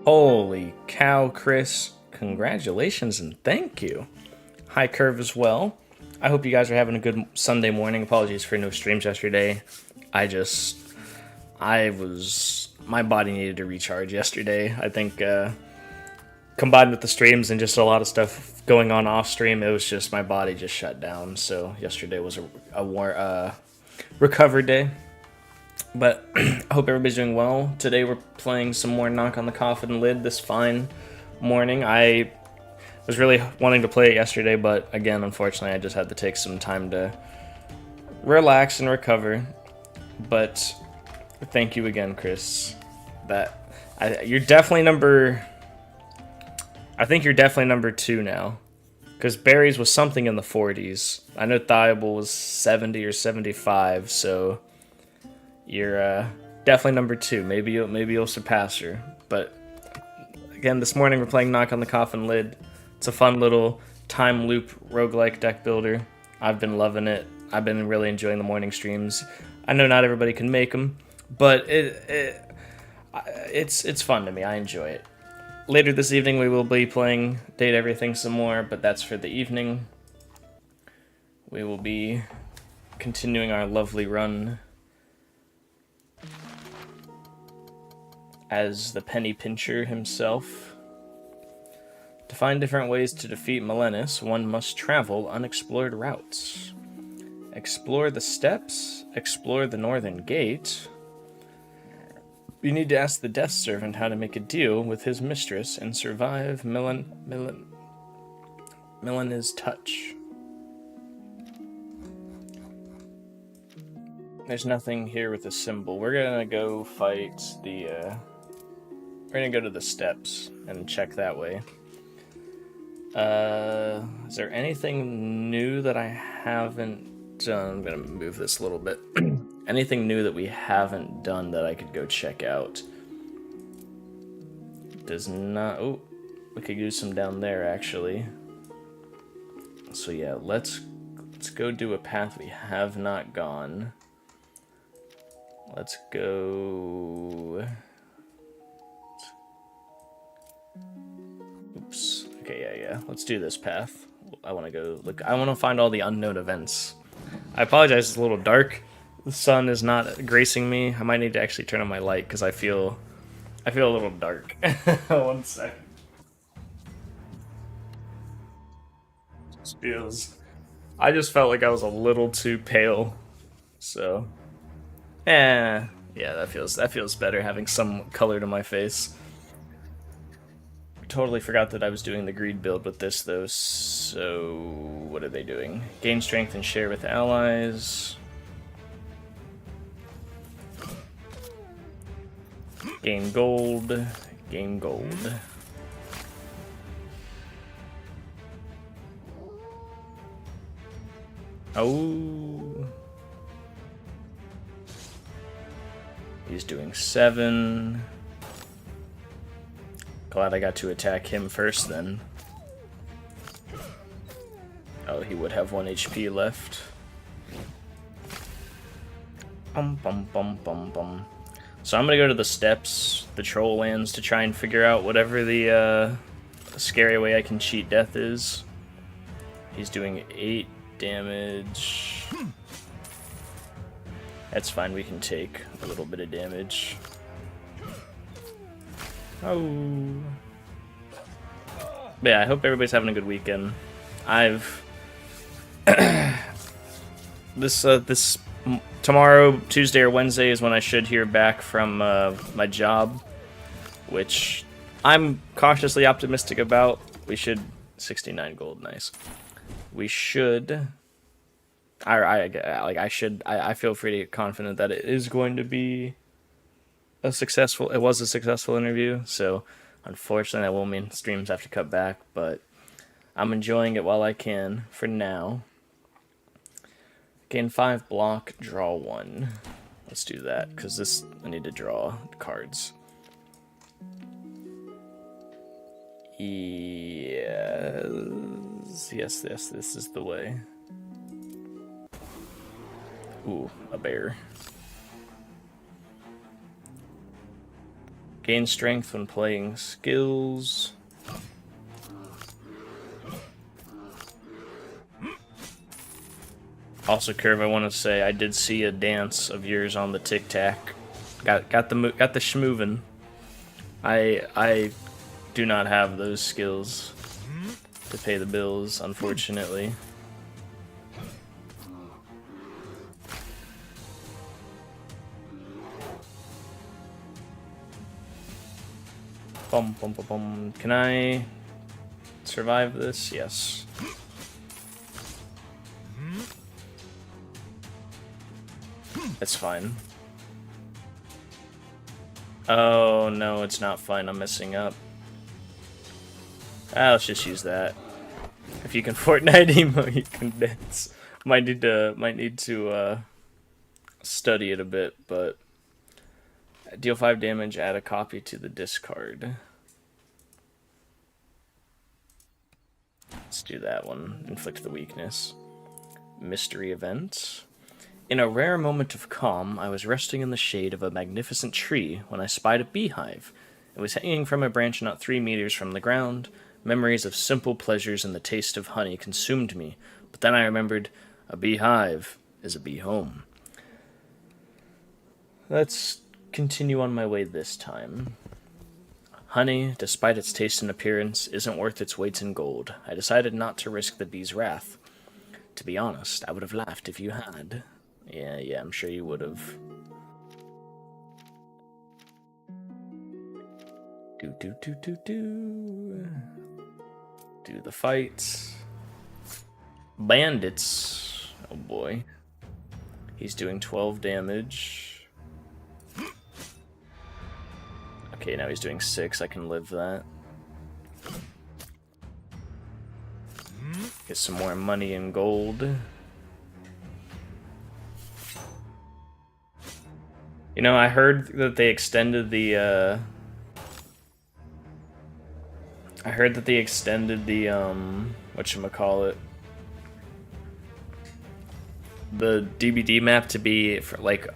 Holy cow, Chris. Congratulations and thank you. Hi, Curve, as well. I hope you guys are having a good Sunday morning. Apologies for no streams yesterday. My body needed to recharge yesterday. I think, combined with the streams and just a lot of stuff going on off stream, it was just my body just shut down. So yesterday was a recover day. But I hope everybody's doing well. Today we're playing some more Knock on the Coffin Lid this fine morning. I was really wanting to play it yesterday, but again, unfortunately, I just had to take some time to relax and recover. But thank you again, Chris. You're definitely number... I think you're definitely number 2 now. Because Barry's was something in the 40s. I know Thiable was 70 or 75, so... You're definitely number 2. Maybe you'll surpass her. But again, this morning we're playing Knock on the Coffin Lid. It's a fun little time loop roguelike deck builder. I've been loving it. I've been really enjoying the morning streams. I know not everybody can make them, but it's fun to me. I enjoy it. Later this evening we will be playing Date Everything some more, but that's for the evening. We will be continuing our lovely run as the Penny Pincher himself. To find different ways to defeat Melenis, one must travel unexplored routes. Explore the steps, explore the northern gate. You need to ask the Death Servant how to make a deal with his mistress and survive Melenis' touch. There's nothing here with a symbol. We're gonna go fight the, we're gonna go to the steps and check that way. Is there anything new that I haven't done? I'm gonna move this a little bit. Anything new that we haven't done that I could go check out? Does not... Oh, we could use some down there, actually. So yeah, let's go do a path we have not gone. Let's go... Oops. Okay, yeah. Let's do this path. I want to go look. I want to find all the unknown events. I apologize, it's a little dark. The sun is not gracing me. I might need to actually turn on my light because I feel a little dark. 1 second. I just felt like I was a little too pale. So, yeah, that feels better having some color to my face. Totally forgot that I was doing the greed build with this though, so what are they doing? Gain strength and share with allies. Gain gold. Gain gold. Oh. He's doing 7. Glad I got to attack him first then. Oh, he would have 1 HP left. So I'm gonna go to the steps, the troll lands, to try and figure out whatever the scary way I can cheat death is. He's doing 8 damage. That's fine, we can take a little bit of damage. Oh. But yeah, I hope everybody's having a good weekend. This tomorrow, Tuesday or Wednesday, is when I should hear back from my job, which I'm cautiously optimistic about. We should 69 gold, nice. We should. I feel pretty confident that it is going to be a successful. It was a successful interview, so unfortunately, that will mean streams have to cut back. But I'm enjoying it while I can for now. Gain 5 block, draw 1. Let's do that because this I need to draw cards. Yes, this is the way. Ooh, a bear. Gain strength when playing skills. Also, Curve, I want to say I did see a dance of yours on the Tic Tac. Got the schmoovin'. I do not have those skills to pay the bills, unfortunately. Bum, bum, bum, bum. Can I survive this? Yes. That's fine. Oh no, it's not fine. I'm messing up. Let's just use that. If you can Fortnite emo, you can dance. Might need to study it a bit, but deal 5 damage, add a copy to the discard. Let's do that one. Inflict the weakness. Mystery event. In a rare moment of calm, I was resting in the shade of a magnificent tree when I spied a beehive. It was hanging from a branch not 3 meters from the ground. Memories of simple pleasures and the taste of honey consumed me, but then I remembered a beehive is a bee home. Let's continue on my way this time. Honey, despite its taste and appearance, isn't worth its weight in gold. I decided not to risk the bee's wrath. To be honest, I would have laughed if you had. Yeah, I'm sure you would have. Do the fight. Bandits. Oh boy. He's doing 12 damage. Okay, now he's doing 6. I can live that. Get some more money and gold. You know, I heard that they extended the, whatchamacallit, the DBD map to be for like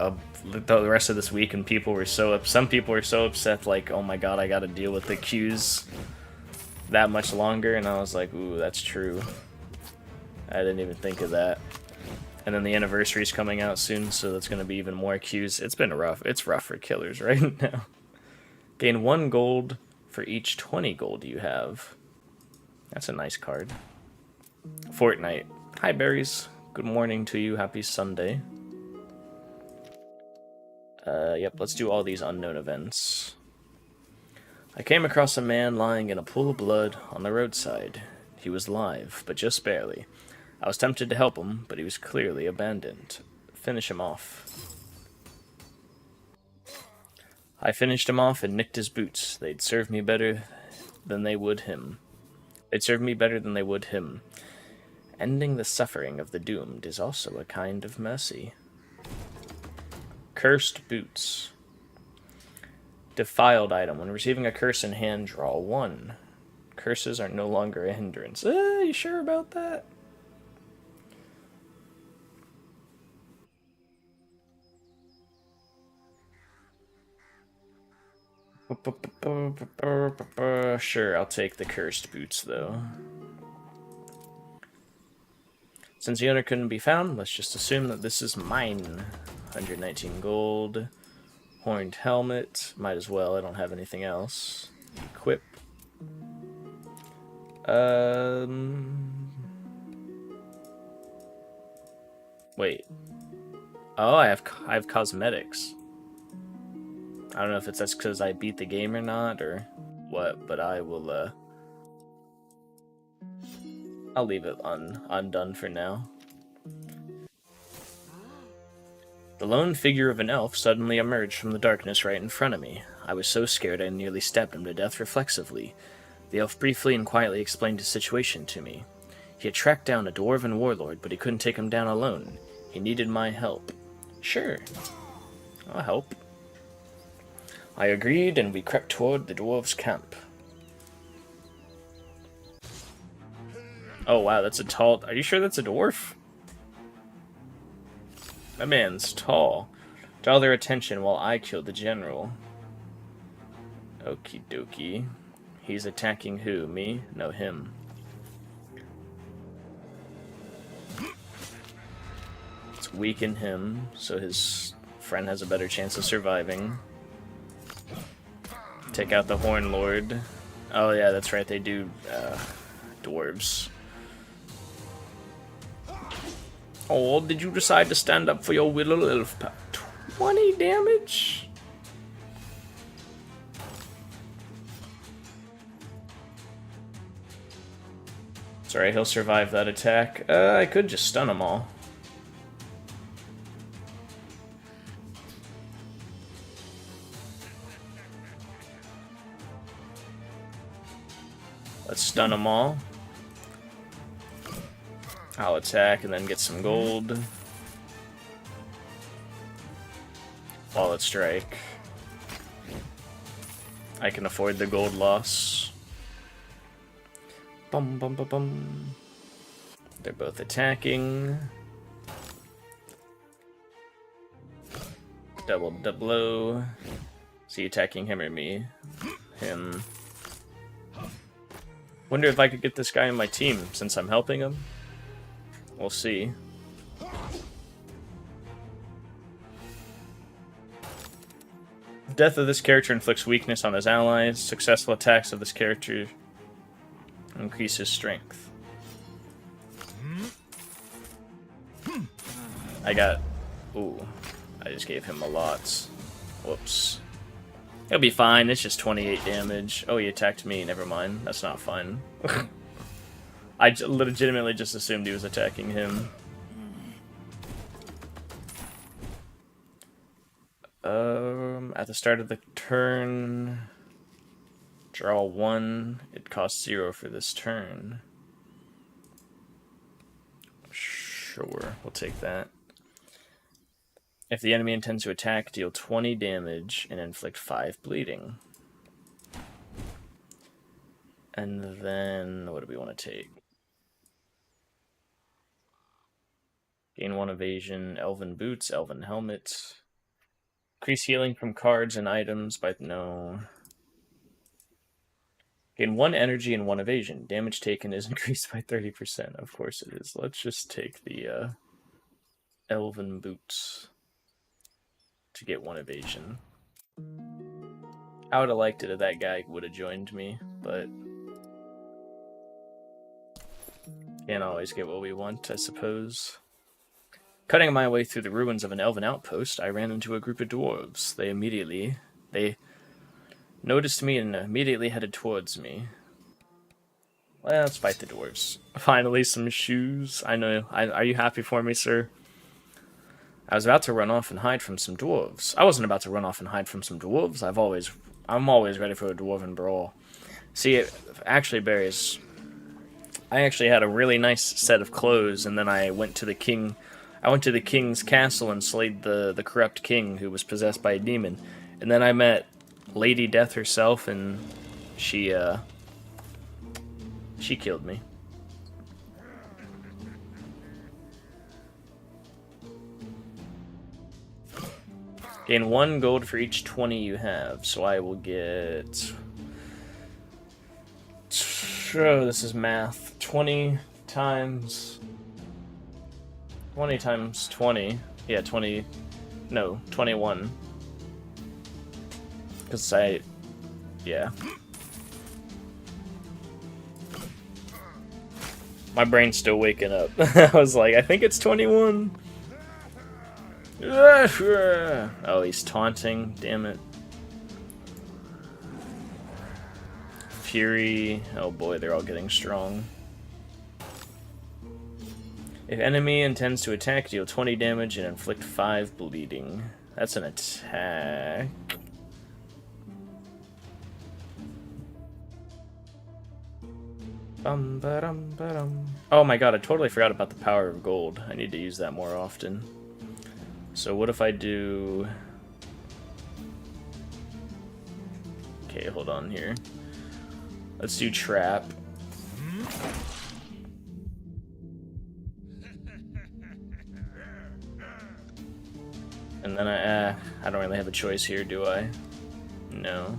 the rest of this week, and some people were so upset, like, oh my god, I gotta deal with the queues that much longer, and I was like, ooh, that's true. I didn't even think of that. And then the anniversary's coming out soon, so that's gonna be even more queues. It's been rough. It's rough for killers right now. Gain 1 gold for each 20 gold you have. That's a nice card. Fortnite. Hi, berries. Good morning to you. Happy Sunday. Yep, let's do all these unknown events. I came across a man lying in a pool of blood on the roadside. He was alive, but just barely. I was tempted to help him, but he was clearly abandoned. Finish him off. I finished him off and nicked his boots. They'd serve me better than they would him. Ending the suffering of the doomed is also a kind of mercy. Cursed boots. Defiled item. When receiving a curse in hand, draw 1. Curses are no longer a hindrance. You sure about that? Sure, I'll take the cursed boots, though. Since the owner couldn't be found, let's just assume that this is mine. 119 gold. Horned helmet. Might as well, I don't have anything else. Equip. Wait. Oh, I have cosmetics. I don't know if that's because I beat the game or not, or what, but I will, I'll leave it undone for now. The lone figure of an elf suddenly emerged from the darkness right in front of me. I was so scared I nearly stabbed him to death reflexively. The elf briefly and quietly explained his situation to me. He had tracked down a dwarven warlord, but he couldn't take him down alone. He needed my help. Sure, I'll help. I agreed, and we crept toward the dwarves' camp. Oh wow, that's a tall... Are you sure that's a dwarf? That man's tall. Draw their attention while I kill the general. Okie dokie. He's attacking who? Me? No, him. Let's weaken him so his friend has a better chance of surviving. Take out the Horn Lord. Oh yeah, that's right, they do dwarves. Oh, did you decide to stand up for your willow elf pal? 20 damage? Sorry, he'll survive that attack. I could just stun them all. Let's stun them all. I'll attack and then get some gold. Wallet strike. I can afford the gold loss. Bum bum bum bum. They're both attacking. Double blow. Is he attacking him or me? Him. Wonder if I could get this guy on my team since I'm helping him. We'll see. Death of this character inflicts weakness on his allies. Successful attacks of this character increase his strength. I got... Ooh. I just gave him a lot. Whoops. He'll be fine. It's just 28 damage. Oh, he attacked me. Never mind. That's not fun. I legitimately just assumed he was attacking him. At the start of the turn, draw 1. It costs 0 for this turn. Sure, we'll take that. If the enemy intends to attack, deal 20 damage and inflict 5 bleeding. And then, what do we want to take? Gain 1 evasion, elven boots, elven helmet. Increase healing from cards and items by... no. Gain 1 energy and 1 evasion. Damage taken is increased by 30%. Of course it is. Let's just take the elven boots to get 1 evasion. I would have liked it if that guy would have joined me, but can't always get what we want, I suppose. Cutting my way through the ruins of an elven outpost, I ran into a group of dwarves. They noticed me and immediately headed towards me. Well, let's fight the dwarves. Finally, some shoes. I know. Are you happy for me, sir? I was about to run off and hide from some dwarves. I wasn't about to run off and hide from some dwarves. I'm always ready for a dwarven brawl. See, actually, berries. I actually had a really nice set of clothes, and then I went to the king's castle and slayed the corrupt king who was possessed by a demon. And then I met Lady Death herself, and she killed me. Gain 1 gold for each 20 you have, so I will get... Oh, this is math. 20 times 20. Yeah, 20... No, 21. Because yeah. My brain's still waking up. I was like, I think it's 21. Oh, he's taunting. Damn it. Fury. Oh boy, they're all getting strong. If enemy intends to attack, deal 20 damage and inflict 5 bleeding. That's an attack. Oh my god, I totally forgot about the power of gold. I need to use that more often. So what if I do... Okay, hold on here. Let's do trap. And then I don't really have a choice here, do I? No.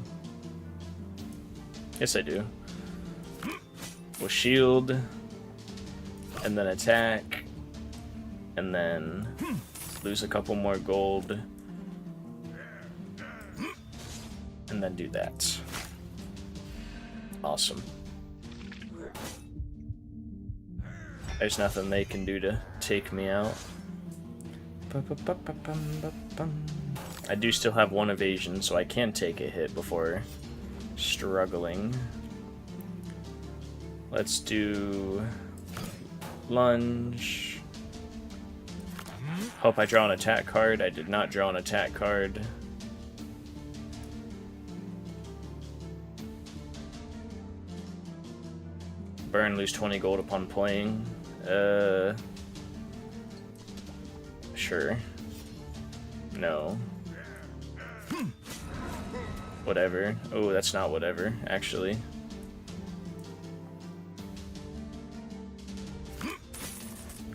Yes, I do. We'll shield, and then attack, and then lose a couple more gold, and then do that. Awesome. There's nothing they can do to take me out. I do still have 1 evasion, so I can take a hit before struggling. Let's do lunge. Hope I draw an attack card. I did not draw an attack card. Burn, lose 20 gold upon playing. Sure. No. Whatever. Oh, that's not whatever, actually.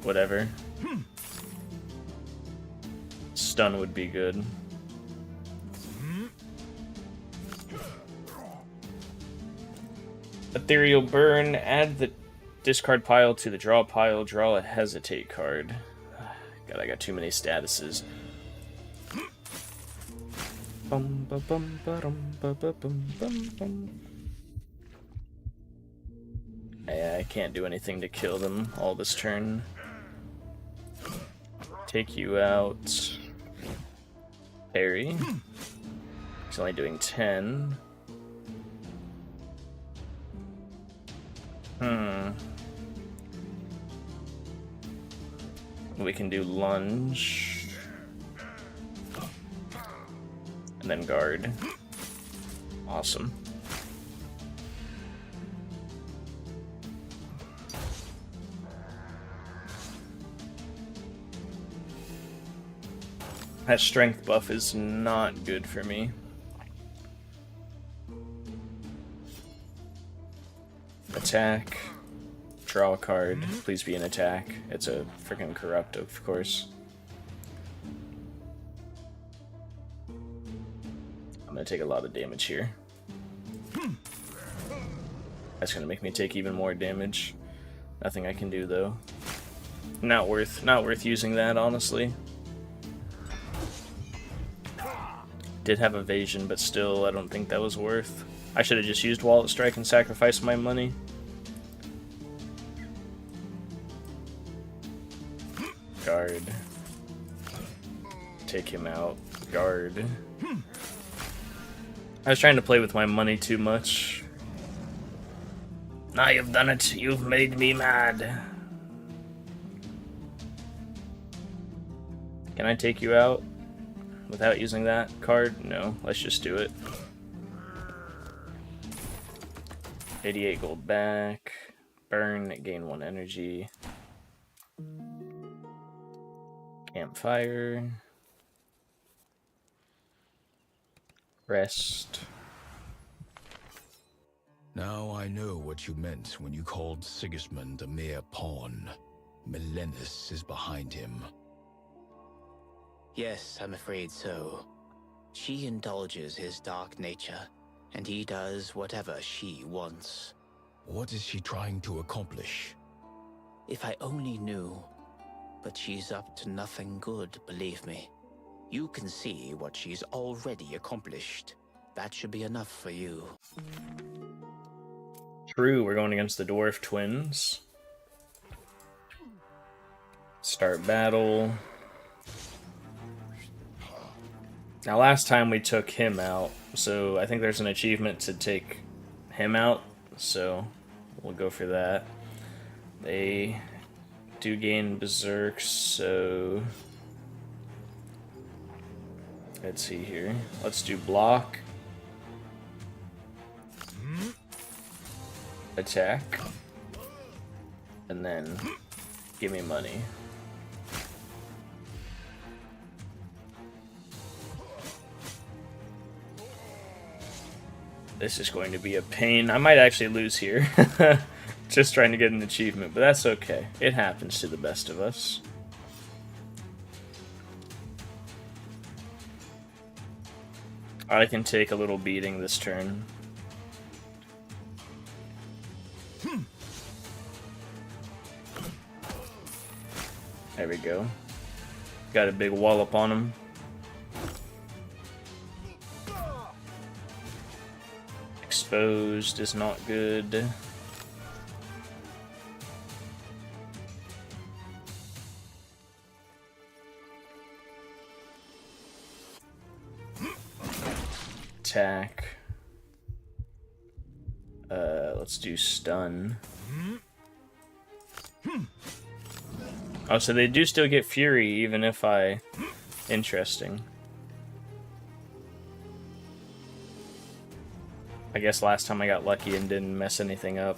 Whatever. Stun would be good. Ethereal Burn. Add the discard pile to the draw pile. Draw a hesitate card. God, I got too many statuses. I can't do anything to kill them all this turn. Take you out. Parry. He's only doing 10. We can do lunge. And then guard. Awesome. That strength buff is not good for me. Attack. Draw a card. Please be an attack. It's a freaking corrupt, of course. I'm gonna take a lot of damage here. That's gonna make me take even more damage. Nothing I can do though. Not worth using that, honestly. Did have evasion, but still, I don't think that was worth. I should have just used Wallet Strike and sacrificed my money. Guard. Take him out. Guard. I was trying to play with my money too much. Now you've done it. You've made me mad. Can I take you out without using that card? No. Let's just do it. 88 gold back. Burn. Gain 1 energy. Campfire. Rest. Now I know what you meant when you called Sigismund a mere pawn. Milenis is behind him. Yes, I'm afraid so. She indulges his dark nature, and he does whatever she wants. What is she trying to accomplish? If I only knew. But she's up to nothing good, believe me. You can see what she's already accomplished. That should be enough for you. True, we're going against the Dwarf Twins. Start battle. Now last time we took him out, so I think there's an achievement to take him out, so we'll go for that. They do gain berserk, so let's see here. Let's do block, attack, and then give me money. This is going to be a pain. I might actually lose here. Just trying to get an achievement, but that's okay. It happens to the best of us. I can take a little beating this turn. There we go. Got a big wallop on him. Exposed is not good. Attack. Let's do stun. Oh, so they do still get fury even if I... Interesting. I guess last time I got lucky and didn't mess anything up.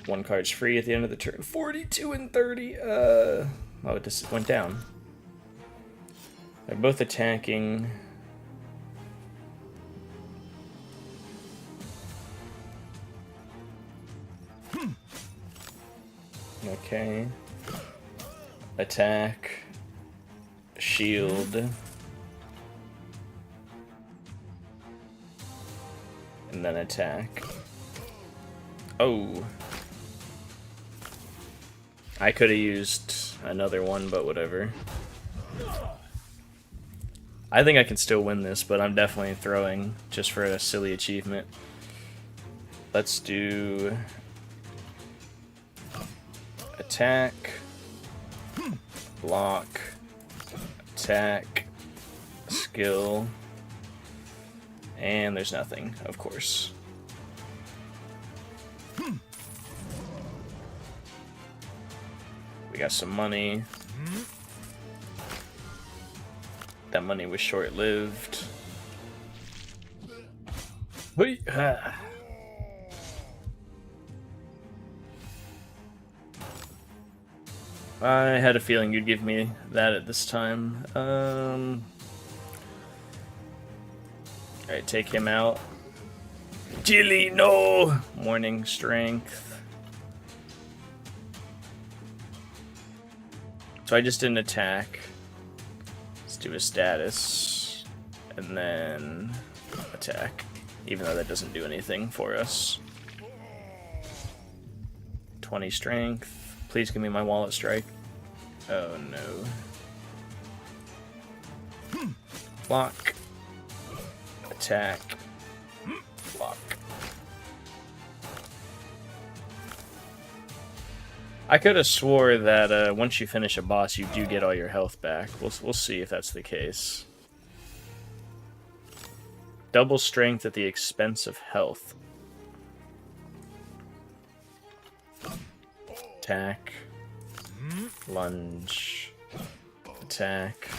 One card's free at the end of the turn. 42 and 30. Oh, it just went down. They're both attacking. Okay. Attack. Shield. And then attack. Oh. I could have used another one, but whatever. I think I can still win this, but I'm definitely throwing just for a silly achievement. Let's do... attack. Block. Attack. Skill. And there's nothing, of course. We got some money. That money was short-lived. I had a feeling you'd give me that at this time. Alright, take him out. Jilly, no! Morning strength. So I just didn't attack. Let's do a status. And then attack. Even though that doesn't do anything for us. 20 strength. Please give me my wallet strike. Oh no. Block. Attack. Block. I could have swore that once you finish a boss, you do get all your health back. We'll see if that's the case. Double strength at the expense of health. Attack. Lunge. Attack.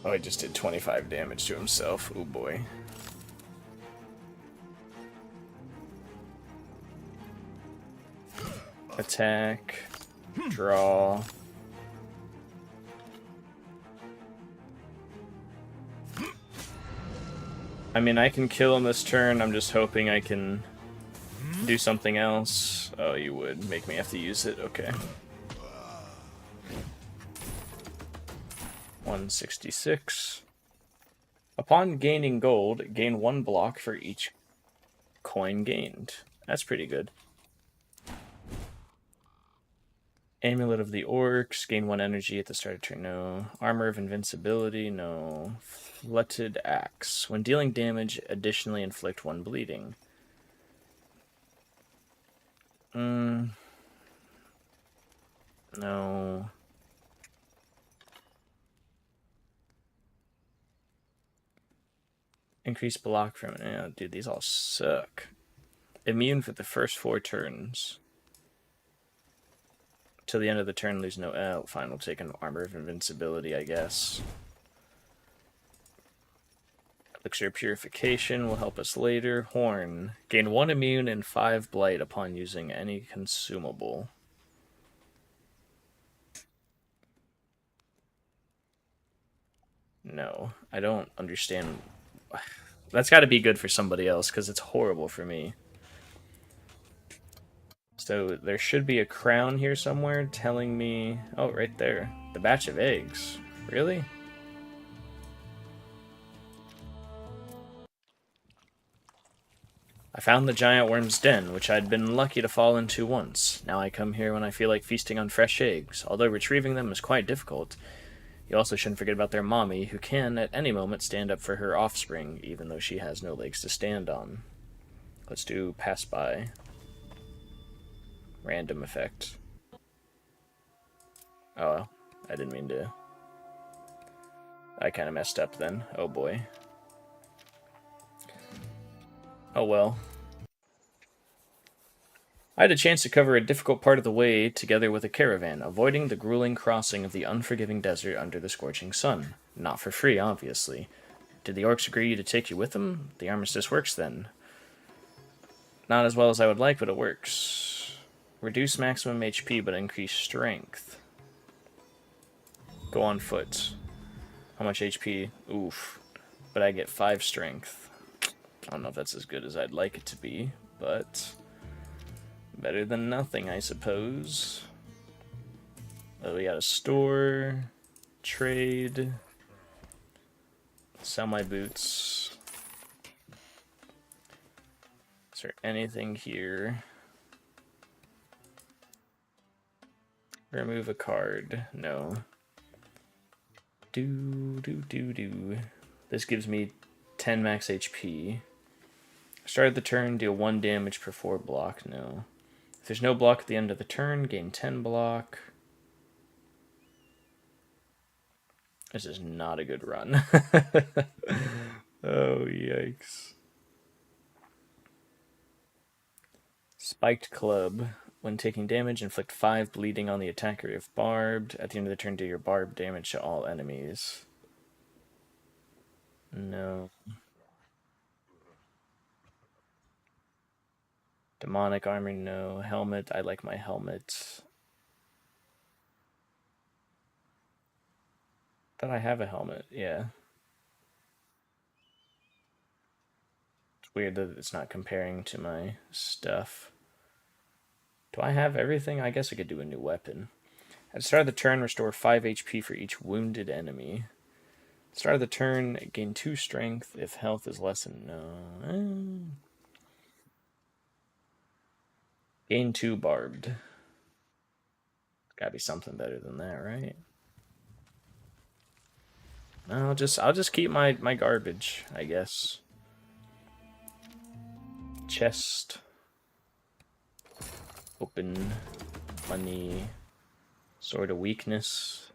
Oh, he just did 25 damage to himself. Oh boy. Attack. Draw. I mean, I can kill him this turn. I'm just hoping I can do something else. Oh, you would make me have to use it. Okay. 166. Upon gaining gold, gain 1 block for each coin gained. That's pretty good. Amulet of the Orcs, gain 1 energy at the start of turn, no. Armor of Invincibility, no. Flooded Axe. When dealing damage, additionally inflict 1 bleeding. No. Increase block from... Oh, dude, these all suck. Immune for the first 4 turns. Till the end of the turn, lose no... Oh, fine, we'll take an Armor of Invincibility, I guess. Elixir Purification will help us later. Horn. Gain 1 immune and 5 blight upon using any consumable. No, I don't understand. That's got to be good for somebody else, because it's horrible for me. So there should be a crown here somewhere telling me... Oh, right there. The batch of eggs. Really? I found the giant worm's den, which I'd been lucky to fall into once. Now I come here when I feel like feasting on fresh eggs, although retrieving them is quite difficult. You also shouldn't forget about their mommy, who can, at any moment, stand up for her offspring, even though she has no legs to stand on. Let's do pass by. Random effect. Oh, I didn't mean to... I kind of messed up then. Oh boy. Oh well. I had a chance to cover a difficult part of the way together with a caravan, avoiding the grueling crossing of the unforgiving desert under the scorching sun. Not for free, obviously. Did the orcs agree to take you with them? The armistice works then. Not as well as I would like, but it works. Reduce maximum HP, but increase strength. Go on foot. How much HP? Oof. But I get 5 strength. I don't know if that's as good as I'd like it to be, but... better than nothing, I suppose. Oh, we got a store. Trade. Sell my boots. Is there anything here? Remove a card. No. This gives me 10 max HP. Start the turn, deal 1 damage per 4 block. No. If there's no block at the end of the turn, gain 10 block. This is not a good run. Oh, yikes. Spiked Club. When taking damage, inflict 5 bleeding on the attacker if barbed. At the end of the turn, do your barb damage to all enemies. No. Demonic armor, no. Helmet, I like my helmet. Thought I have a helmet, yeah. It's weird that it's not comparing to my stuff. Do I have everything? I guess I could do a new weapon. At the start of the turn, restore 5 HP for each wounded enemy. At the start of the turn, gain 2 strength if health is less than... No. Gain 2 barbed. Gotta be something better than that, right? I'll just keep my garbage, I guess. Chest. Open. Money. Sword of Weakness.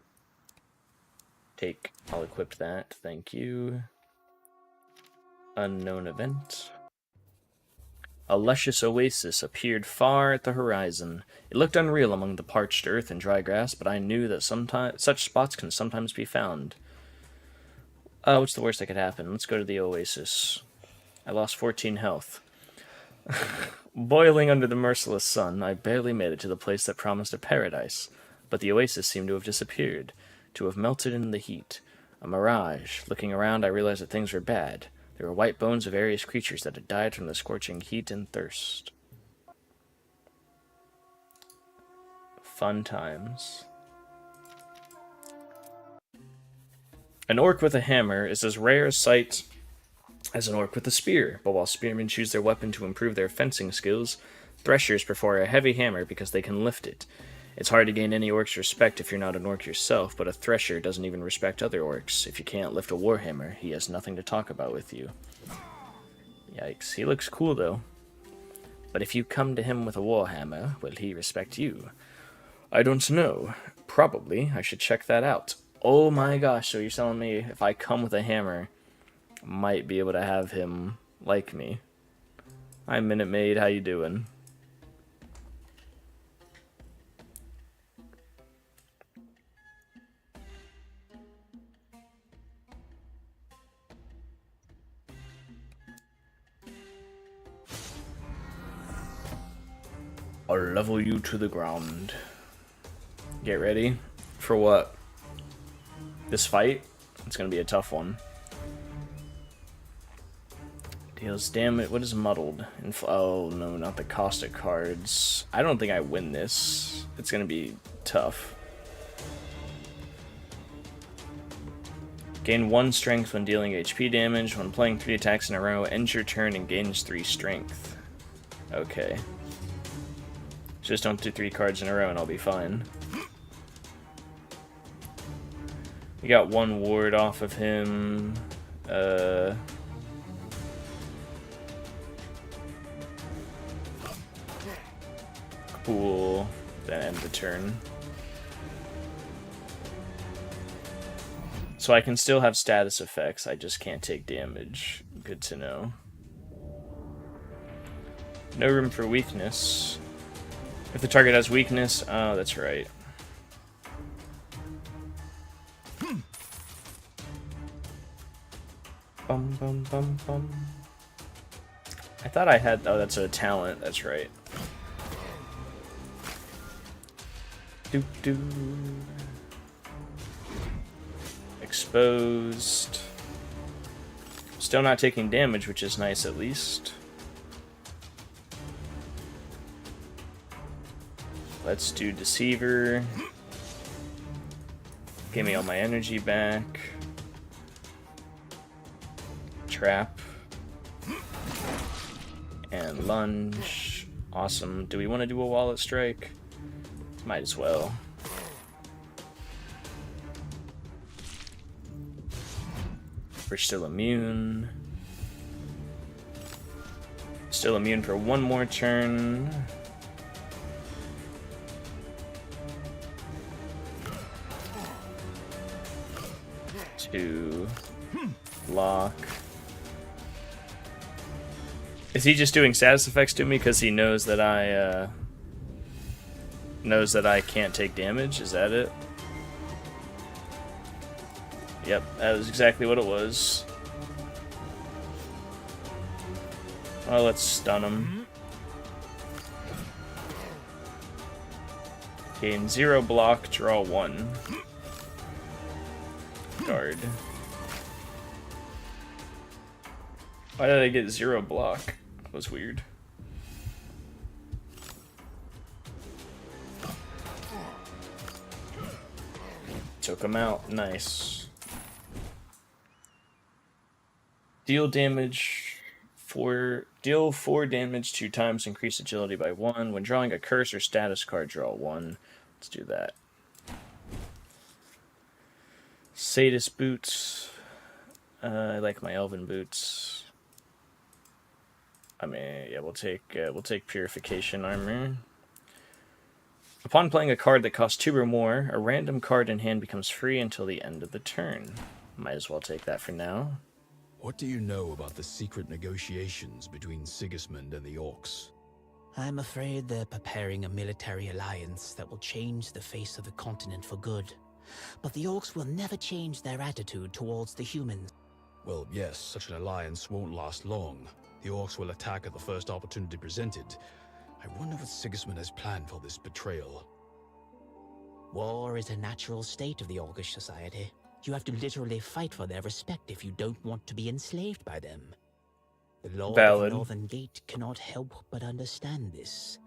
Take. I'll equip that. Thank you. Unknown event. A luscious oasis appeared far at the horizon. It looked unreal among the parched earth and dry grass, but I knew that such spots can sometimes be found. What's the worst that could happen? Let's go to the oasis. I lost 14 health. Boiling under the merciless sun, I barely made it to the place that promised a paradise, but the oasis seemed to have disappeared, to have melted in the heat. A mirage. Looking around, I realized that things were bad. There were white bones of various creatures that had died from the scorching heat and thirst. Fun times. An orc with a hammer is as rare a sight as an orc with a spear, but while spearmen choose their weapon to improve their fencing skills, threshers prefer a heavy hammer because they can lift it. It's hard to gain any orc's respect if you're not an orc yourself, but a thresher doesn't even respect other orcs. If you can't lift a warhammer, he has nothing to talk about with you. Yikes. He looks cool, though. But if you come to him with a warhammer, will he respect you? I don't know. Probably. I should check that out. Oh my gosh, so you're telling me if I come with a hammer, I might be able to have him like me. Hi, Minute Maid. How you doing? I'll level you to the ground. Get ready. For what? This fight? It's gonna be a tough one. Deals damage. What is muddled? Oh no, not the caustic cards. I don't think I win this. It's gonna be tough. Gain 1 strength when dealing HP damage. When playing 3 attacks in a row, ends your turn and gains 3 strength. Okay. Just don't do 3 cards in a row and I'll be fine. We got 1 ward off of him. Cool. Then end the turn. So I can still have status effects, I just can't take damage. Good to know. No room for weakness. If the target has weakness, oh, that's right. Bum bum bum bum. I thought I had, oh, that's a talent, that's right. Doo doo. Exposed. Still not taking damage, which is nice at least. Let's do Deceiver. Give me all my energy back. Trap. And lunge. Awesome. Do we want to do a wallet strike? Might as well. We're still immune. Still immune for 1 more turn. To block. Is he just doing status effects to me because he knows that I can't take damage? Is that it? Yep, that was exactly what it was. Oh, let's stun him. Gain 0 block, draw 1. Guard. Why did I get 0 block? That was weird. Took him out. Nice. Deal damage deal 4 damage 2 times, increase agility by 1. When drawing a curse or status card, draw 1. Let's do that. Sadist boots. I like my elven boots. I mean, yeah, we'll take purification armor. Upon playing a card that costs 2 or more, a random card in hand becomes free until the end of the turn. Might as well take that for now. What do you know about the secret negotiations between Sigismund and the Orcs? I'm afraid they're preparing a military alliance that will change the face of the continent for good. But the Orcs will never change their attitude towards the humans. Well, yes, such an alliance won't last long. The Orcs will attack at the first opportunity presented. I wonder what Sigismund has planned for this betrayal. War is a natural state of the Orcish society. You have to literally fight for their respect if you don't want to be enslaved by them. The Lord of the Northern Gate cannot help but understand this.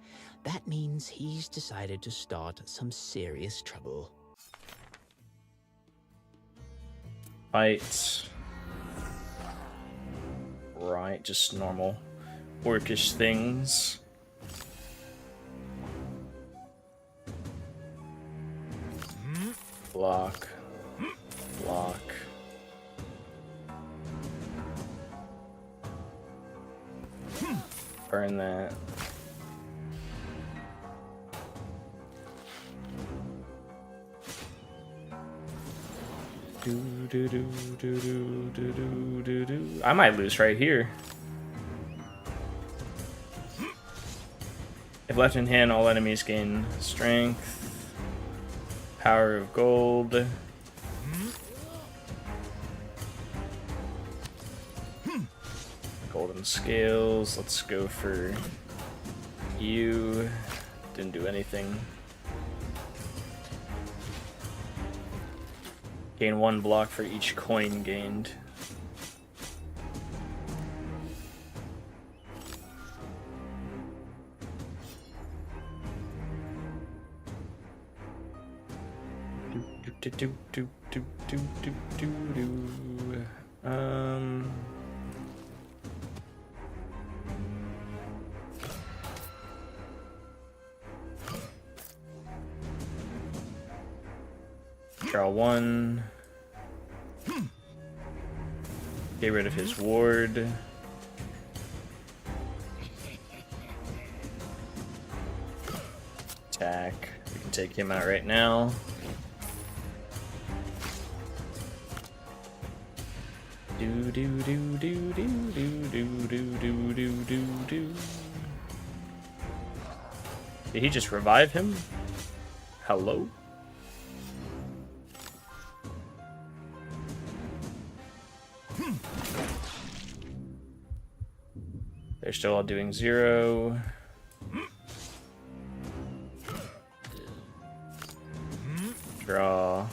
That means he's decided to start some serious trouble. Fight. Right, just normal orcish things. Block. Block. Burn that. I might lose right here. left in hand, all enemies gain strength. Power of gold. Golden scales. Let's go for you. Didn't do anything. Gain 1 block for each coin gained. Draw 1. Get rid of his ward. Attack. We can take him out right now. Do do do do do do do do do do do do. Did he just revive him? Hello? They're still all doing 0. Draw.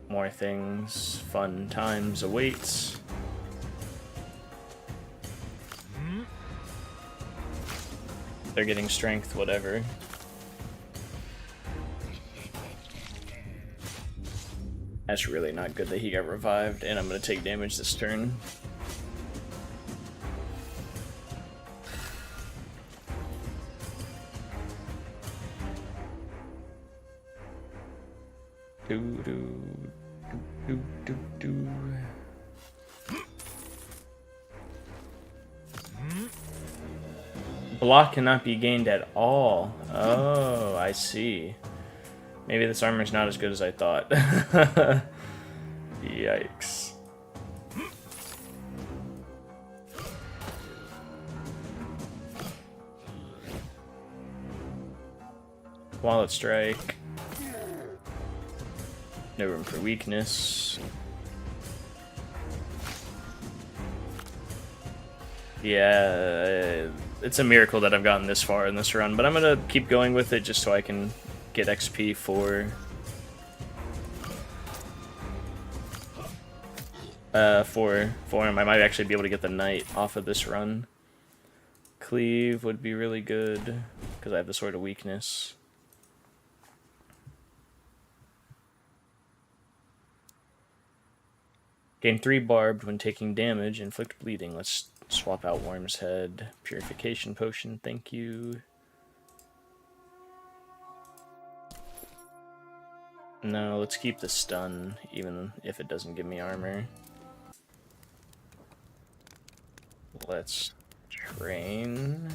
More things. Fun times awaits. They're getting strength, whatever. That's really not good that he got revived, and I'm gonna take damage this turn. Block cannot be gained at all. Oh, I see. Maybe this armor's not as good as I thought. Yikes. Wallet strike. No room for weakness. Yeah, it's a miracle that I've gotten this far in this run, but I'm gonna keep going with it just so I can get XP for him. I might actually be able to get the knight off of this run. Cleave would be really good because I have the Sword of Weakness. Gain 3 barbed when taking damage, inflict bleeding. Let's swap out Worm's Head. Purification potion, thank you. No, let's keep the stun, even if it doesn't give me armor. Let's train.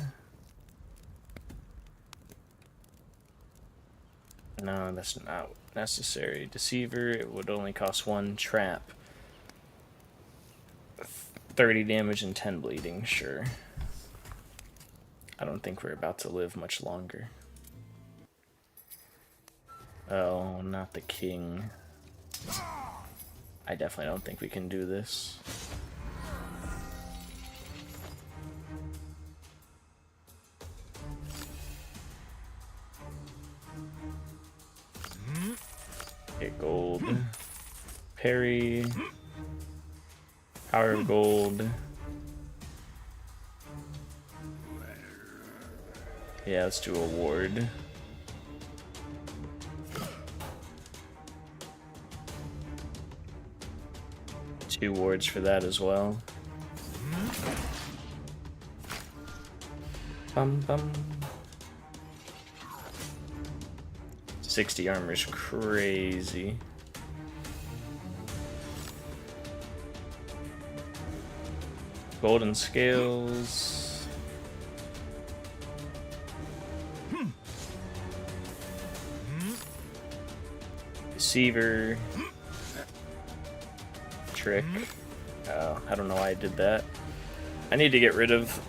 No, that's not necessary. Deceiver, it would only cost 1 trap. 30 damage and 10 bleeding, sure. I don't think we're about to live much longer. Oh, not the king. I definitely don't think we can do this. Okay, gold. Parry. Power of gold. Yeah, let's do a ward. Two wards for that as well. Bum bum. 60 armor's crazy. Golden scales. Deceiver. Trick. Oh, I don't know why I did that. I need to get rid of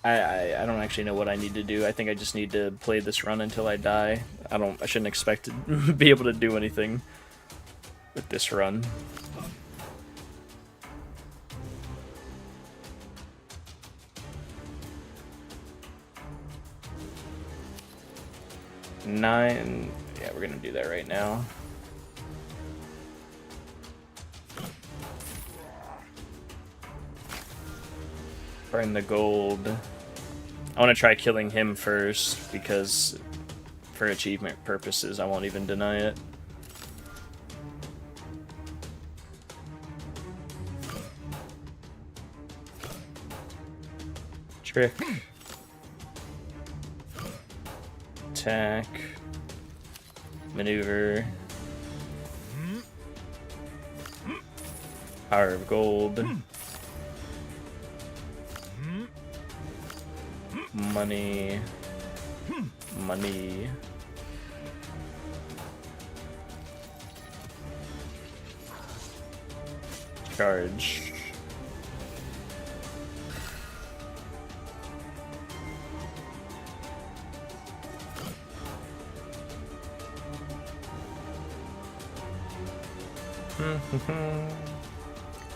I don't actually know what I need to do. I think I just need to play this run until I die. I shouldn't expect to be able to do anything with this run. Nine. Yeah, we're gonna do that right now. Burn the gold. I want to try killing him first because for achievement purposes I won't even deny it. Trick. Attack. Maneuver. Power of gold. Money. Money. Charge.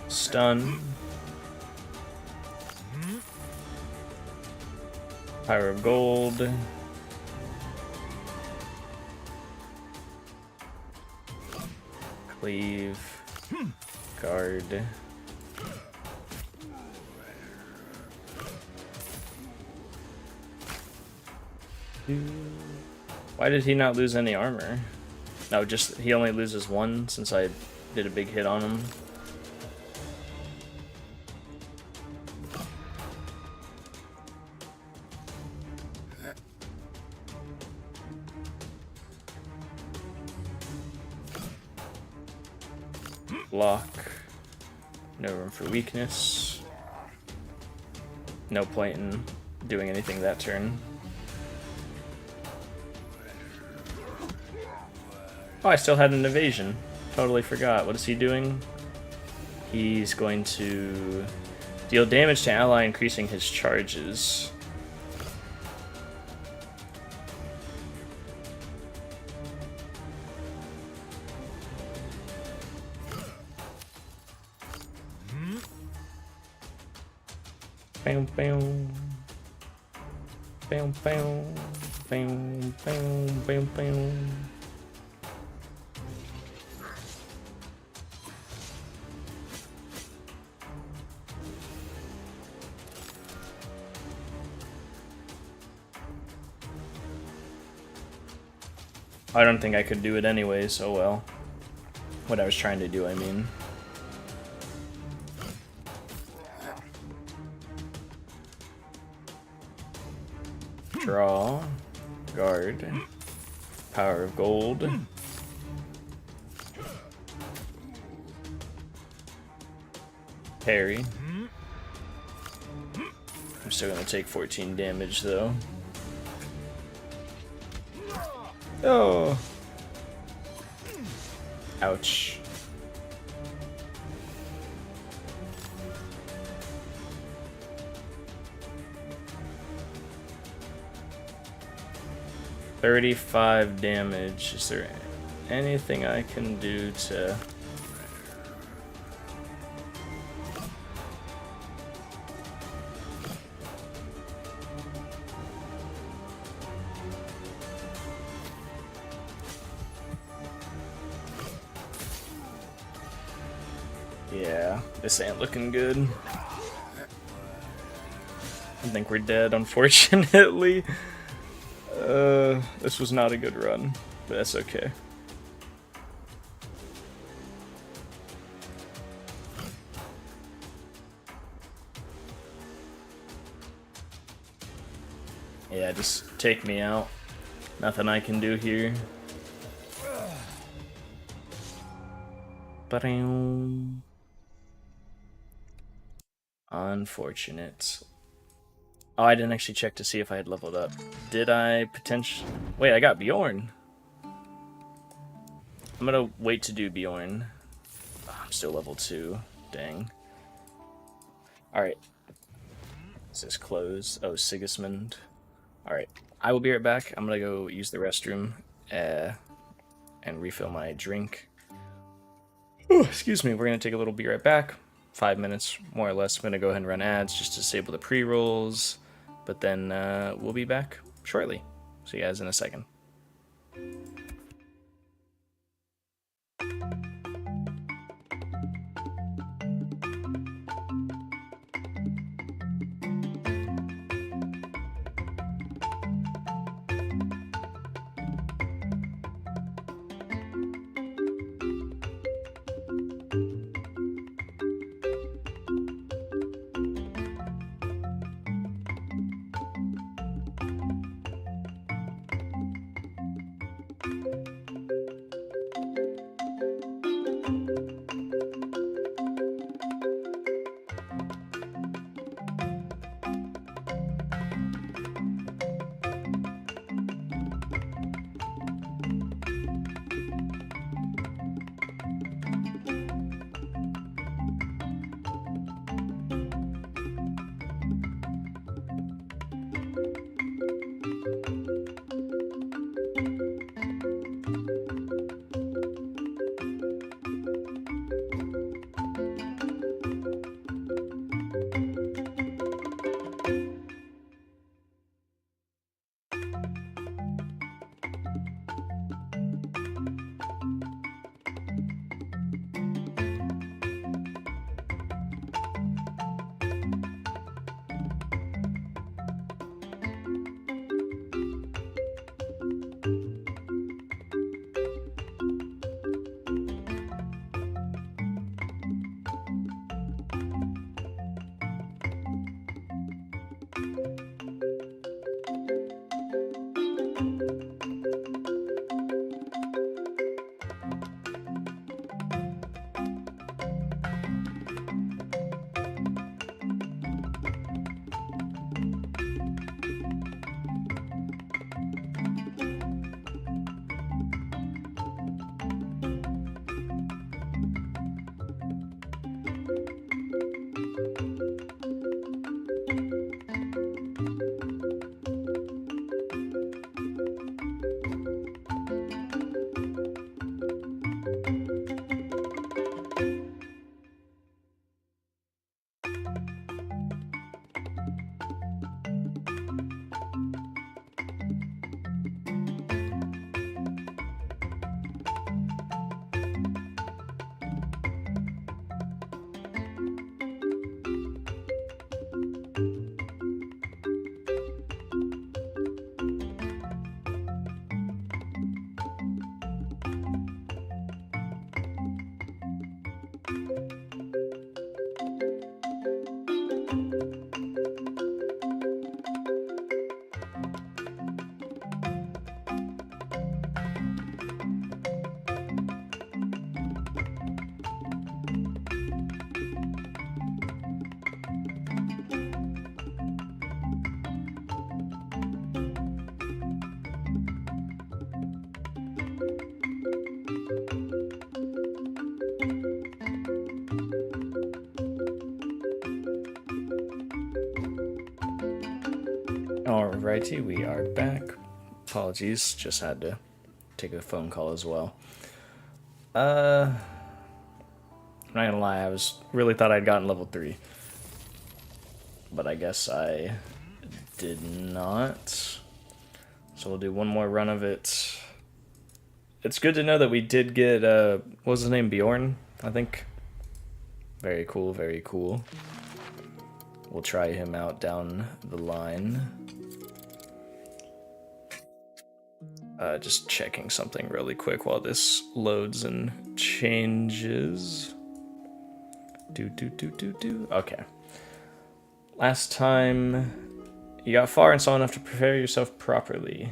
Stun. Power of gold. Cleave. Guard. Why did he not lose any armor? No, just he only loses one since I did a big hit on him. Block. No room for weakness. No point in doing anything that turn. Oh, I still had an evasion. Totally forgot. What is he doing? He's going to deal damage to ally, increasing his charges. Bam, bam. Bam, bam. Bam, bam, bam, bam. I don't think I could do it anyway, so well. What I was trying to do, I mean. Draw. Guard. Power of gold. Parry. I'm still gonna take 14 damage though. Oh. Ouch. $35 damage. Is there anything I can do to... Yeah, this ain't looking good. I think we're dead, unfortunately. This was not a good run, but that's okay. Yeah, just take me out. Nothing I can do here. Unfortunate. Oh, I didn't actually check to see if I had leveled up. Did I potentially... Wait, I got Bjorn. I'm gonna wait to do Bjorn. Oh, I'm still level 2. Dang. Alright. Is this closed? Oh, Sigismund. Alright, I will be right back. I'm gonna go use the restroom and refill my drink. Oh, excuse me, we're gonna take a little be right back. 5 minutes, more or less. I'm gonna go ahead and run ads just to disable the pre-rolls, but then we'll be back shortly. See you guys in a second. Alrighty, we are back. Apologies, just had to take a phone call as well. I'm not gonna lie, I really thought I'd gotten level 3. But I guess I did not. So we'll do one more run of it. It's good to know that we did get, what was his name, Bjorn, I think? Very cool, very cool. We'll try him out down the line. Just checking something really quick while this loads and changes. Okay. Last time, you got far and saw enough to prepare yourself properly.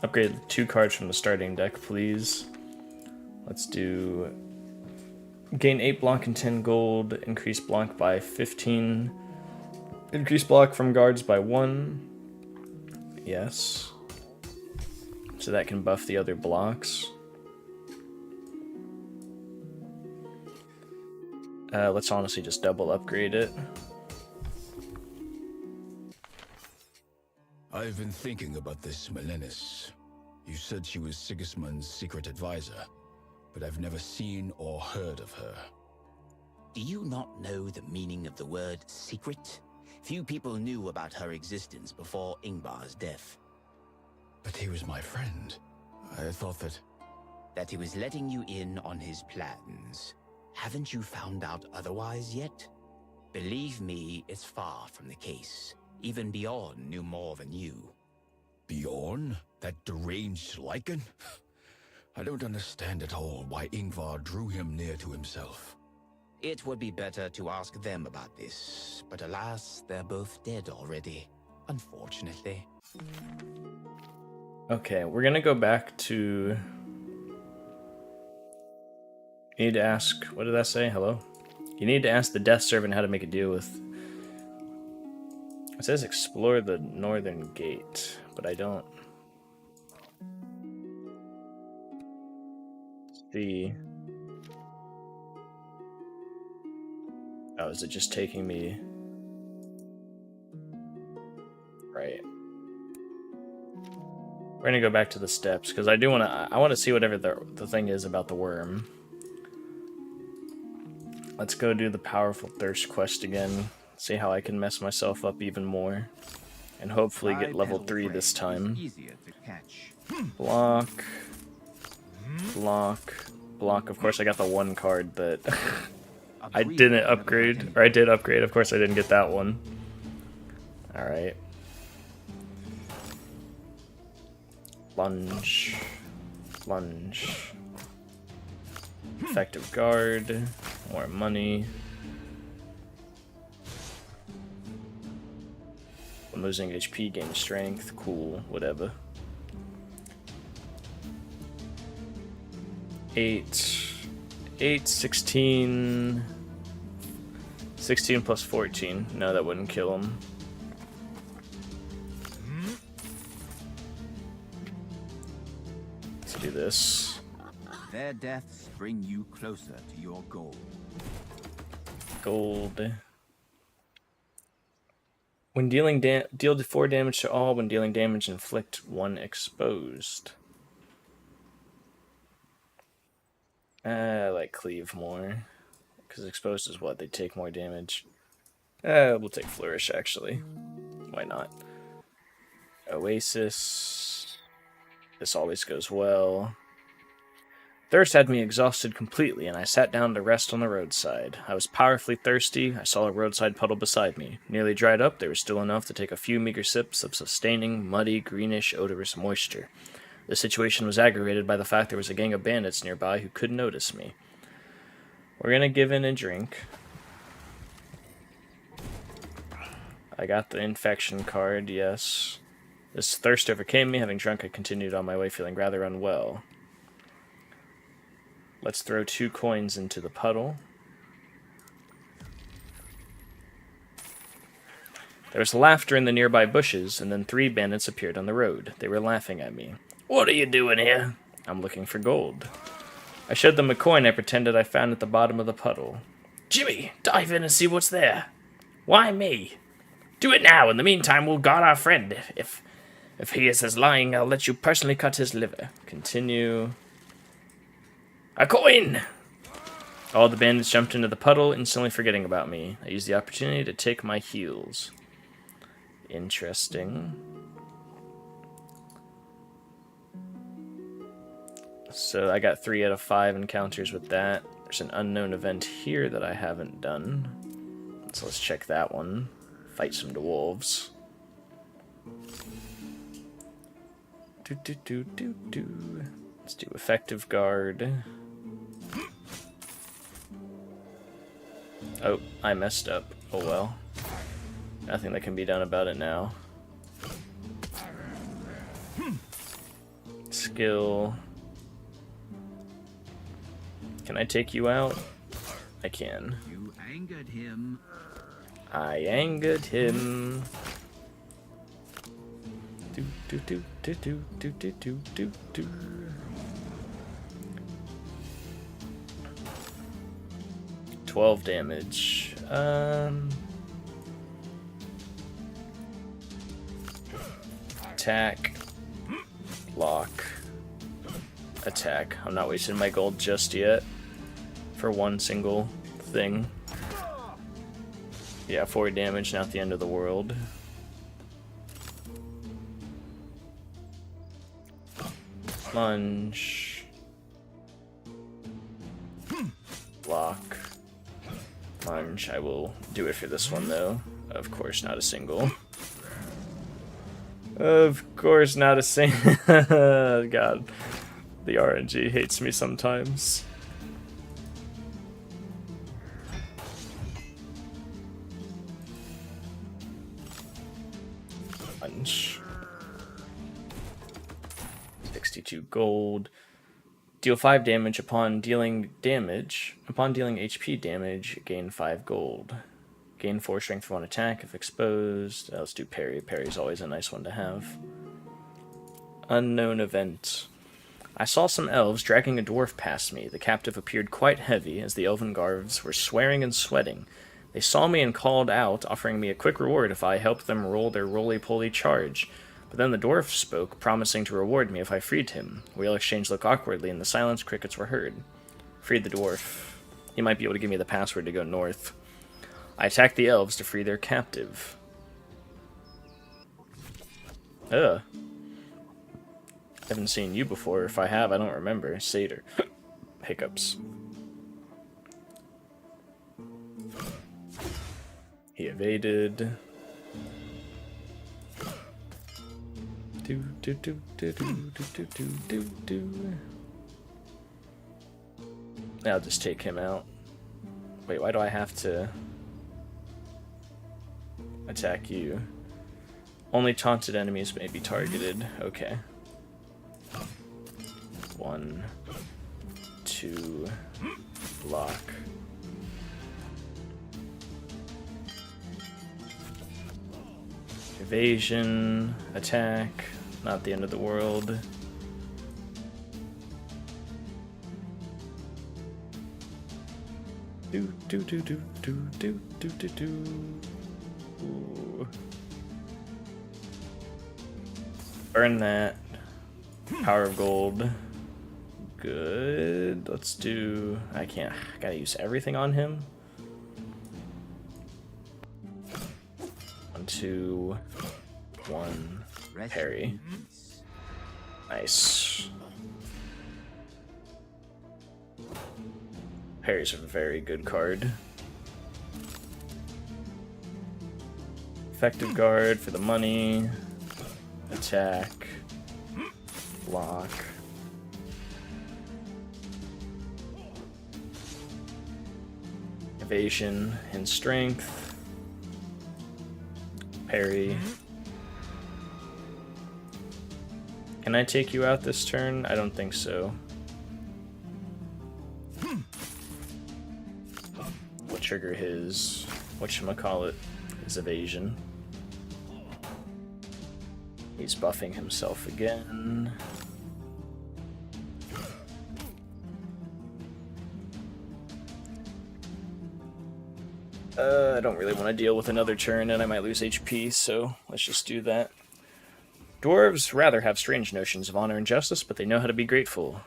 Upgrade 2 cards from the starting deck, please. Let's do gain 8 block and 10 gold, increase block by 15, increase block from guards by 1. Yes. So that can buff the other blocks. Let's honestly just double upgrade it. I've been thinking about this Melenis. You said she was Sigismund's secret advisor, but I've never seen or heard of her. Do you not know the meaning of the word secret? Few people knew about her existence before Ingvar's death. But he was my friend. I thought that... That he was letting you in on his plans. Haven't you found out otherwise yet? Believe me, it's far from the case. Even Bjorn knew more than you. Bjorn? That deranged lichen? I don't understand at all why Ingvar drew him near to himself. It would be better to ask them about this, but alas, they're both dead already, unfortunately. Okay, we're gonna go back to... You need to ask... What did that say? Hello? You need to ask the Death Servant how to make a deal with... It says explore the northern gate, but I don't... see... Oh, is it just taking me... Right. We're gonna go back to the steps, because I do want to... I want to see whatever the thing is about the worm. Let's go do the Powerful Thirst quest again. See how I can mess myself up even more. And hopefully get level 3 this time. Block. Block. Block. Of course I got the one card that... I didn't upgrade, or I did upgrade, of course I didn't get that one. Alright. Lunge. Lunge. Effective guard. More money. I'm losing HP, gain strength. Cool, whatever. 8, 16... 16 plus 14. No, that wouldn't kill him. Let's do this. Their deaths bring you closer to your goal. Gold. When dealing deal 4 damage to all. When dealing damage, inflict 1 exposed. I like cleave more. Because exposed is what? They take more damage. We'll take flourish, actually. Why not? Oasis. This always goes well. Thirst had me exhausted completely, and I sat down to rest on the roadside. I was powerfully thirsty. I saw a roadside puddle beside me. Nearly dried up, there was still enough to take a few meager sips of sustaining, muddy, greenish, odorous moisture. The situation was aggravated by the fact there was a gang of bandits nearby who couldn't notice me. We're gonna give in a drink. I got the infection card, yes. This thirst overcame me. Having drunk, I continued on my way, feeling rather unwell. Let's throw 2 coins into the puddle. There was laughter in the nearby bushes, and then 3 bandits appeared on the road. They were laughing at me. "What are you doing here?" "I'm looking for gold." I showed them a coin I pretended I found at the bottom of the puddle. "Jimmy, dive in and see what's there." "Why me?" "Do it now. In the meantime, we'll guard our friend. If he is as lying, I'll let you personally cut his liver." Continue. "A coin!" All the bandits jumped into the puddle, instantly forgetting about me. I used the opportunity to take my heals. Interesting. So I got 3 out of 5 encounters with that. There's an unknown event here that I haven't done. So let's check that one. Fight some dwarves. Let's do effective guard. Oh, I messed up. Oh well. Nothing that can be done about it now. Skill. Can I take you out? I can. You angered him. I angered him. Do do do do do do do do do do. $12 damage. Attack. Lock. Attack. I'm not wasting my gold just yet for one single thing. Yeah, 4 damage, not the end of the world. Lunge. Block. Lunge. I will do it for this one though. Of course, not a single. Of course, not a single. God. The RNG hates me sometimes. Lunge. 62 gold. Deal 5 damage upon dealing damage. Upon dealing HP damage, gain 5 gold. Gain 4 strength for one attack if exposed. Let's do parry. Parry's always a nice one to have. Unknown event. I saw some elves dragging a dwarf past me. The captive appeared quite heavy, as the elven guards were swearing and sweating. They saw me and called out, offering me a quick reward if I helped them roll their roly-poly charge. But then the dwarf spoke, promising to reward me if I freed him. We all exchanged look awkwardly, and the silence crickets were heard. Freed the dwarf. He might be able to give me the password to go north. I attacked the elves to free their captive. Ugh. Haven't seen you before. If I have, I don't remember. Satyr. Hiccups. He evaded. I'll just take him out. Wait, why do I have to attack you? Only taunted enemies may be targeted. Okay. 1, 2, block. Evasion, attack, not the end of the world. Ooh. Burn that. Power of gold. Good. Let's do... I gotta use everything on him. 1, 2, 1. Parry. Nice. Parry's a very good card. Effective guard for the money. Attack. Block. Evasion and strength. Parry. Can I take you out this turn? I don't think so. We'll trigger his, whatchamacallit, his evasion. He's buffing himself again. I don't really want to deal with another turn and I might lose HP, so let's just do that. Dwarves rather have strange notions of honor and justice, but they know how to be grateful.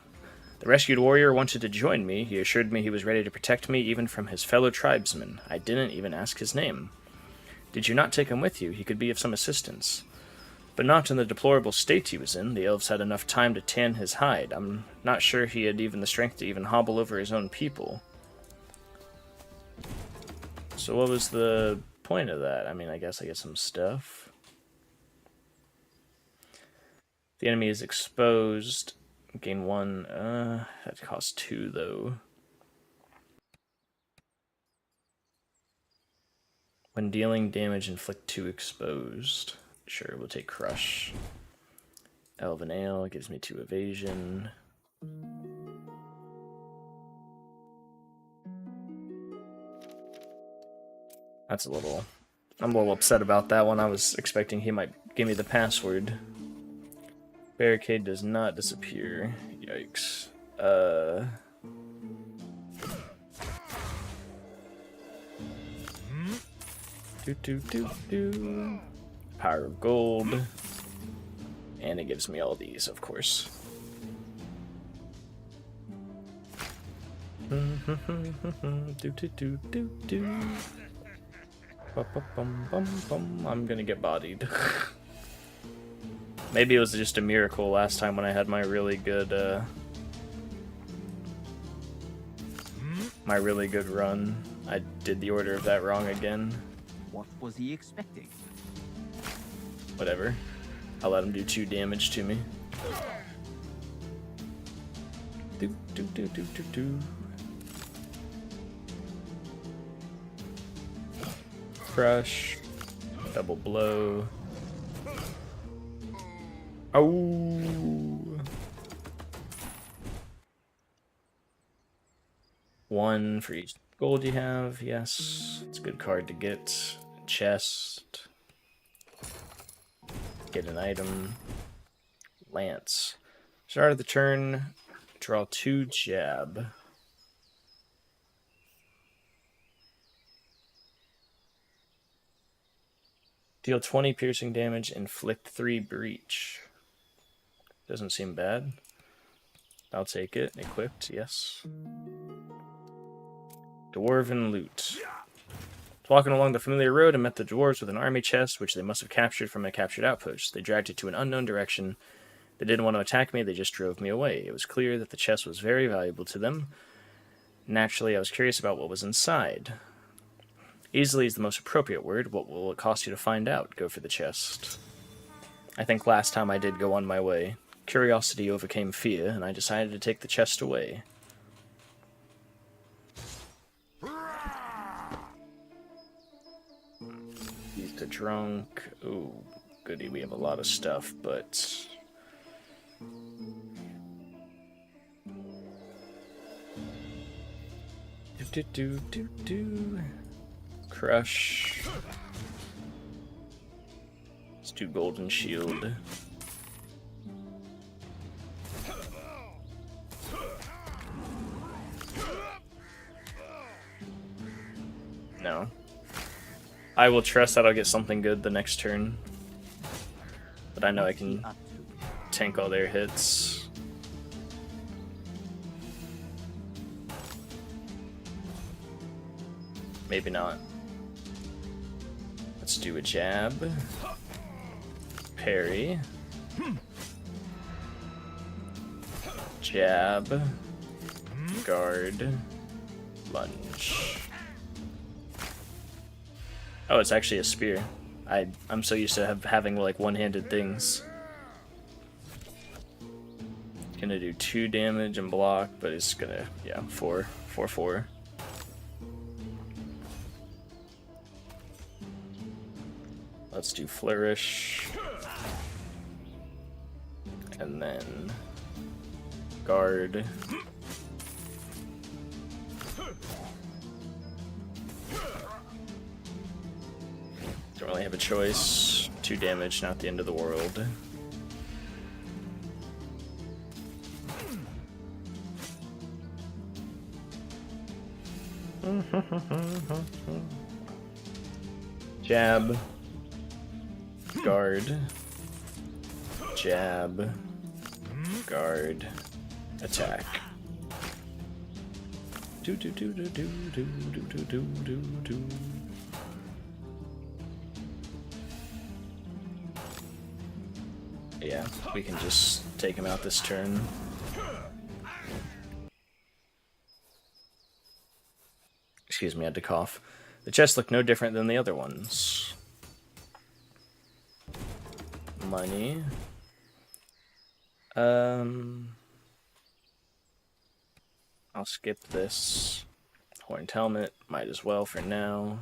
The rescued warrior wanted to join me. He assured me he was ready to protect me even from his fellow tribesmen. I didn't even ask his name. Did you not take him with you? He could be of some assistance. But not in the deplorable state he was in. The elves had enough time to tan his hide. I'm not sure he had even the strength to even hobble over his own people. So what was the point of that? I mean, I guess I get some stuff. The enemy is exposed. Gain 1. That costs 2, though. When dealing damage, inflict 2 exposed. Sure, we'll take Crush. Elven Ale gives me 2 evasion. That's I'm a little upset about that one. I was expecting he might give me the password. Barricade does not disappear. Yikes. Power of gold. And it gives me all these, of course. I'm gonna get bodied. Maybe it was just a miracle last time when I had my really good run. I did the order of that wrong again. What was he expecting? Whatever. I'll let him do 2 damage to me. Crush. Double blow. Oh. 1 for each gold you have. Yes. It's a good card to get. Chest. Get an item. Lance. Start of the turn. Draw 2 jab. Deal 20 piercing damage, inflict 3 breach. Doesn't seem bad. I'll take it. Equipped, yes. Dwarven loot. Walking along the familiar road and met the dwarves with an army chest, which they must have captured from a captured outpost. They dragged it to an unknown direction. They didn't want to attack me, they just drove me away. It was clear that the chest was very valuable to them. Naturally, I was curious about what was inside. Easily is the most appropriate word. What will it cost you to find out? Go for the chest. I think last time I did go on my way. Curiosity overcame fear, and I decided to take the chest away. He's the drunk. Ooh, goody, we have a lot of stuff, but... Crush. Let's do golden shield. No. I will trust that I'll get something good the next turn. But I know I can tank all their hits. Maybe not. Let's do a jab. Parry. Jab. Guard. Lunge. Oh, it's actually a spear. I'm so used to having like one-handed things. Gonna do 2 damage and block, but it's gonna, yeah, 4. Let's do flourish. And then guard. Don't really have a choice. 2 damage, not the end of the world. Jab. Guard. Jab. Guard. Attack. Do do do do do do do do do do. Yeah, we can just take him out this turn. Excuse me, I had to cough. The chest looked no different than the other ones. Money. I'll skip this. Horned helmet, might as well for now.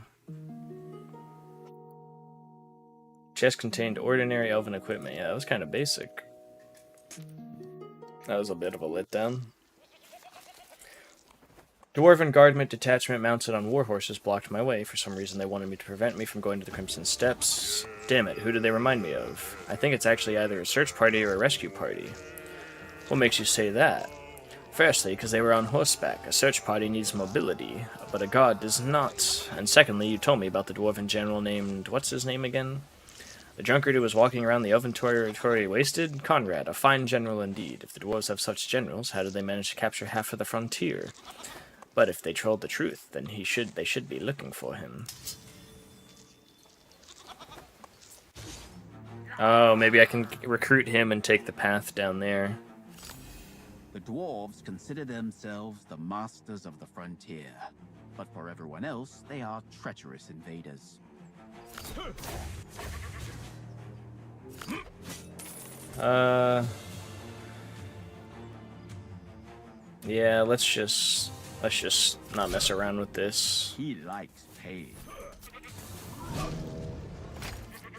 Chest contained ordinary elven equipment. Yeah, that was kind of basic. That was a bit of a letdown. Dwarven guardment detachment mounted on war horses blocked my way. For some reason they wanted me to prevent me from going to the Crimson Steps. Damn it, who do they remind me of? I think it's actually either a search party or a rescue party. What makes you say that? Firstly, because they were on horseback. A search party needs mobility, but a guard does not. And secondly, you told me about the dwarven general named... what's his name again? The drunkard who was walking around the elven territory wasted? Conrad, a fine general indeed. If the dwarves have such generals, how did they manage to capture half of the frontier? But if they told the truth, then they should be looking for him. Oh, maybe I can recruit him and take the path down there. The dwarves consider themselves the masters of the frontier, but for everyone else, they are treacherous invaders. Yeah, let's just not mess around with this. He likes pain.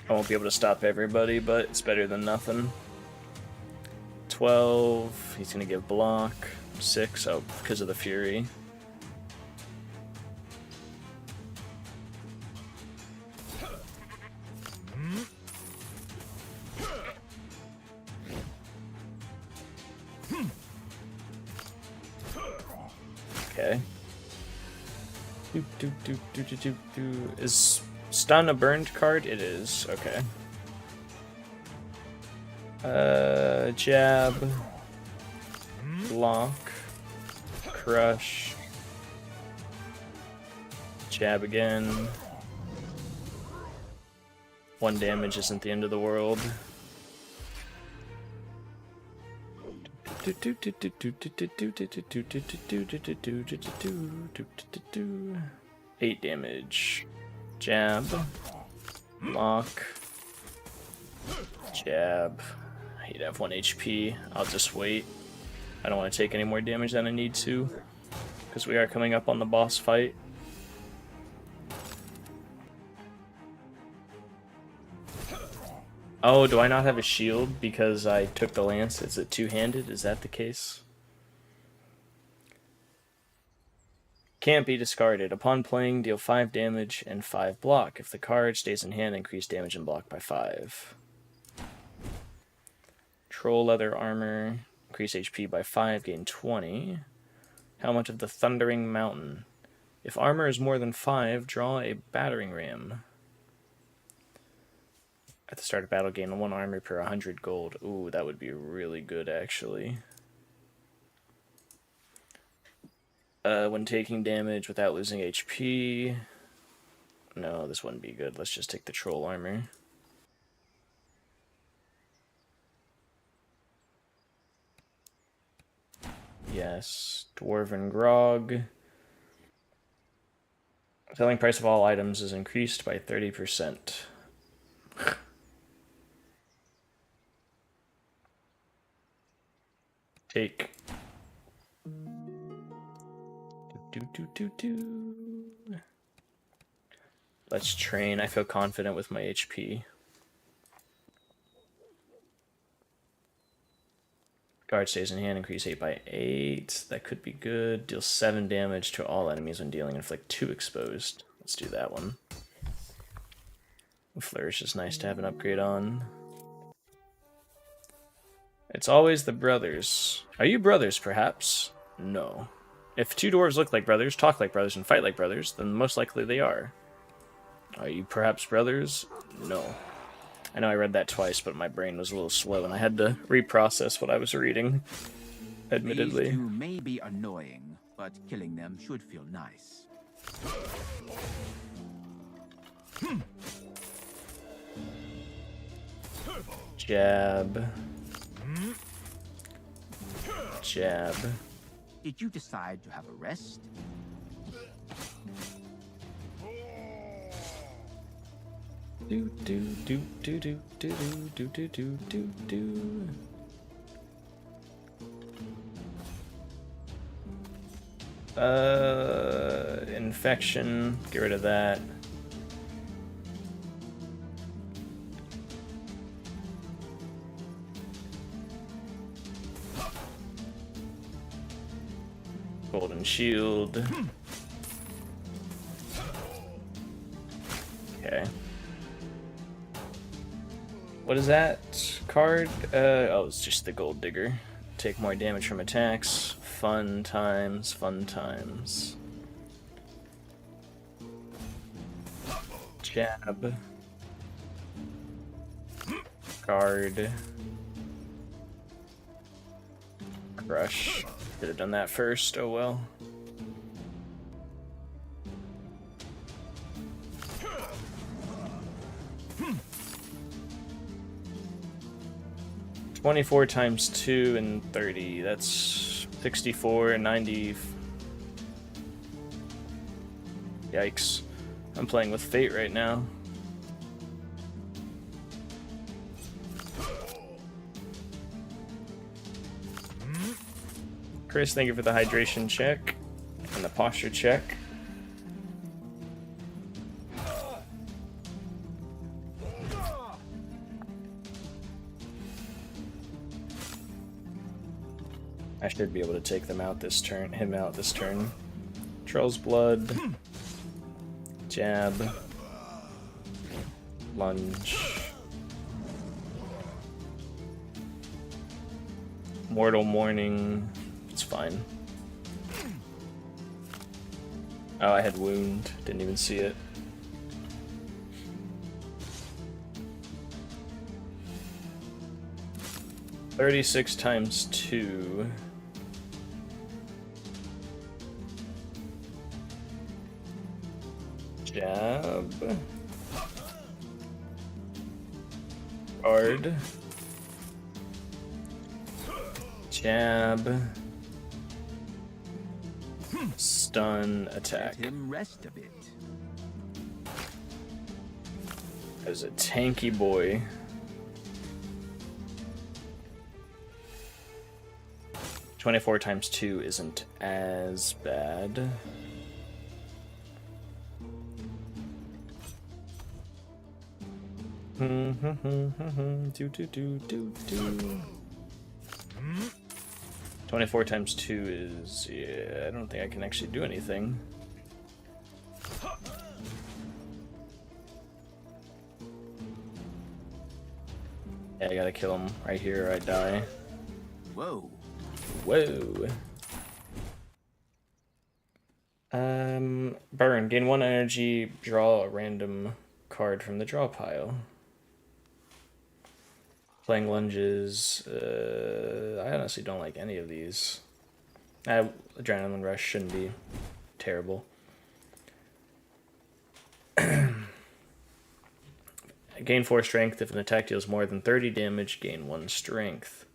I won't be able to stop everybody, but it's better than nothing. 12, he's gonna give block. 6, oh, because of the fury. Okay. Is stun a burned card? It is. Okay. Jab. Block. Crush. Jab again. 1 damage isn't the end of the world. 8 damage. Jab. Block. Jab. He'd have 1 HP. I'll just wait. I don't want to take any more damage than I need to, because we are coming up on the boss fight. Oh, do I not have a shield because I took the lance? Is it two-handed? Is that the case? Can't be discarded. Upon playing, deal 5 damage and 5 block. If the card stays in hand, increase damage and block by 5. Troll leather armor. Increase HP by 5, gain 20. Helmet of the Thundering Mountain. If armor is more than 5, draw a battering ram. At the start of battle, gain 1 armor per 100 gold. Ooh, that would be really good, actually. When taking damage without losing HP. No, this wouldn't be good. Let's just take the troll armor. Yes. Dwarven Grog. Selling price of all items is increased by 30%. Take. Let's train. I feel confident with my HP. Guard stays in hand, increase 8 by 8. That could be good. Deal 7 damage to all enemies when dealing, inflict 2 exposed. Let's do that one. Flourish is nice to have an upgrade on. It's always the brothers. Are you brothers, perhaps? No. If 2 dwarves look like brothers, talk like brothers, and fight like brothers, then most likely they are. Are you perhaps brothers? No. I know I read that twice, but my brain was a little slow, and I had to reprocess what I was reading, admittedly. These 2 may be annoying, but killing them should feel nice. Jab. Jab. Did you decide to have a rest? Do do do do do do do do do do do. Infection. Get rid of that. Golden shield. Okay. What is that card? Oh, it's just the gold digger. Take more damage from attacks. Fun times, fun times. Jab. Guard. Crush. Could have done that first. Oh well. $24 times 2 and 30. That's 64 and 90. Yikes. I'm playing with fate right now. Chris, thank you for the hydration check and the posture check. I should be able to take them out this turn, him out this turn. Troll's blood. Jab. Lunge. Mortal Morning. It's fine. Oh, I had wound. Didn't even see it. $36 times 2. Jab. Guard. Jab. Stun, attack. Let him rest a bit. There's a tanky boy. $24 times 2 isn't as bad. Do, do, do, do, do. 24 times 2 is... yeah, I don't think I can actually do anything. Yeah, I gotta kill him right here or I die. Whoa. Whoa. Burn. Gain 1 energy, draw a random card from the draw pile. Playing lunges. I honestly don't like any of these. Adrenaline rush shouldn't be terrible. Gain 4 strength. If an attack deals more than 30 damage, gain 1 strength.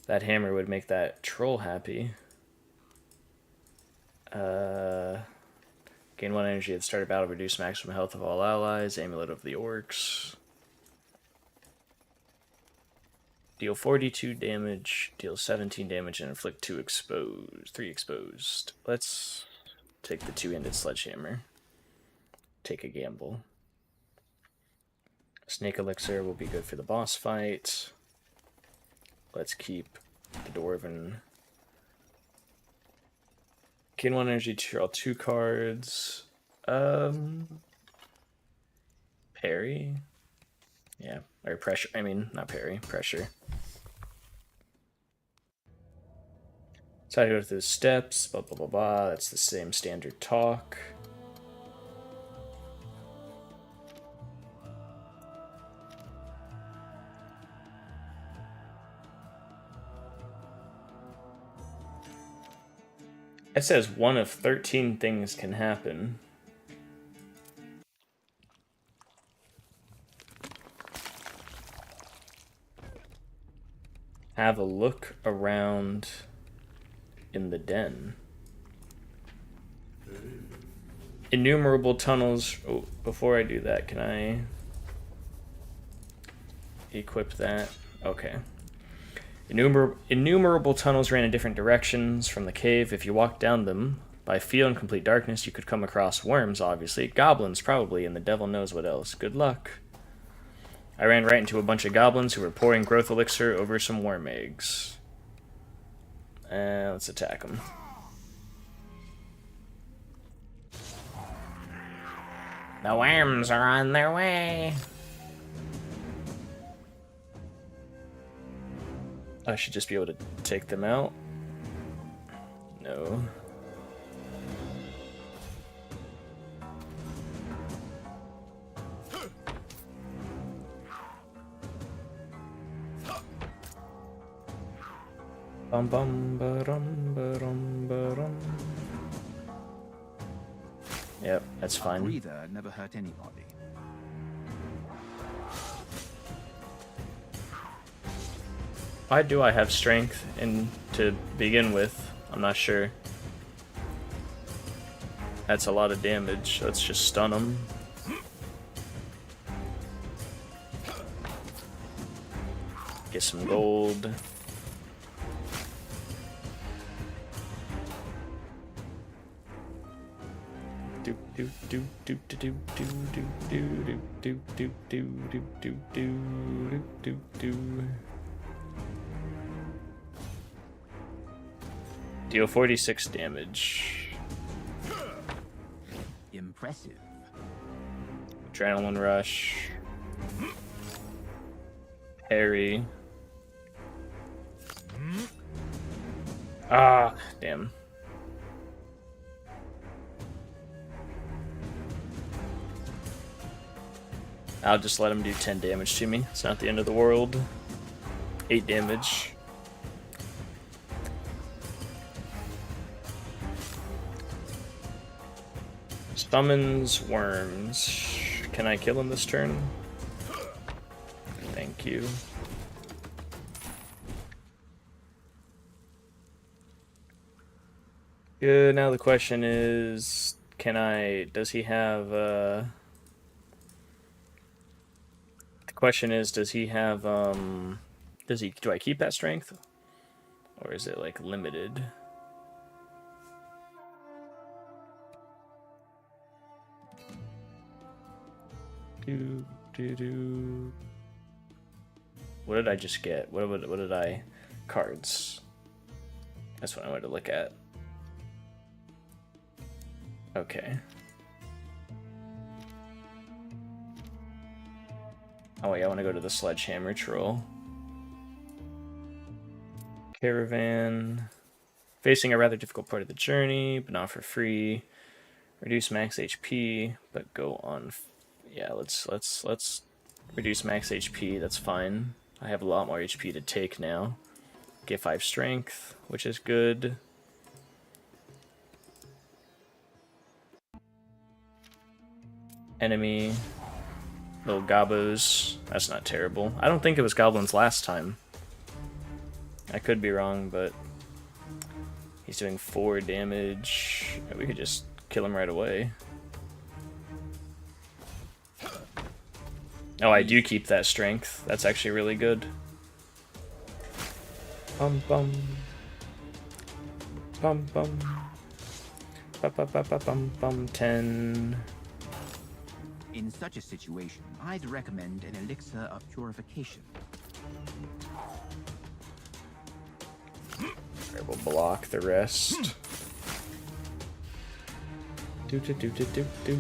That hammer would make that troll happy. Gain 1 energy at the start of battle, reduce maximum health of all allies. Amulet of the Orcs. Deal 42 damage, deal 17 damage, and inflict 3 exposed. Let's take the 2-handed sledgehammer. Take a gamble. Snake elixir will be good for the boss fight. Let's keep the dwarven. Gain 1 energy to draw 2 cards. Parry. Yeah, or pressure. I mean, not parry, pressure. So I go through the steps, blah, blah, blah, blah. That's the same standard talk. It says 1 of 13 things can happen. Have a look around in the den. Innumerable tunnels. Oh, before I do that, can I equip that? Okay. Innumerable tunnels ran in different directions from the cave. If you walked down them by feel in complete darkness, you could come across worms, obviously. Goblins, probably, and the devil knows what else. Good luck. I ran right into a bunch of goblins who were pouring growth elixir over some worm eggs. Let's attack them. The worms are on their way. I should just be able to take them out. No. Bum bum ba-dum ba-dum ba-dum. Yep, that's A fine. breather never hurt anybody. Why do I have strength in to begin with? I'm not sure. That's a lot of damage. Let's just stun him. Get some gold. Do do do do do do do do do do do do do do do do. Deal 46 damage. Impressive. Adrenaline rush. Parry. Ah, damn. I'll just let him do 10 damage to me. It's not the end of the world. 8 damage. Summons worms. Can I kill him this turn? Thank you. Good, now the question is, does he have, the question is, does he have, do I keep that strength? Or is it, like, limited? What did I just get? What did I... Cards. That's what I wanted to look at. Okay. Oh wait, I want to go to the Sledgehammer Troll. Caravan. Facing a rather difficult part of the journey, but not for free. Reduce max HP, but go on... Yeah, let's reduce max HP, that's fine. I have a lot more HP to take now. Get 5 strength, which is good. Enemy. Little gobos. That's not terrible. I don't think it was goblins last time. I could be wrong, but he's doing 4 damage. We could just kill him right away. Oh, I do keep that strength. That's actually really good. Bum bum. Bum bum. Bum bum bum bum bum bum. 10. In such a situation, I'd recommend an elixir of purification. I will block the rest. Do do do do do do.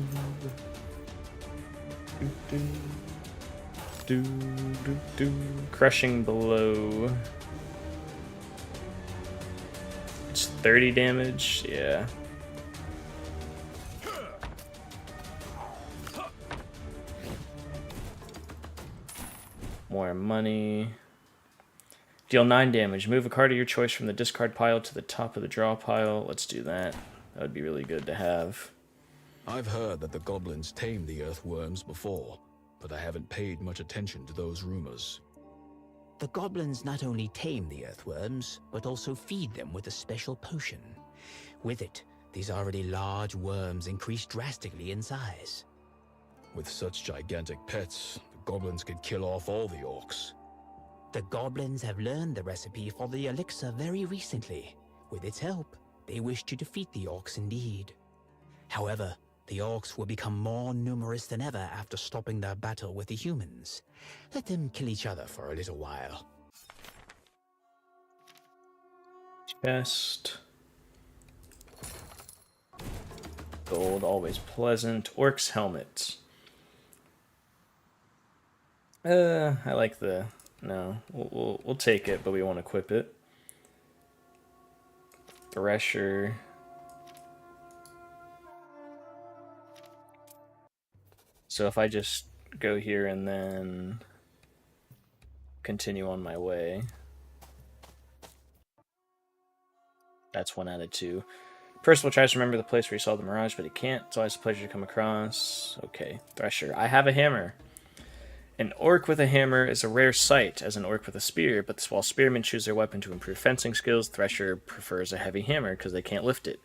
Do do. Do do do. Crushing blow. It's 30 damage. Yeah. More money. Deal 9 damage. Move a card of your choice from the discard pile to the top of the draw pile. Let's do that. That would be really good to have. I've heard that the goblins tamed the earthworms before, but I haven't paid much attention to those rumors. The goblins not only tame the earthworms, but also feed them with a special potion. With it, these already large worms increase drastically in size. With such gigantic pets, the goblins could kill off all the orcs. The goblins have learned the recipe for the elixir very recently. With its help, they wish to defeat the orcs indeed. However, the orcs will become more numerous than ever after stopping their battle with the humans. Let them kill each other for a little while. Chest. Gold, always pleasant. Orc's helmet. I like the... No, we'll take it, but we won't equip it. Thresher. So if I just go here and then continue on my way. That's 1 out of 2. Percival tries to remember the place where he saw the mirage, but he can't. It's always a pleasure to come across. Okay, Thresher. I have a hammer. An orc with a hammer is a rare sight, as an orc with a spear, but while spearmen choose their weapon to improve fencing skills, Thresher prefers a heavy hammer because they can't lift it.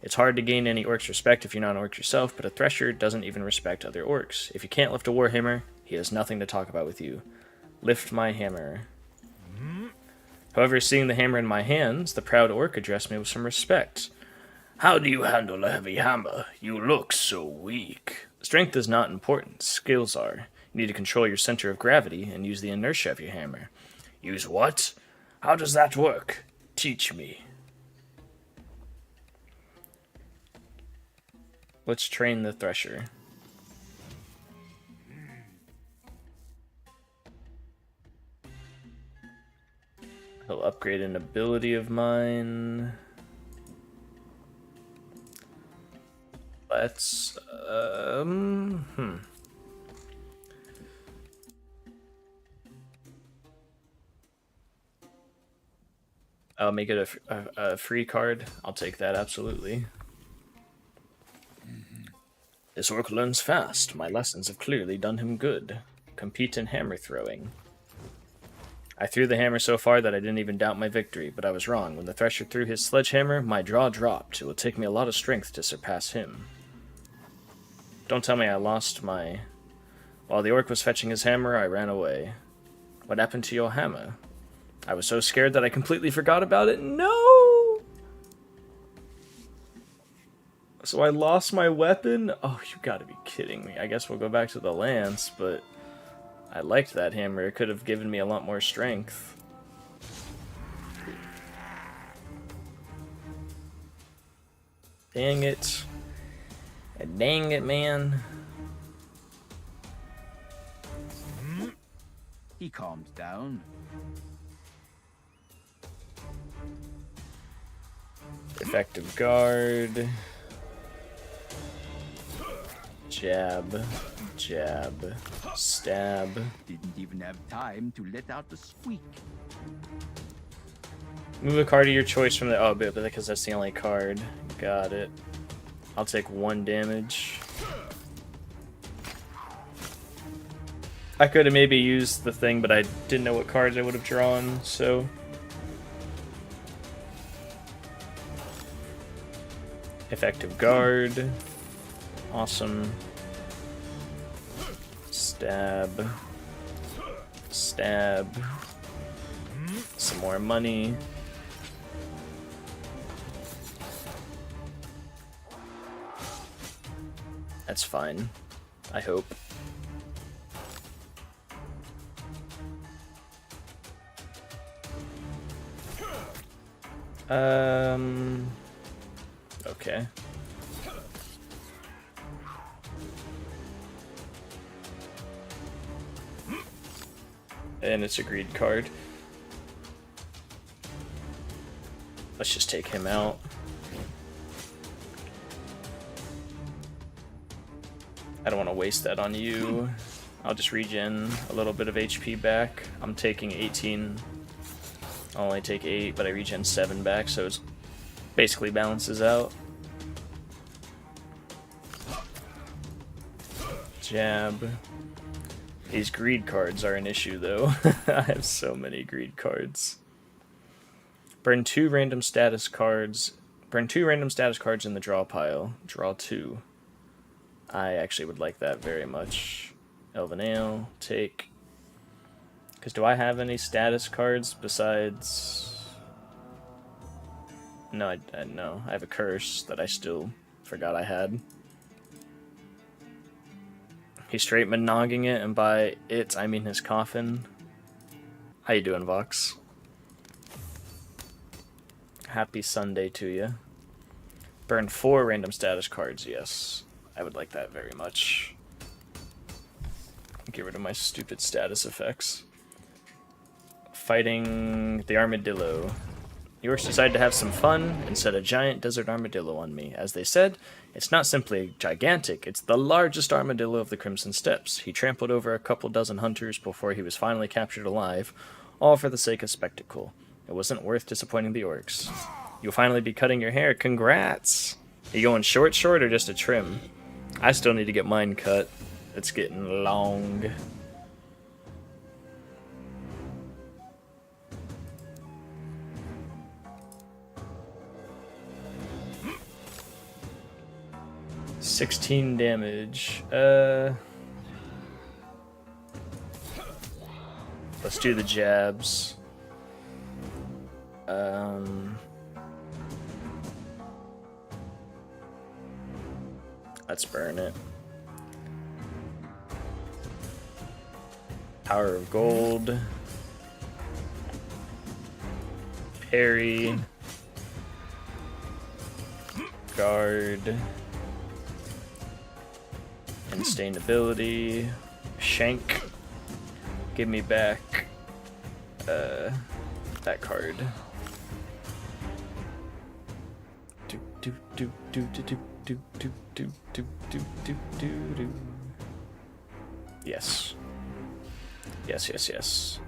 It's hard to gain any orc's respect if you're not an orc yourself, but a Thresher doesn't even respect other orcs. If you can't lift a warhammer, he has nothing to talk about with you. Lift my hammer. However, seeing the hammer in my hands, the proud orc addressed me with some respect. How do you handle a heavy hammer? You look so weak. Strength is not important, skills are. You need to control your center of gravity and use the inertia of your hammer. Use what? How does that work? Teach me. Let's train the Thresher. He'll upgrade an ability of mine. Let's, I'll make it a free card. I'll take that, absolutely. This orc learns fast. My lessons have clearly done him good. Compete in hammer throwing. I threw the hammer so far that I didn't even doubt my victory, but I was wrong. When the Thresher threw his sledgehammer, my jaw dropped. It will take me a lot of strength to surpass him. Don't tell me I lost my... While the orc was fetching his hammer, I ran away. What happened to your hammer? I was so scared that I completely forgot about it. No! So I lost my weapon? Oh, you gotta be kidding me. I guess we'll go back to the lance, but... I liked that hammer. It could have given me a lot more strength. Dang it. Dang it, man. He calmed down. Effective guard. Jab. Jab. Stab. Didn't even have time to let out the squeak. Move a card of your choice from the... Oh, but because that's the only card. Got it. I'll take 1 damage. I could have maybe used the thing, but I didn't know what cards I would have drawn, so... Effective guard. Awesome. Stab. Stab. Some more money. That's fine. I hope. Okay. And it's a greed card. Let's just take him out. I don't want to waste that on you. I'll just regen a little bit of HP back. I'm taking 18. I'll only take 8, but I regen 7 back, so it basically balances out. Jab. These greed cards are an issue, though. I have so many greed cards. Burn 2 random status cards. Burn 2 random status cards in the draw pile. Draw 2. I actually would like that very much. Elven Ale, take. Because do I have any status cards besides... No, no. I have a curse that I still forgot I had. He's straight monogging it, and by it, I mean his coffin. How you doing, Vox? Happy Sunday to you. Burn 4 random status cards, yes. I would like that very much. Get rid of my stupid status effects. Fighting the armadillo. Yours decided to have some fun and set a giant desert armadillo on me. As they said, it's not simply gigantic, it's the largest armadillo of the Crimson Steppes. He trampled over a couple dozen hunters before he was finally captured alive, all for the sake of spectacle. It wasn't worth disappointing the orcs. You'll finally be cutting your hair. Congrats! Are you going short, or just a trim? I still need to get mine cut. It's getting long. $16 damage. Let's do the jabs. Let's burn it. Power of Gold. Parry. Guard. Instability. Shank. Give me back that card. Yes. Yes.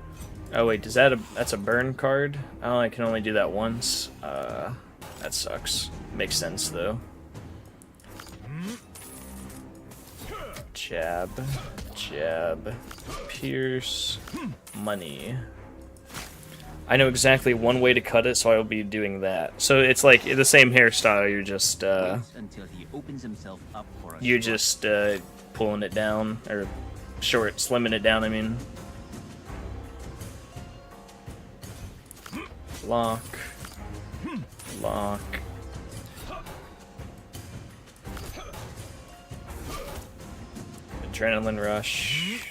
Oh wait, that's a burn card? Oh, I can only do that once. That sucks. Makes sense though. Jab, pierce, money. I know exactly one way to cut it, so I will be doing that. So it's like the same hairstyle. You're just until he opens himself up for a you're just pulling it down, or slimming it down. I mean, lock. Adrenaline rush.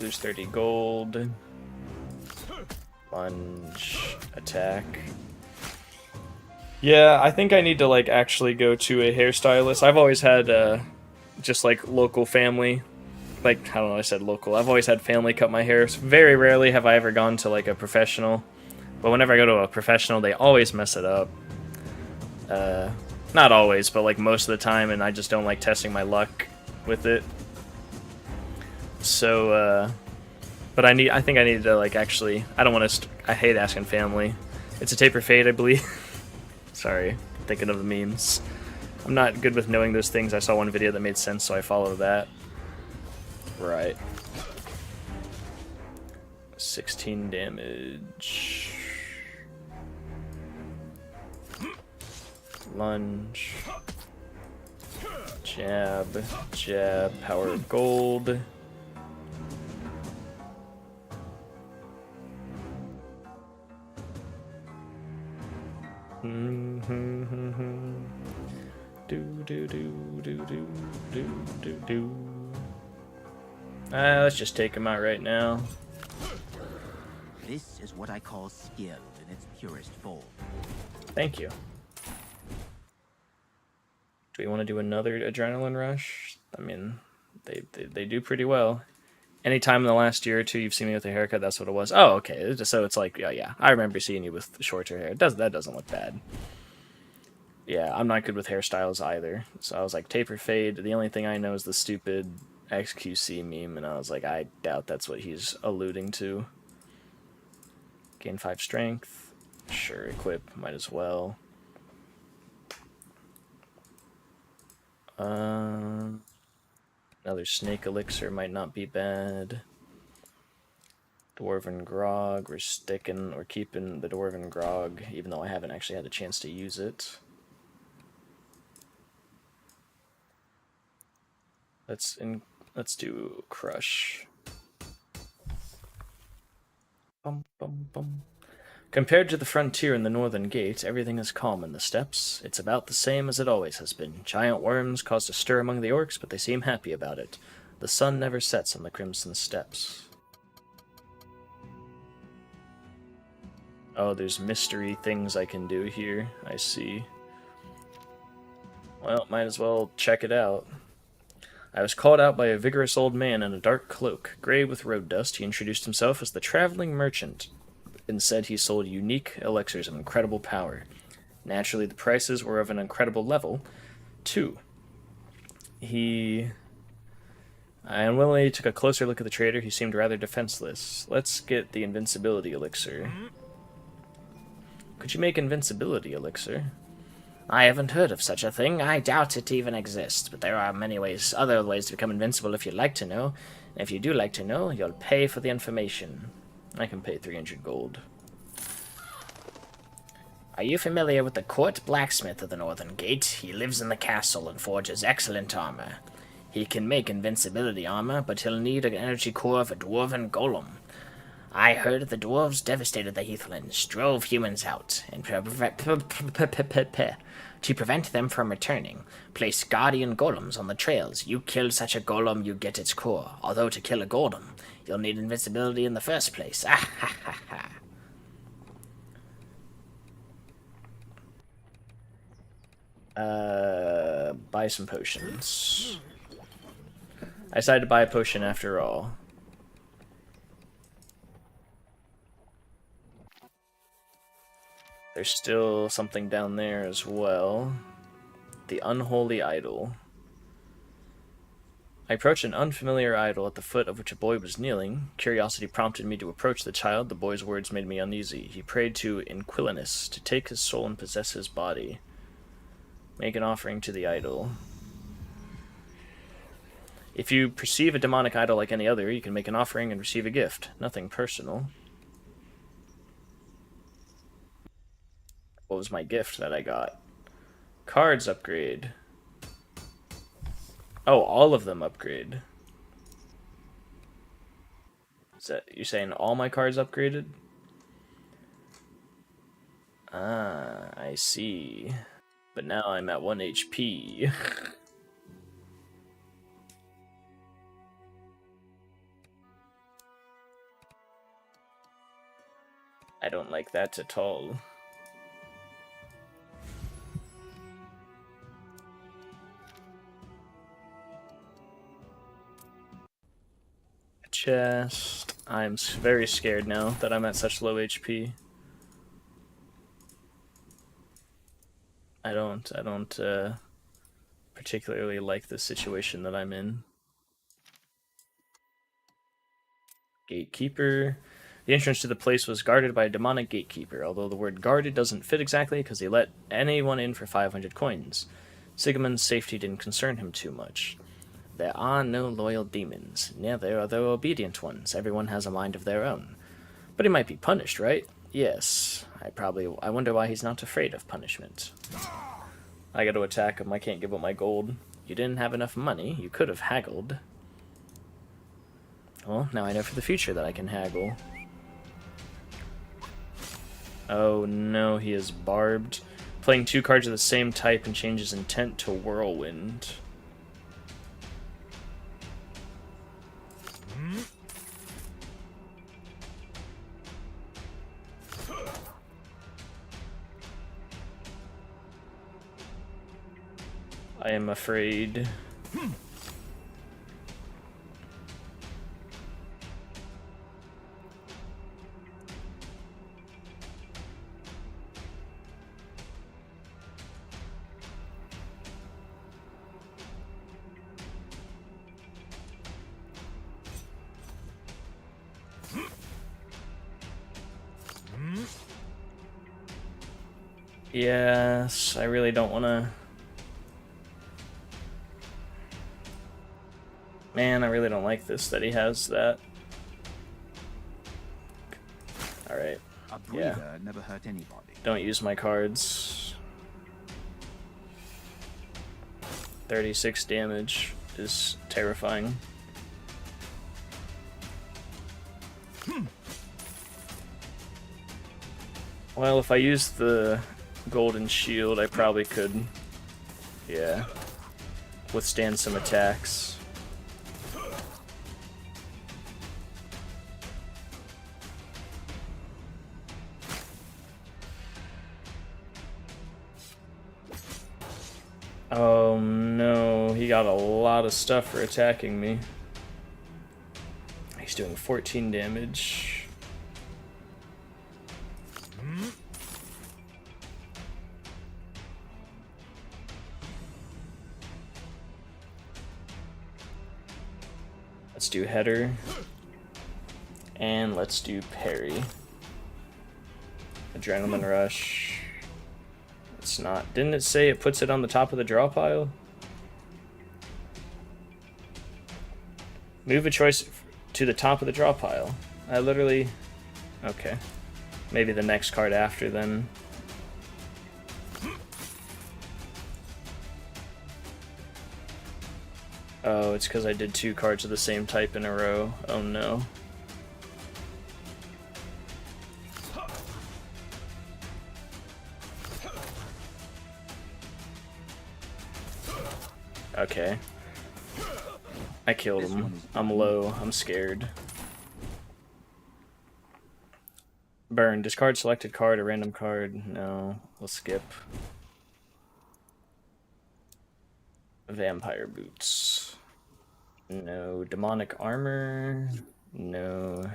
Lose 30 gold. Lunge. Attack. Yeah, I think I need to like actually go to a hairstylist. I've always had just like local family. Like, I don't know, I said local. I've always had family cut my hair. So very rarely have I ever gone to like a professional. But whenever I go to a professional, they always mess it up. Not always, but like most of the time, and I just don't like testing my luck with it. So, but I think I need to like actually, I don't want to, I hate asking family. It's a taper fade, I believe. Sorry, thinking of the memes. I'm not good with knowing those things. I saw one video that made sense, so I follow that. Right. 16 damage. Lunge. Jab. Power of Gold. Let's just take him out right now. This is what I call skill in its purest form. Thank you. Do we want to do another adrenaline rush? I mean, they do pretty well. Anytime in the last year or two you've seen me with a haircut, that's what it was. Oh, okay. So it's like, yeah. I remember seeing you with shorter hair. That doesn't look bad. Yeah, I'm not good with hairstyles either. So I was like, taper fade. The only thing I know is the stupid XQC meme, and I was like, I doubt that's what he's alluding to. Gain 5 strength. Sure, equip. Might as well. Another snake elixir might not be bad. Dwarven grog. We're keeping the dwarven grog, even though I haven't actually had a chance to use it. Let's do crush. Bum, bum, bum. Compared to the frontier in the northern gate, everything is calm in the steppes. It's about the same as it always has been. Giant worms caused a stir among the orcs, but they seem happy about it. The sun never sets on the crimson steppes. Oh, there's mystery things I can do here. I see. Well, might as well check it out. I was called out by a vigorous old man in a dark cloak. Gray with road dust, he introduced himself as the traveling merchant and said he sold unique elixirs of incredible power. Naturally, the prices were of an incredible level, too. I unwillingly took a closer look at the trader. He seemed rather defenseless. Let's get the invincibility elixir. Could you make invincibility elixir? I haven't heard of such a thing. I doubt it even exists, but there are many ways, other ways to become invincible if you'd like to know. And if you do like to know, you'll pay for the information. I can pay 300 gold. Are you familiar with the court blacksmith of the Northern Gate? He lives in the castle and forges excellent armor. He can make invincibility armor, but he'll need an energy core of a dwarven golem. I heard the dwarves devastated the heathlands, drove humans out, and to prevent them from returning, placed guardian golems on the trails. You kill such a golem, you get its core. Although to kill a golem, you'll need invincibility in the first place. Ah ha ha ha. Buy some potions. I decided to buy a potion after all. There's still something down there as well. The unholy idol. I approached an unfamiliar idol at the foot of which a boy was kneeling. Curiosity prompted me to approach the child. The boy's words made me uneasy. He prayed to Inquilinus to take his soul and possess his body. Make an offering to the idol. If you perceive a demonic idol like any other, you can make an offering and receive a gift. Nothing personal. What was my gift that I got? Cards upgrade. Oh, all of them upgrade. Is that, you're saying all my cards upgraded? Ah, I see. But now I'm at 1 HP. I don't like that at all. Chest. I'm very scared now that I'm at such low HP. I don't particularly like the situation that I'm in. Gatekeeper. The entrance to the place was guarded by a demonic gatekeeper, although the word guarded doesn't fit exactly because he let anyone in for 500 coins. Sigmund's safety didn't concern him too much. There are no loyal demons. Neither are there obedient ones. Everyone has a mind of their own. But he might be punished, right? Yes. I wonder why he's not afraid of punishment. I gotta attack him. I can't give up my gold. You didn't have enough money. You could have haggled. Well, now I know for the future that I can haggle. Oh no, he is barbed. Playing 2 cards of the same type and changes intent to whirlwind. I am afraid. Yes, I really don't want to... Man, I really don't like this that he has that. Alright. A breather never hurt anybody. Don't use my cards. 36 damage is terrifying. Well, if I use the golden shield, I probably could, yeah, withstand some attacks. Oh no, he got a lot of stuff for attacking me. He's doing 14 damage. Let's do header. And let's do parry. Adrenaline rush. It's not. Didn't it say it puts it on the top of the draw pile? Move a choice to the top of the draw pile. I literally... Okay. Maybe the next card after then. Oh, it's because I did 2 cards of the same type in a row. Oh no. Okay. I killed him. I'm low. I'm scared. Burn. Discard selected card, a random card. No. We'll skip. Vampire boots. No. Demonic armor. No.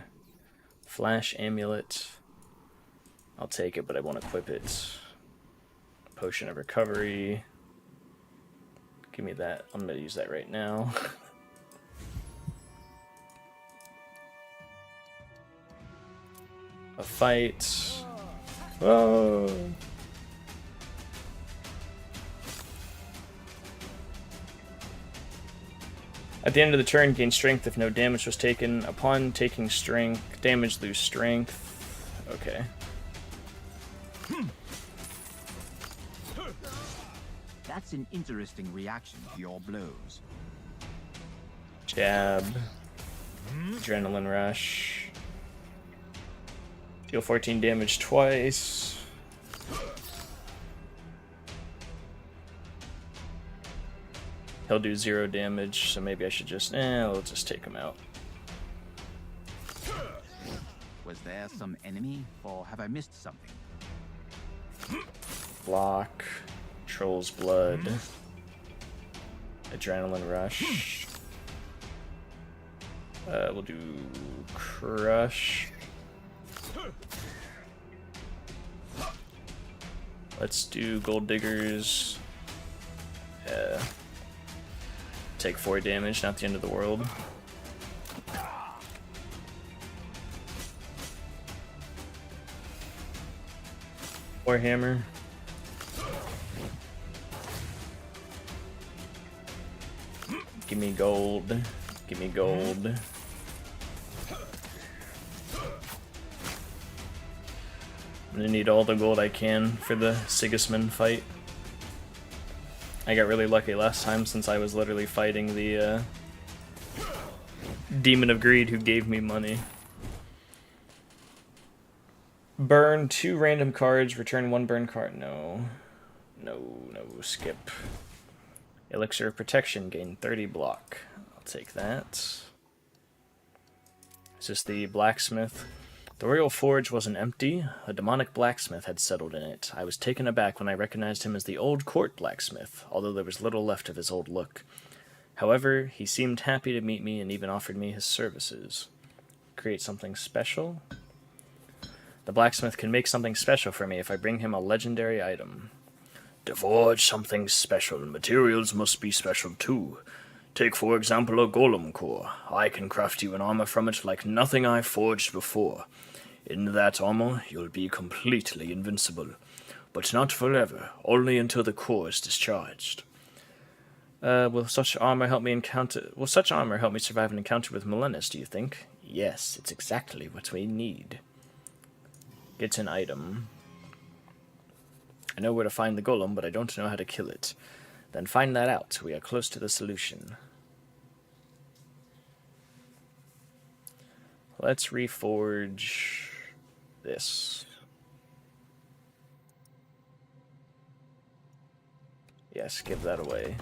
Flash amulet. I'll take it, but I won't equip it. Potion of recovery. Give me that. I'm gonna use that right now. A fight. Oh. At the end of the turn, gain strength if no damage was taken. Upon taking strength, damage, lose strength. Okay. That's an interesting reaction to your blows. Jab. Adrenaline rush. Deal 14 damage twice. He'll do 0 damage, so maybe I should just... we'll just take him out. Was there some enemy, or have I missed something? Block. Troll's blood. Adrenaline rush. We'll do crush. Let's do gold diggers. Take 4 damage, not the end of the world. Warhammer. Give me gold. Give me gold. I'm gonna need all the gold I can for the Sigismund fight. I got really lucky last time since I was literally fighting the Demon of Greed who gave me money. Burn 2 random cards, return 1 burn card. No. No, skip. Elixir of Protection, gain 30 block. I'll take that. Is this the blacksmith? The royal forge wasn't empty. A demonic blacksmith had settled in it. I was taken aback when I recognized him as the old court blacksmith, although there was little left of his old look. However, he seemed happy to meet me and even offered me his services. Create something special? The blacksmith can make something special for me if I bring him a legendary item. To forge something special, materials must be special too. Take, for example, a golem core. I can craft you an armor from it like nothing I've forged before. In that armor, you'll be completely invincible. But not forever, only until the core is discharged. Will such armor help me survive an encounter with Melenis, do you think? Yes, it's exactly what we need. Get an item. I know where to find the golem, but I don't know how to kill it. Then find that out. We are close to the solution. Let's reforge this. Yes, give that away.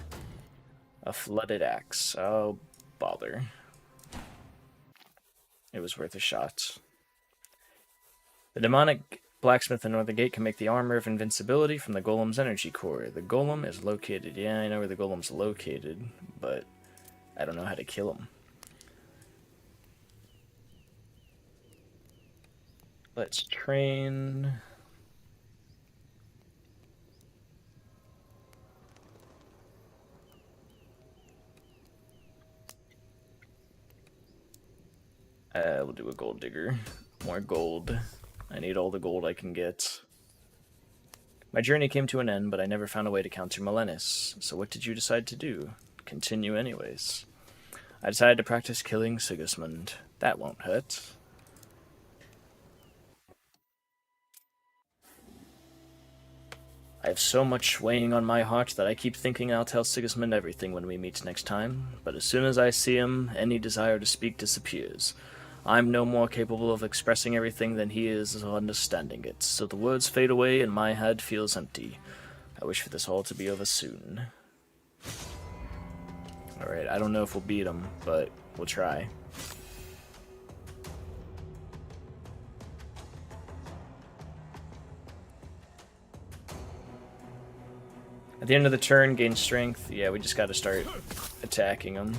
A flooded axe. Oh, bother. It was worth a shot. The demonic blacksmith in Northern Gate can make the armor of invincibility from the golem's energy core. The golem is located. Yeah, I know where the golem's located, but I don't know how to kill him. Let's train. we'll do a gold digger. More gold. I need all the gold I can get. My journey came to an end, but I never found a way to counter Melenis. So what did you decide to do? Continue anyways. I decided to practice killing Sigismund. That won't hurt. I have so much weighing on my heart that I keep thinking I'll tell Sigismund everything when we meet next time, but as soon as I see him, any desire to speak disappears. I'm no more capable of expressing everything than he is of understanding it, so the words fade away and my head feels empty. I wish for this all to be over soon. Alright, I don't know if we'll beat him, but we'll try. At the end of the turn, gain strength. Yeah, we just gotta start attacking him.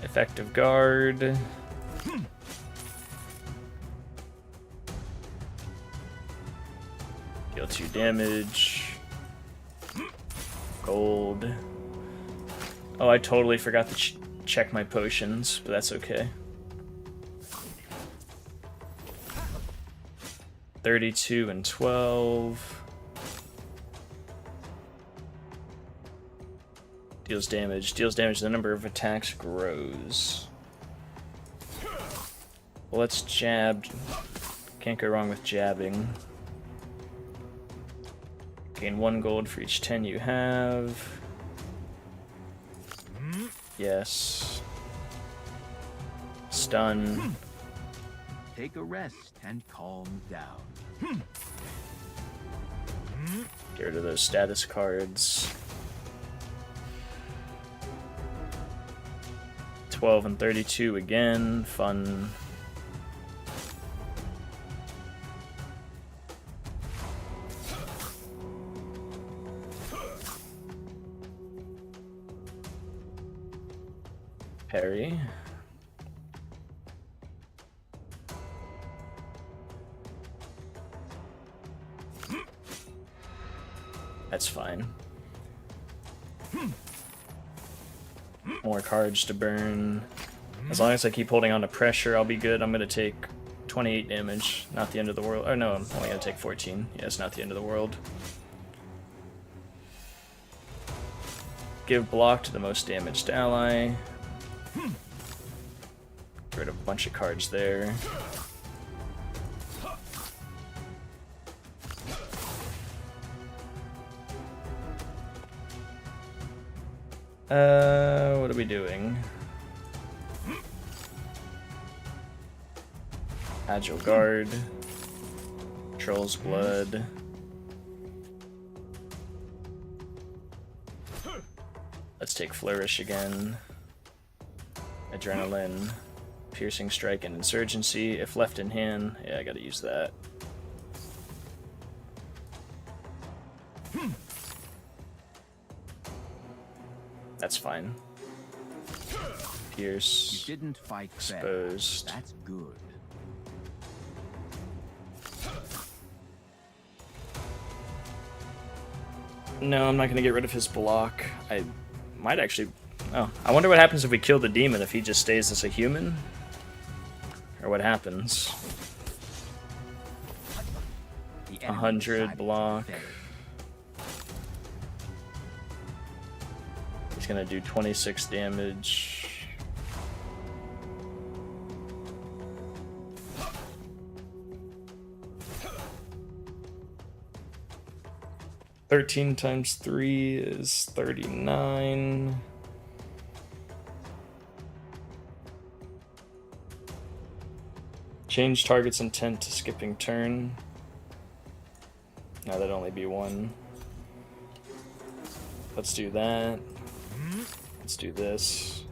Effective guard. Deal 2 damage. Gold. Oh, I totally forgot to check my potions, but that's okay. 32 and 12. Deals damage. Deals damage. The number of attacks grows. Well, let's jab. Can't go wrong with jabbing. Gain 1 gold for each 10 you have. Yes. Stun. Take a rest and calm down. Get rid of those status cards. 12 and 32 again. Fun. Parry. That's fine. More cards to burn. As long as I keep holding on to pressure, I'll be good. I'm gonna take 28 damage. Not the end of the world. Oh no, I'm only gonna take 14. Yeah, it's not the end of the world. Give block to the most damaged ally. Get rid of a bunch of cards there. What are we doing? Agile Guard. Troll's Blood. Let's take Flourish again. Adrenaline. Piercing Strike and Insurgency. If left in hand, yeah, I gotta use that. That's fine. Pierce. You didn't fight fair. Exposed. That's good. No, I'm not gonna get rid of his block. I might actually... Oh, I wonder what happens if we kill the demon, if he just stays as a human? Or what happens? 100 block. He's gonna do 26 damage. $13 times 3 is 39. Change target's intent to skipping turn. Now that'd only be 1. Let's do that. Let's do this.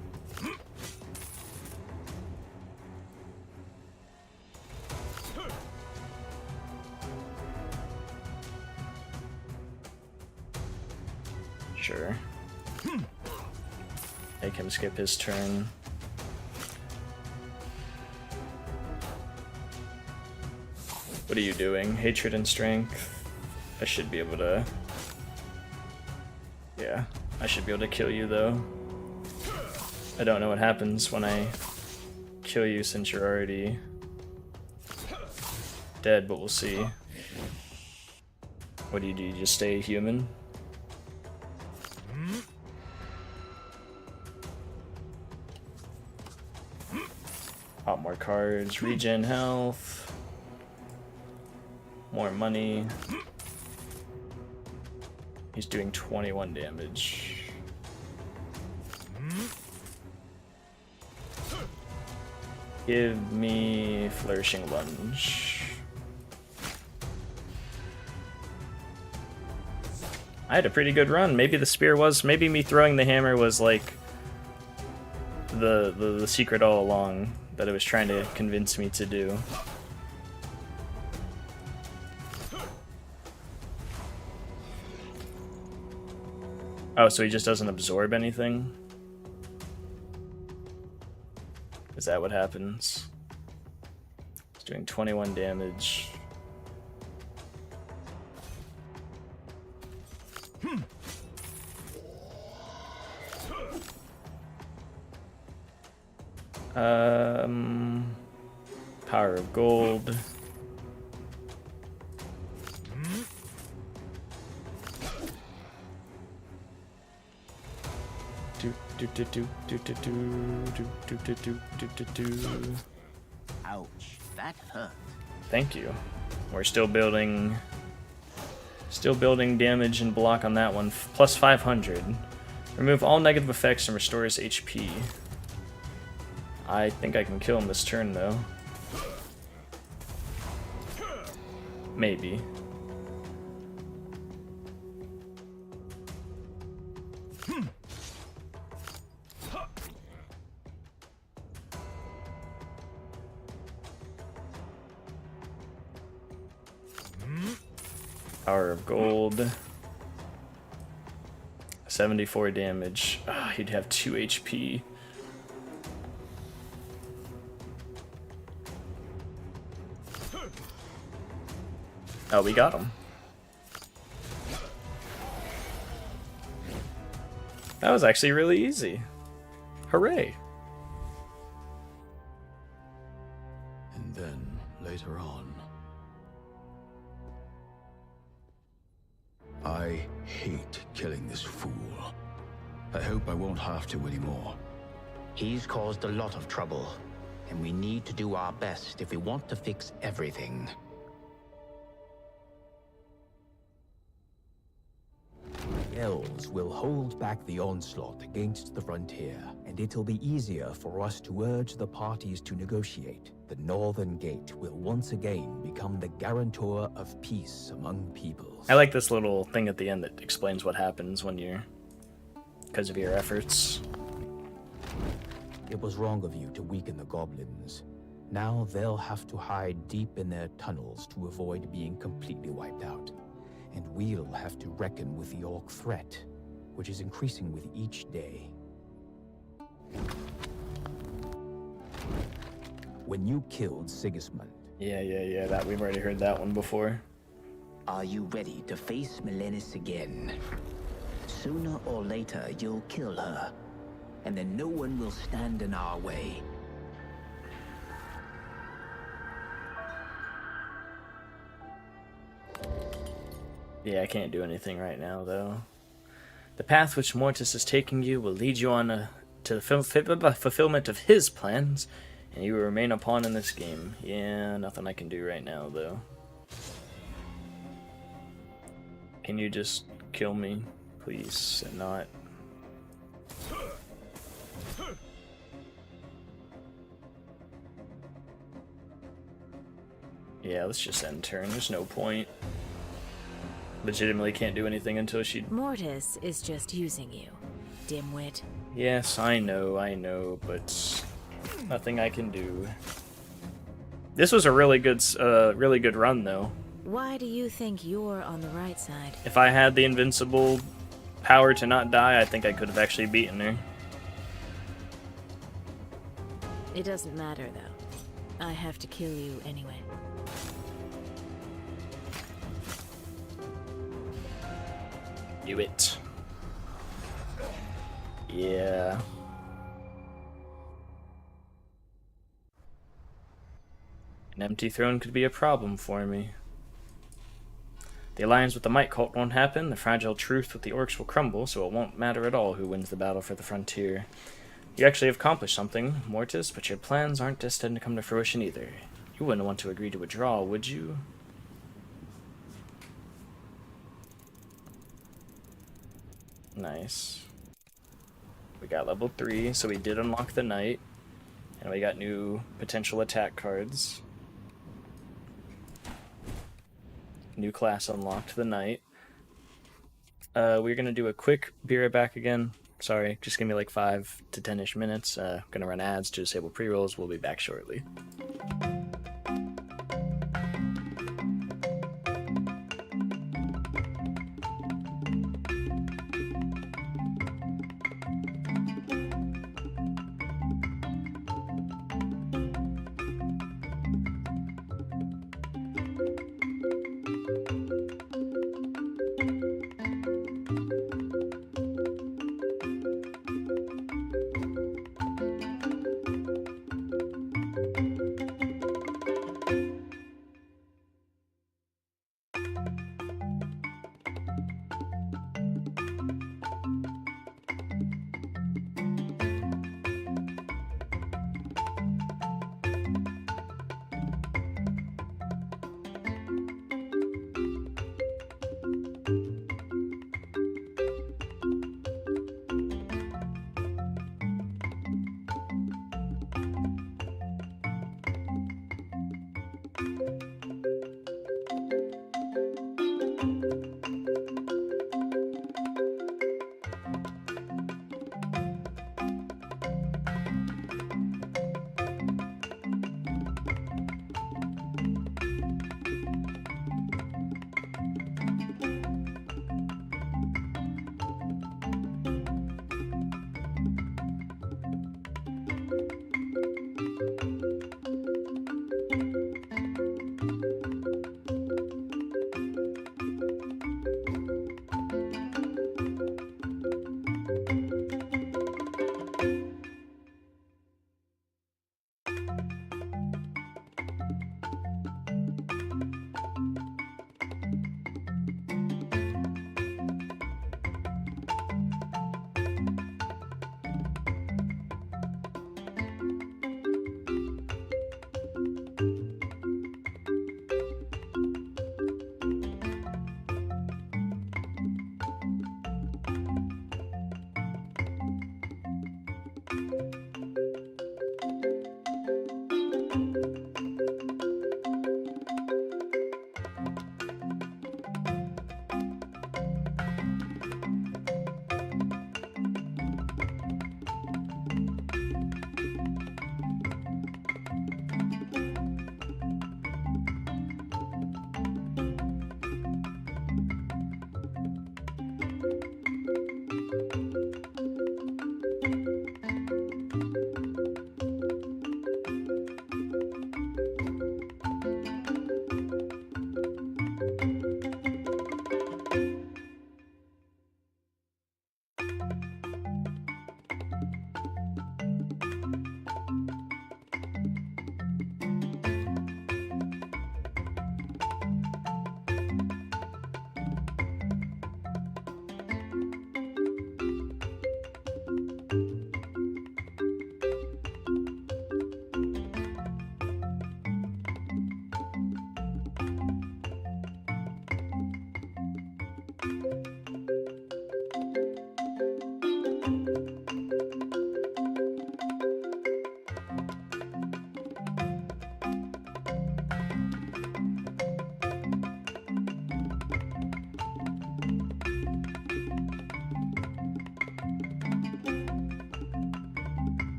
Sure. Make him skip his turn. What are you doing? Hatred and strength. I should be able to... Yeah, I should be able to kill you though. I don't know what happens when I kill you since you're already dead, but we'll see. What do? You just stay human? Pop more cards, regen health, more money. He's doing 21 damage. Give me Flourishing Lunge. I had a pretty good run. Maybe the spear was, maybe me throwing the hammer was like the secret all along that it was trying to convince me to do. Oh, so he just doesn't absorb anything? Is that what happens? He's doing 21 damage. Power of Gold. Ouch, that hurt. Thank you. We're still building damage and block on that one. Plus 500. Remove all negative effects and restores HP. I think I can kill him this turn though. Maybe. Power of Gold. 74 damage. Ah, he'd have 2 HP. Oh, we got him. That was actually really easy. Hooray. And then, later on... I hate killing this fool. I hope I won't have to anymore. He's caused a lot of trouble, and we need to do our best if we want to fix everything. Elves will hold back the onslaught against the frontier, and it'll be easier for us to urge the parties to negotiate. The Northern Gate will once again become the guarantor of peace among peoples. I like this little thing at the end that explains what happens when you're... because of your efforts. It was wrong of you to weaken the goblins. Now they'll have to hide deep in their tunnels to avoid being completely wiped out. And we'll have to reckon with the orc threat, which is increasing with each day. When you killed Sigismund... Yeah, that we've already heard that one before. Are you ready to face Melenis again? Sooner or later, you'll kill her, and then no one will stand in our way. Yeah, I can't do anything right now, though. The path which Mortis is taking you will lead you on to the fulfillment of his plans, and you will remain a pawn in this game. Yeah, nothing I can do right now, though. Can you just kill me, please, and not... Yeah, let's just end turn. There's no point. Legitimately can't do anything until she... Mortis is just using you, dimwit. Yes, I know, but nothing I can do. This was a really good run, though. Why do you think you're on the right side? If I had the invincible power to not die, I think I could have actually beaten her. It doesn't matter, though. I have to kill you anyway. Do it. Yeah. An empty throne could be a problem for me. The alliance with the Might Cult won't happen, the fragile truth with the orcs will crumble, so it won't matter at all who wins the battle for the frontier. You actually have accomplished something, Mortis, but your plans aren't destined to come to fruition either. You wouldn't want to agree to a draw, would you? Nice. We got level 3, so we did unlock the Knight. And we got new potential attack cards. New class unlocked, the Knight. We're gonna do a quick be right back again. Sorry, just give me like 5 to 10-ish minutes. Gonna run ads to disable pre-rolls. We'll be back shortly.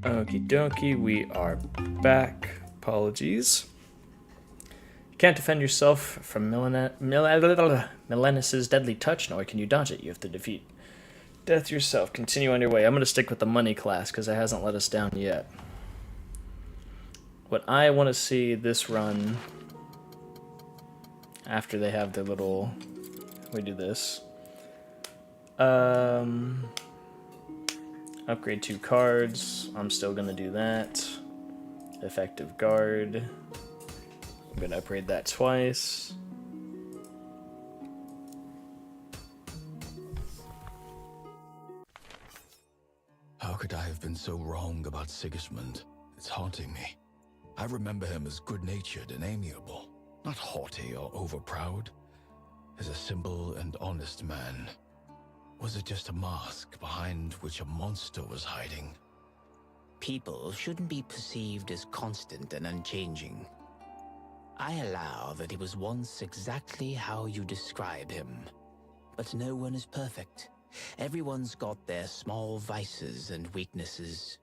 Okie dokie, we are back. Apologies. You can't defend yourself from Milenis's deadly touch, nor can you dodge it. You have to defeat death yourself. Continue on your way. I'm going to stick with the money class because it hasn't let us down yet. What I want to see this run, after they have their little... We do this. Upgrade 2 cards. I'm still going to do that. Effective guard. I'm going to upgrade that twice. How could I have been so wrong about Sigismund? It's haunting me. I remember him as good-natured and amiable, not haughty or overproud. As a simple and honest man. Was it just a mask behind which a monster was hiding? People shouldn't be perceived as constant and unchanging. I allow that he was once exactly how you describe him. But no one is perfect. Everyone's got their small vices and weaknesses.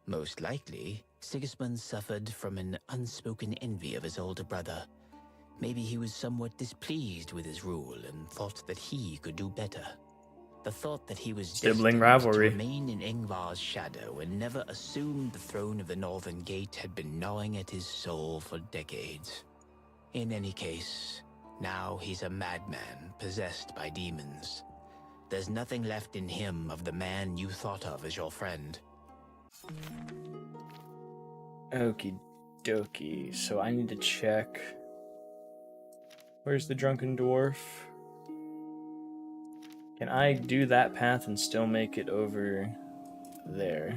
Most likely, Sigismund suffered from an unspoken envy of his older brother. Maybe he was somewhat displeased with his rule and thought that he could do better. The thought that he was Sibling destined rivalry. to remain in Ingvar's shadow and never assume the throne of the Northern Gate had been gnawing at his soul for decades. In any case, now he's a madman possessed by demons. There's nothing left in him of the man you thought of as your friend. Okie dokie. So I need to check. Where's the drunken dwarf? Can I do that path and still make it over there?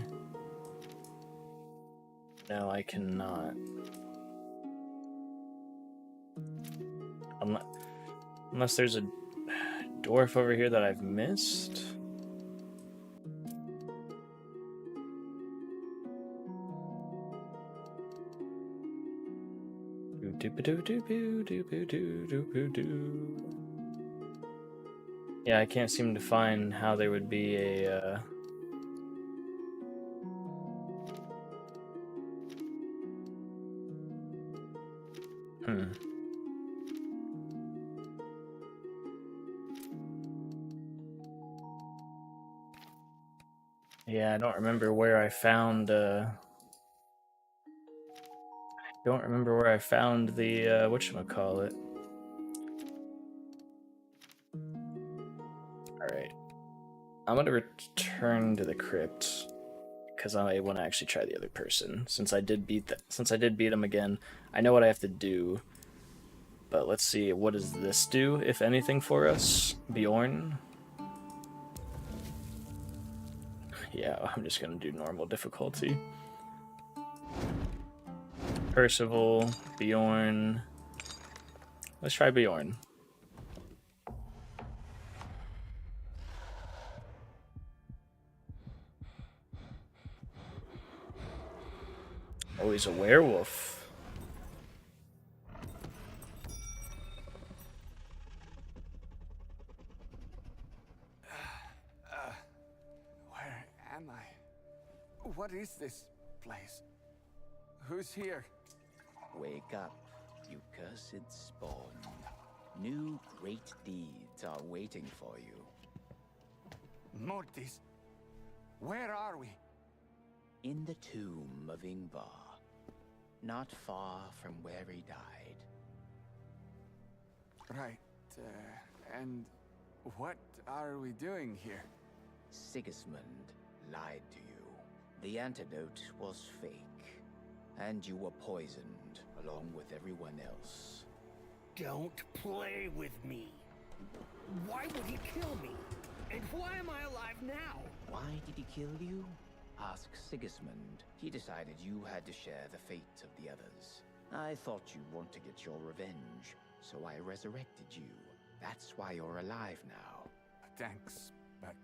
No, I cannot. Unless there's a dwarf over here that I've missed. Yeah, I can't seem to find how there would be a Yeah, I don't remember where I found the whatchamacallit. Alright. I'm gonna return to the crypt because I want to actually try the other person. Since I did beat him again, I know what I have to do. But let's see, what does this do, if anything, for us? Bjorn? Yeah, I'm just gonna do normal difficulty. Percival, Bjorn. Let's try Bjorn. Oh, he's a werewolf. Where am I? What is this place? Who's here? Wake up, you cursed spawn. New great deeds are waiting for you. Mortis, where are we? In the tomb of Ingvar, not far from where he died. Right, and what are we doing here? Sigismund lied to you. The antidote was fake, and you were poisoned along with everyone else. Don't play with me. Why would he kill me? And why am I alive now? Why did he kill you? Ask Sigismund. He decided you had to share the fate of the others. I thought you'd want to get your revenge, so I resurrected you. That's why you're alive now. Thanks, but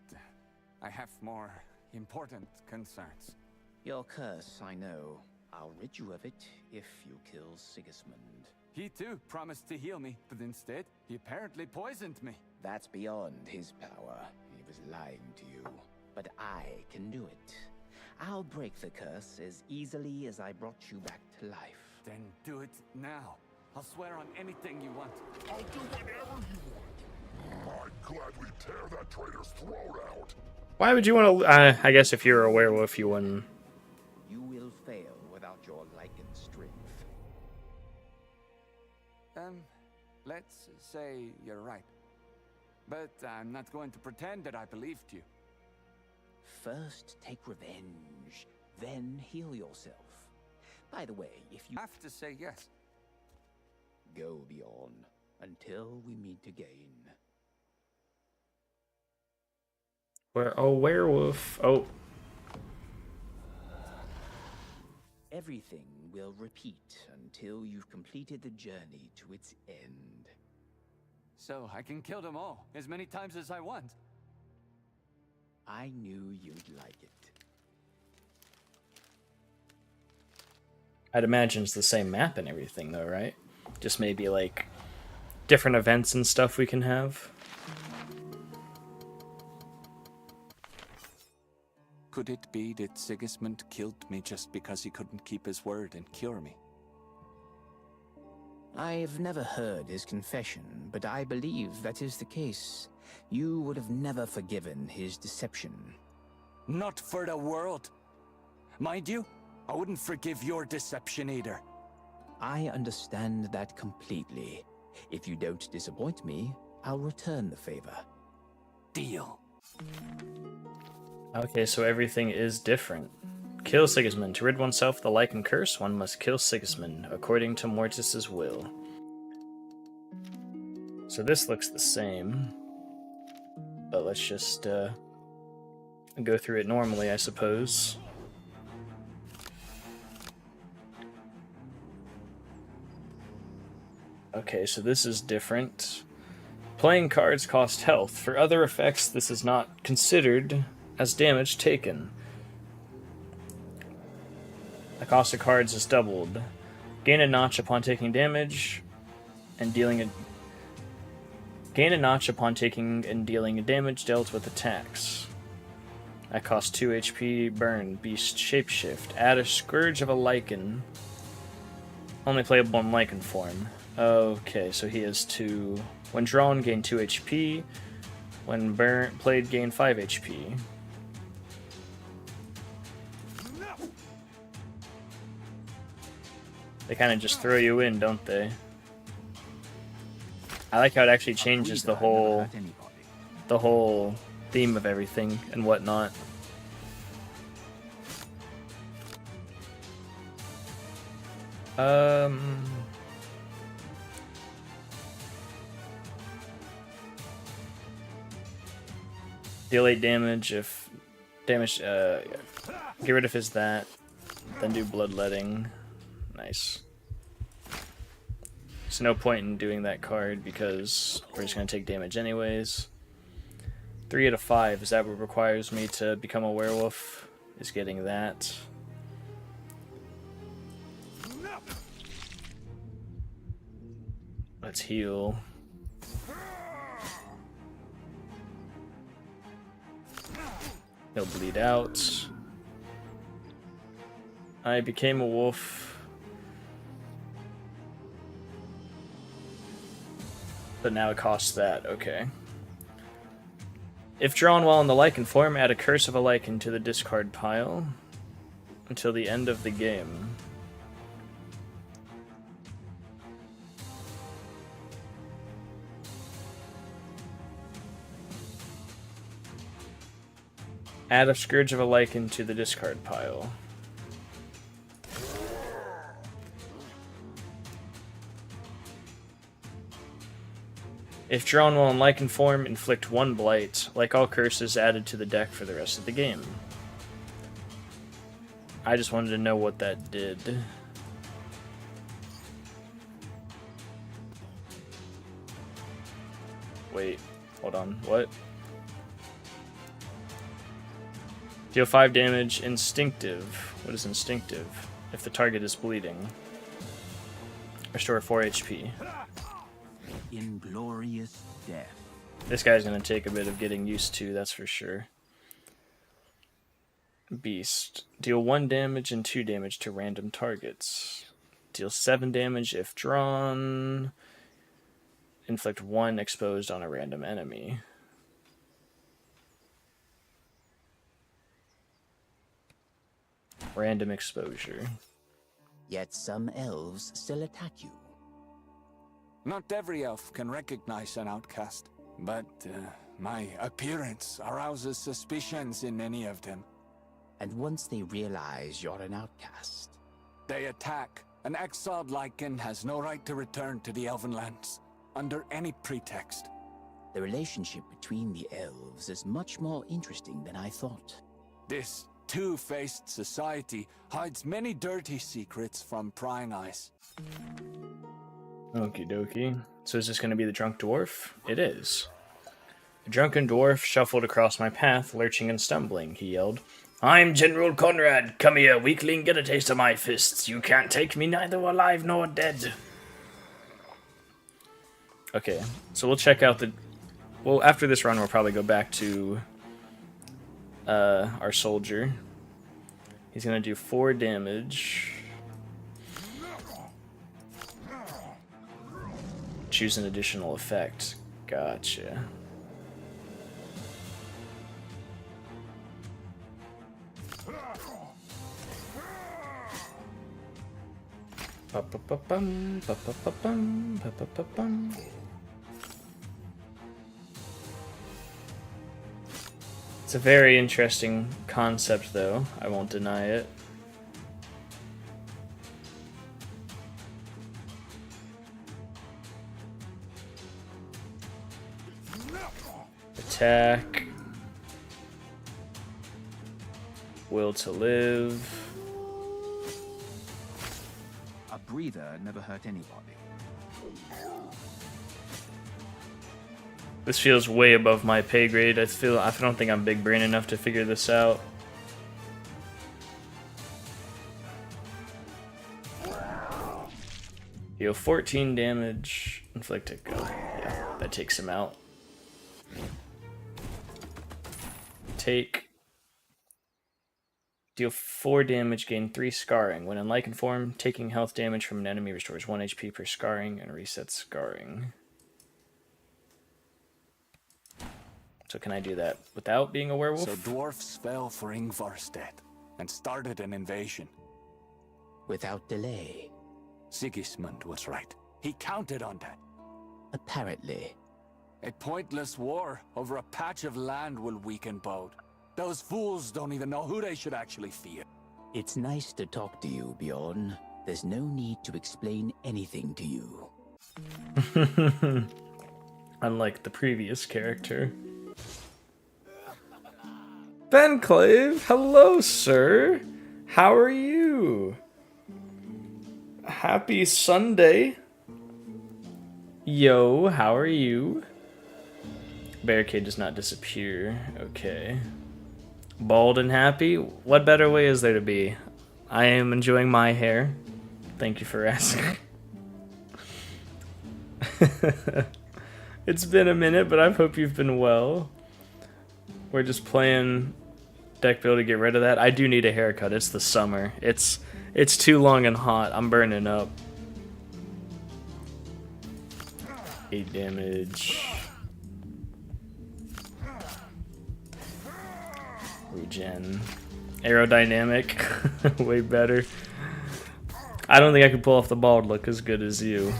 I have more important concerns. Your curse, I know. I'll rid you of it if you kill Sigismund. He too promised to heal me, but instead, he apparently poisoned me. That's beyond his power. He was lying to you. But I can do it. I'll break the curse as easily as I brought you back to life. Then do it now. I'll swear on anything you want. I'll do whatever you want. I'd gladly tear that traitor's throat out. Why would you want to? I guess if you're a werewolf, you wouldn't. You will fail without your lichen strength. Let's say you're right. But I'm not going to pretend that I believed you. First, take revenge, then heal yourself. By the way, if you have to say yes. Go beyond until we meet again. Where a werewolf? Oh. Everything will repeat until you've completed the journey to its end. So I can kill them all, as many times as I want. I knew you'd like it. I'd imagine it's the same map and everything, though, right? Just maybe, like, different events and stuff we can have. Could it be that Sigismund killed me just because he couldn't keep his word and cure me? I've never heard his confession, but I believe that is the case. You would have never forgiven his deception. Not for the world. Mind you, I wouldn't forgive your deception either. I understand that completely. If you don't disappoint me, I'll return the favor. Deal. Okay, so everything is different. Kill Sigismund. To rid oneself of the lichen curse, one must kill Sigismund, according to Mortis's will. So this looks the same. But let's just go through it normally, I suppose. Okay, so this is different. Playing cards cost health. For other effects, this is not considered as damage taken. The cost of cards is doubled. Gain a notch upon taking damage and dealing a gain a notch upon taking and dealing damage dealt with attacks. That costs 2 HP. Burn. Beast Shapeshift. Add a Scourge of a Lichen. Only playable in Lichen form. Okay, so he has 2. When drawn, gain 2 HP. When played, gain 5 HP. They kind of just throw you in, don't they? I like how it actually changes the whole theme of everything and whatnot. Deal 8 damage if damage. Get rid of his that. Then do bloodletting. Nice. There's no point in doing that card because we're just going to take damage anyways. 3 out of 5. Is that what requires me to become a werewolf? Is getting that. Let's heal. He'll bleed out. I became a wolf. But now it costs that, okay. If drawn while in the Lycan form, add a Curse of a Lycan to the discard pile until the end of the game. Add a Scourge of a Lycan to the discard pile. If drawn while in Lycan form, inflict 1 blight, like all curses added to the deck for the rest of the game. I just wanted to know what that did. Wait, hold on, what? Deal 5 damage, instinctive. What is instinctive? If the target is bleeding. Restore 4 HP. Inglorious death. This guy's gonna take a bit of getting used to, that's for sure. Beast. Deal 1 damage and 2 damage to random targets. Deal 7 damage if drawn. Inflict 1 exposed on a random enemy. Random exposure. Yet some elves still attack you. Not every elf can recognize an outcast, but my appearance arouses suspicions in many of them. And once they realize you're an outcast, they attack. An exiled Lycan has no right to return to the Elven lands, under any pretext. The relationship between the elves is much more interesting than I thought. This two-faced society hides many dirty secrets from prying eyes. Okie dokie. So is this going to be the drunk dwarf? It is. A drunken dwarf shuffled across my path, lurching and stumbling, he yelled. I'm General Conrad. Come here, weakling, get a taste of my fists. You can't take me neither alive nor dead. Okay, so we'll check out the... Well, after this run, we'll probably go back to our soldier. He's going to do 4 damage. Choose an additional effect. Gotcha. Ba-ba-ba-bum, ba-ba-ba-bum, ba-ba-ba-bum. It's a very interesting concept, though. I won't deny it. Attack. Will to live. A breather never hurt anybody. This feels way above my pay grade. I don't think I'm big brain enough to figure this out. Heal 14 damage. Inflict a go. Yeah, that takes him out. Take. Deal 4 damage, gain 3 scarring. When in Lycan form, taking health damage from an enemy restores 1 HP per scarring and resets scarring. So can I do that without being a werewolf? So dwarfs fell for Ingvar's death and started an invasion. Without delay. Sigismund was right. He counted on that. Apparently. A pointless war over a patch of land will weaken both. Those fools don't even know who they should actually fear. It's nice to talk to you, Bjorn. There's no need to explain anything to you. Unlike the previous character. Benclave, hello, sir. How are you? Happy Sunday. Yo, how are you? Barricade does not disappear. Okay. Bald and happy? What better way is there to be? I am enjoying my hair. Thank you for asking. It's been a minute, but I hope you've been well. We're just playing deck build to get rid of that. I do need a haircut. It's the summer. It's too long and hot. I'm burning up. 8 damage. Regen. Aerodynamic. Way better. I don't think I could pull off the bald look as good as you.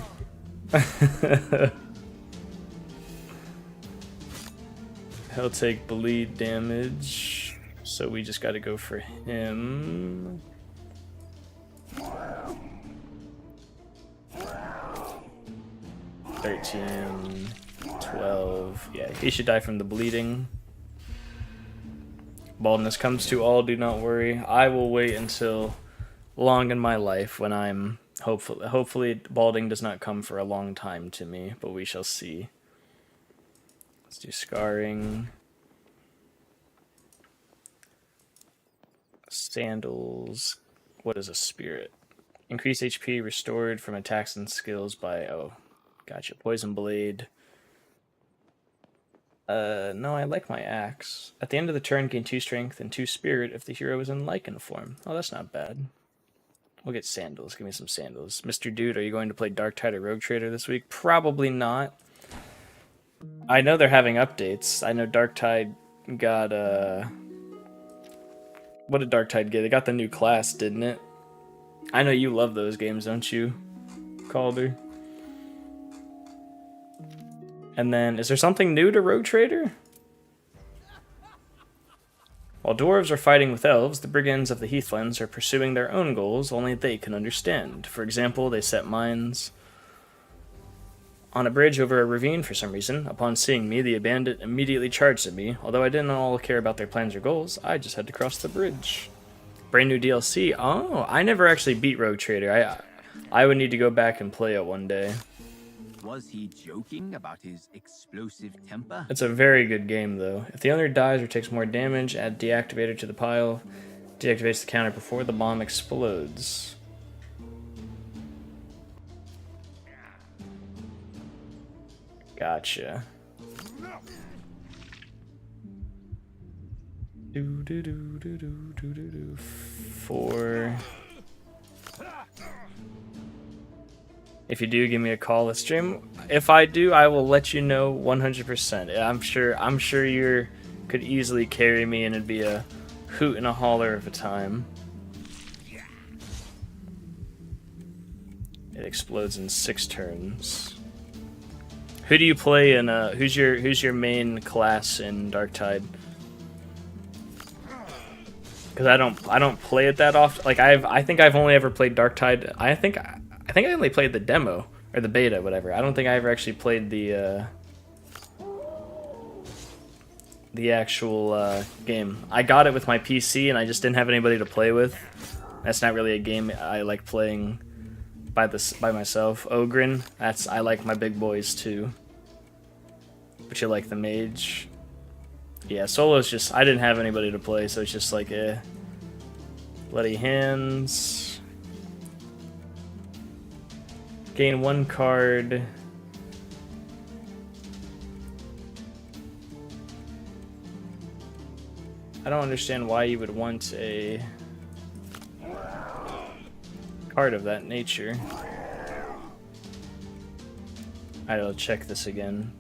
He'll take bleed damage. So we just gotta go for him. 13, 12. Yeah, he should die from the bleeding. Baldness comes to all, do not worry. I will wait until long in my life when I'm hopefully balding does not come for a long time to me, but we shall see. Let's do scarring. Sandals. What is a spirit? Increase HP restored from attacks and skills by, oh, gotcha. Poison blade. No, I like my axe. At the end of the turn, gain 2 strength and 2 spirit if the hero is in lichen form. Oh, that's not bad. We'll get sandals. Give me some sandals. Mr. Dude, are you going to play Dark Tide or Rogue Trader this week? Probably not. I know they're having updates. I know Dark Tide got, what did Dark Tide get? It got the new class, didn't it? I know you love those games, don't you, Calder? And then, is there something new to Rogue Trader? While dwarves are fighting with elves, the brigands of the Heathlands are pursuing their own goals only they can understand. For example, they set mines on a bridge over a ravine for some reason. Upon seeing me, the bandit immediately charged at me. Although I didn't all care about their plans or goals, I just had to cross the bridge. Brand new DLC. Oh, I never actually beat Rogue Trader. I would need to go back and play it one day. Was he joking about his explosive temper? It's a very good game, though. If the owner dies or takes more damage, add Deactivator to the pile. Deactivates the counter before the bomb explodes. Gotcha. Do do do do do do do do. 4. If you do, give me a call. Let's stream. If I do, I will let you know 100%. I'm sure you could easily carry me, and it'd be a hoot and a holler of a time. It explodes in 6 turns. Who do you play in? Who's your main class in Dark Tide? Because I don't play it that often. Like I think I've only ever played Dark Tide. I think I only played the demo or the beta, whatever. I don't think I ever actually played the actual game. I got it with my PC, and I just didn't have anybody to play with. That's not really a game I like playing by myself. Ogren, I like my big boys too. But you like the mage. Yeah, solo's just, I didn't have anybody to play, so it's just like, Bloody hands. Gain 1 card. I don't understand why you would want a card of that nature. I'll check this again.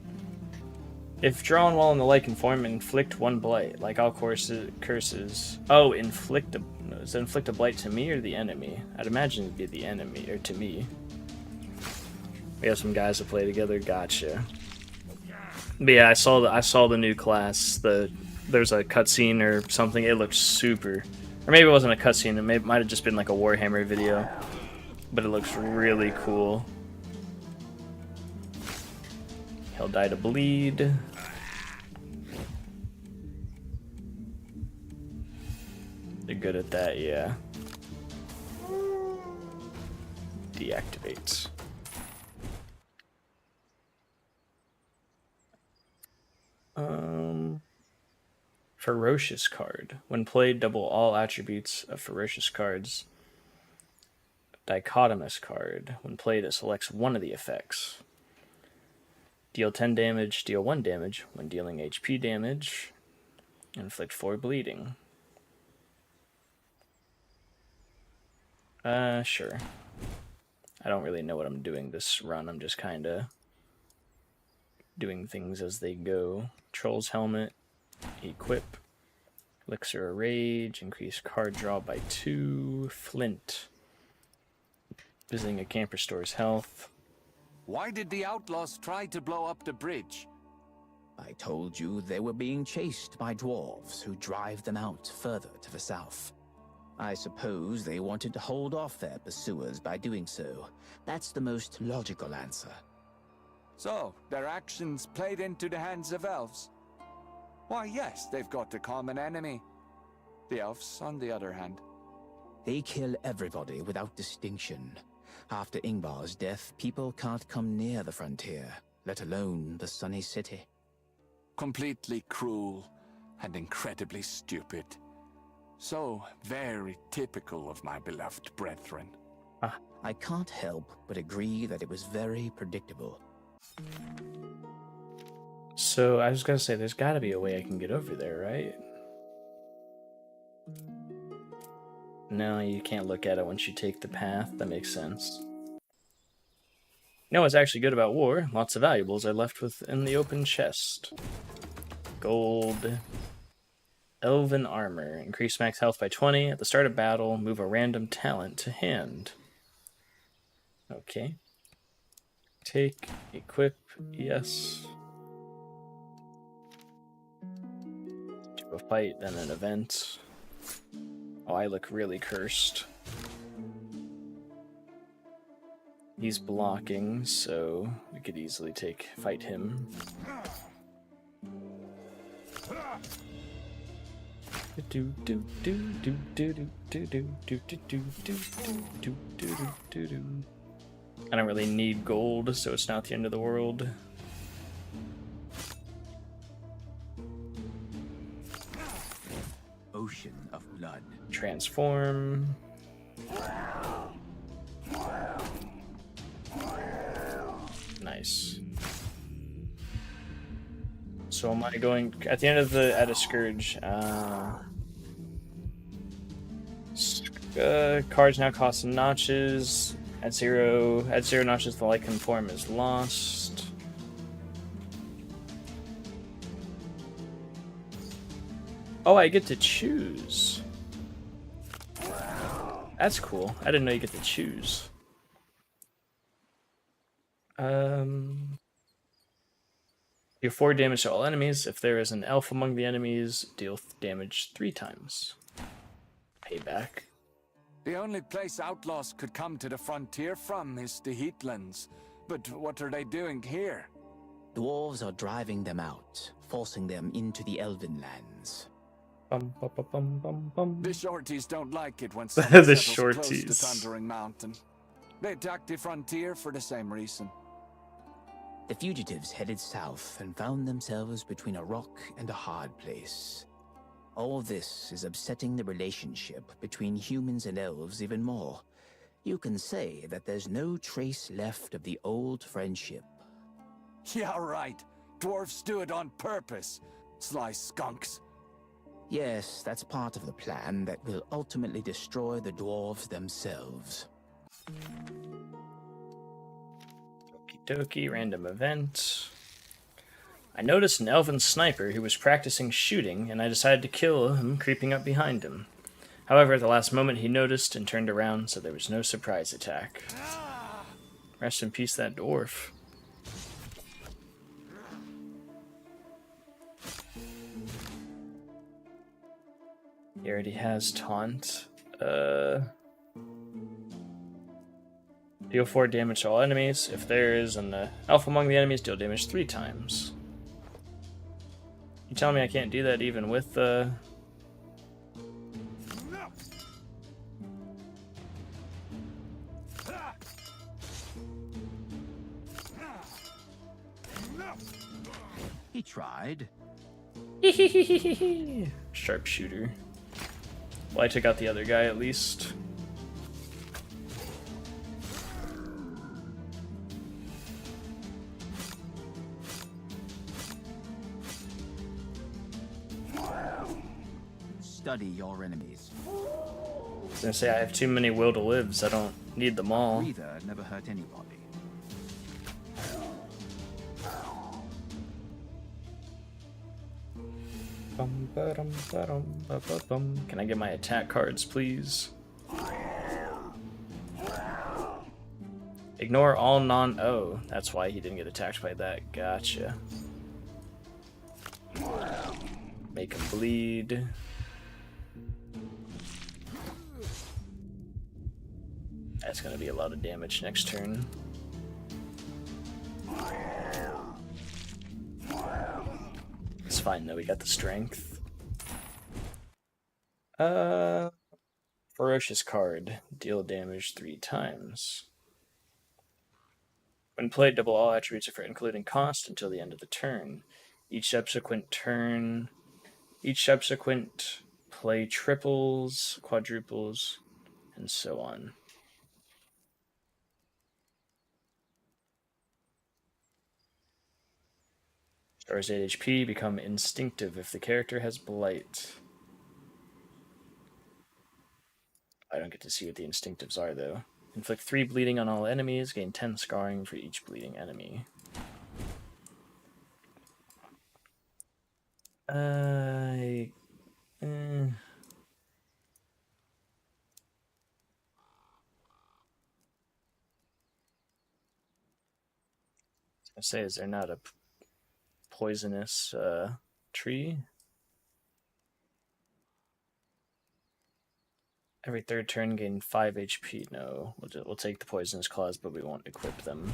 If drawn while in the lichen form, inflict 1 blight. Like all curses. Oh, inflict a... No, does it inflict a blight to me or the enemy? I'd imagine it'd be the enemy, or to me. We have some guys to play together. Gotcha. But yeah, I saw the new class. There's a cutscene or something. It looked super... Or maybe it wasn't a cutscene. It might have just been like a Warhammer video. But it looks really cool. He'll die to bleed. They're good at that, yeah. Deactivates. Ferocious card. When played, double all attributes of ferocious cards. Dichotomous card. When played, it selects one of the effects. Deal 10 damage, deal 1 damage when dealing HP damage. Inflict 4 bleeding. Sure. I don't really know what I'm doing this run. I'm just kinda doing things as they go. Troll's helmet. Equip. Elixir of Rage, increase card draw by 2. Flint. Visiting a camp restores health. Why did the outlaws try to blow up the bridge? I told you they were being chased by dwarves who drive them out further to the south. I suppose they wanted to hold off their pursuers by doing so. That's the most logical answer. So, their actions played into the hands of elves? Why, yes, they've got a common enemy. The elves, on the other hand. They kill everybody without distinction. After Ingvar's death, people can't come near the frontier, let alone the Sunny City. Completely cruel and incredibly stupid. So very typical of my beloved brethren. I can't help but agree that it was very predictable. So I was gonna say, there's gotta be a way I can get over there, right? No, you can't look at it once you take the path. That makes sense. You know what's actually good about war? Lots of valuables are left within the open chest. Gold. Elven armor. Increase max health by 20. At the start of battle, move a random talent to hand. Okay. Take, equip, yes. Do a fight, then an event. Oh, I look really cursed. He's blocking, so we could easily fight him. I don't really need gold, so it's not the end of the world. Ocean of blood. Transform. Nice. So am I going at the end of the Scourge? Cards now cost some notches. At zero notches, the Lycan form is lost. Oh, I get to choose. That's cool. I didn't know you get to choose. Deal 4 damage to all enemies. If there is an elf among the enemies, deal damage 3 times. Payback. The only place outlaws could come to the frontier from is the Heatlands. But what are they doing here? Dwarves are driving them out, forcing them into the Elven lands. Bum, bum, bum, bum, bum, bum. The shorties don't like it when The someone settles shorties. close to Thundering Mountain. They attacked the frontier for the same reason. The fugitives headed south and found themselves between a rock and a hard place. All this is upsetting the relationship between humans and elves even more. You can say that there's no trace left of the old friendship. Yeah, right. Dwarves do it on purpose. Sly skunks. Yes, that's part of the plan that will ultimately destroy the dwarves themselves. Okie dokie, random event. I noticed an elven sniper who was practicing shooting, and I decided to kill him creeping up behind him. However, at the last moment he noticed and turned around, so there was no surprise attack. Rest in peace, that dwarf. He already has taunt. Deal 4 damage to all enemies. If there is an elf among the enemies, deal damage 3 times. You telling me I can't do that even with the... He tried. Sharpshooter. Well, I took out the other guy at least. Study your enemies. I was gonna say, I have too many will to lives. I don't need them all. Breather never hurt anybody. Can I get my attack cards, please? Ignore all non... Oh, that's why he didn't get attacked by that. Gotcha. Make him bleed. That's gonna be a lot of damage next turn. It's fine though, we got the strength. Ferocious card. Deal damage 3 times. When played, double all attributes effect, including cost, until the end of the turn. Each subsequent play triples, quadruples, and so on. Stars 8 HP, become instinctive if the character has blight. I don't get to see what the instinctives are, though. Inflict 3 bleeding on all enemies, gain 10 scarring for each bleeding enemy. I say, is there not a poisonous tree? Every third turn, gain 5 HP. No, we'll take the poisonous claws, but we won't equip them.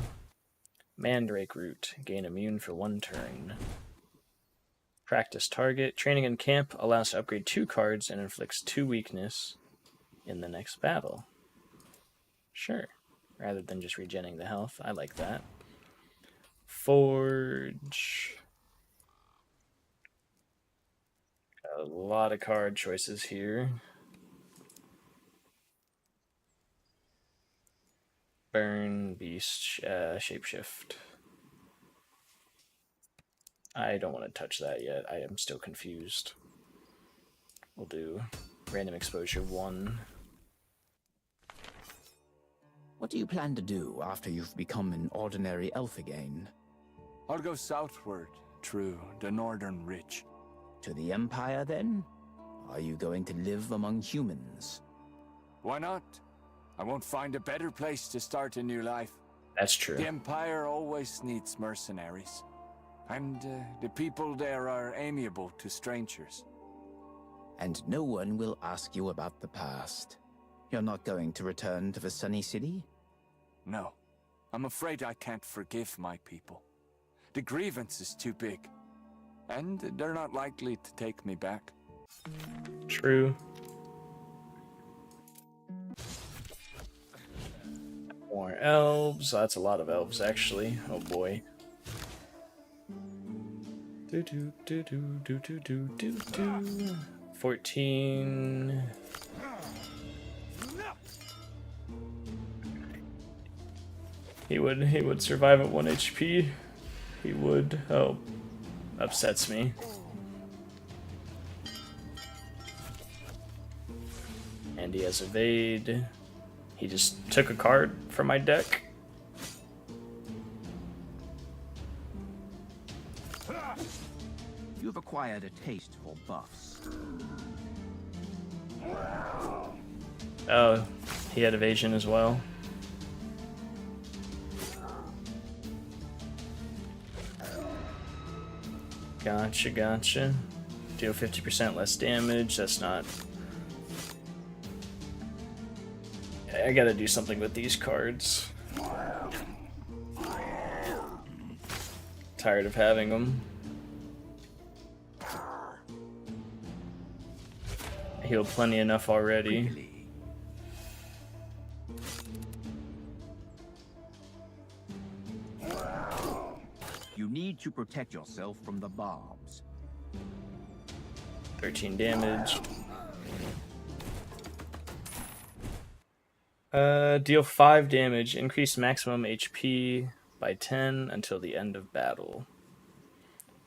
Mandrake root, gain immune for 1 turn. Practice target. Training in camp allows to upgrade 2 cards and inflicts 2 weakness in the next battle. Sure. Rather than just regenning the health. I like that. Forge. Got a lot of card choices here. Burn, beast, shapeshift. I don't want to touch that yet. I am still confused. We'll do random exposure 1. What do you plan to do after you've become an ordinary elf again? I'll go southward, through the northern ridge. To the Empire, then? Are you going to live among humans? Why not? I won't find a better place to start a new life. That's true. The Empire always needs mercenaries. And the people there are amiable to strangers. And no one will ask you about the past. You're not going to return to the Sunny City? No. I'm afraid I can't forgive my people. The grievance is too big. And they're not likely to take me back. True. More elves. That's a lot of elves, actually. Oh boy. 14. He would survive at 1 HP. He would. Oh, upsets me. And he has evade. He just took a card from my deck. You've acquired a taste for buffs. Oh, he had evasion as well. Gotcha, gotcha. Deal 50% less damage. That's not... I gotta do something with these cards. Tired of having them. I healed plenty enough already. You need to protect yourself from the bombs. 13 damage. Deal 5 damage. Increase maximum HP by 10 until the end of battle.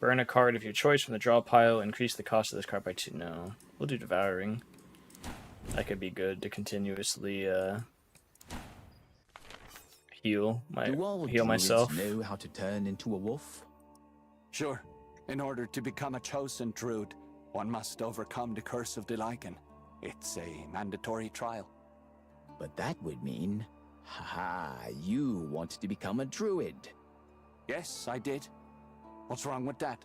Burn a card of your choice from the draw pile. Increase the cost of this card by 2. No. We'll do Devouring. That could be good to continuously heal myself. Know how to turn into a wolf? Sure. In order to become a chosen druid, One must overcome the curse of the lichen. It's a mandatory trial. But that would mean, haha, you wanted to become a druid. Yes, I did. What's wrong with that?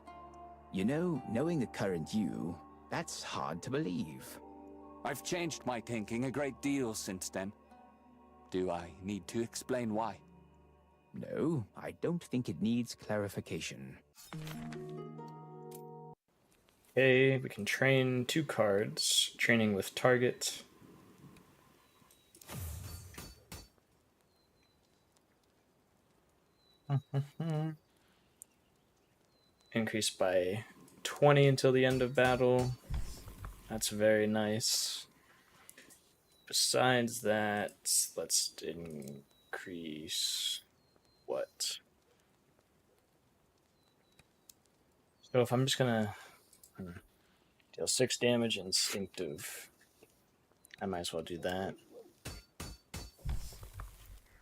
You know, knowing the current you, that's hard to believe. I've changed my thinking a great deal since then. Do I need to explain why? No, I don't think it needs clarification. Okay, we can train 2 cards. Training with target. Increased by 20 until the end of battle. That's very nice. Besides that, let's increase what? So if I'm just gonna deal 6 damage, instinctive, I might as well do that.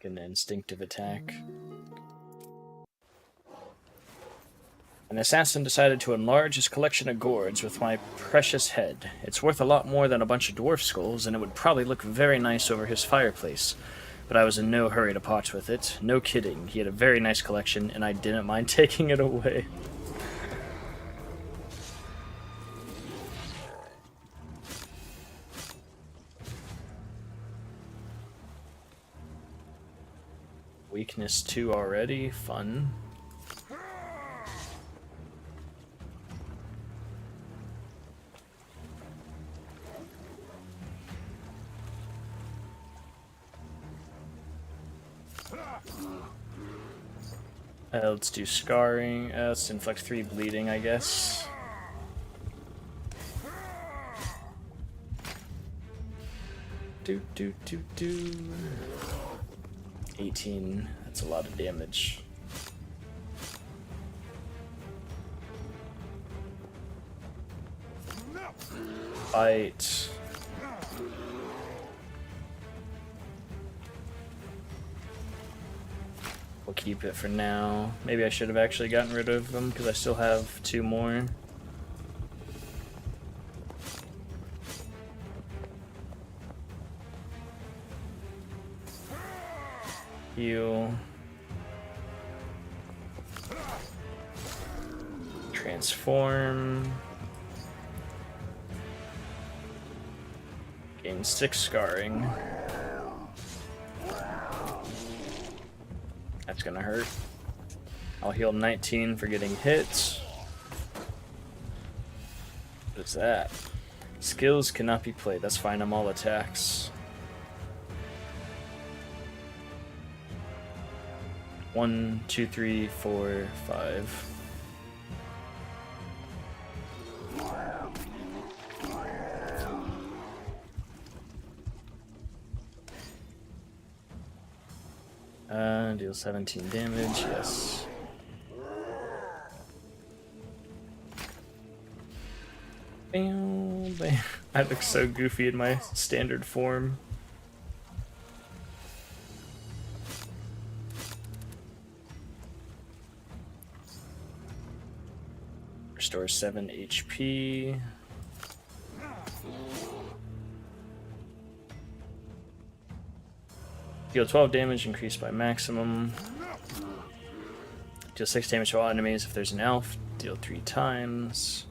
Get an instinctive attack. An assassin decided to enlarge his collection of gourds with my precious head. It's worth a lot more than a bunch of dwarf skulls, and it would probably look very nice over his fireplace. But I was in no hurry to part with it. No kidding. He had a very nice collection, and I didn't mind taking it away. Weakness 2 already. Fun. Let's do scarring. Let's inflict 3 bleeding, I guess. Do. 18. That's a lot of damage. Fight. We'll keep it for now. Maybe I should have actually gotten rid of them because I still have 2 more. Heal. Transform. Gain 6 scarring. That's gonna hurt. I'll heal 19 for getting hit. What's that? Skills cannot be played. That's fine, I'm all attacks. 1, 2, 3, 4, 5. Deal 17 damage, yes. Bam, bam. I look so goofy in my standard form. Restore 7 HP. Deal 12 damage, increased by maximum. Deal 6 damage to all enemies if there's an elf. Deal 3 times.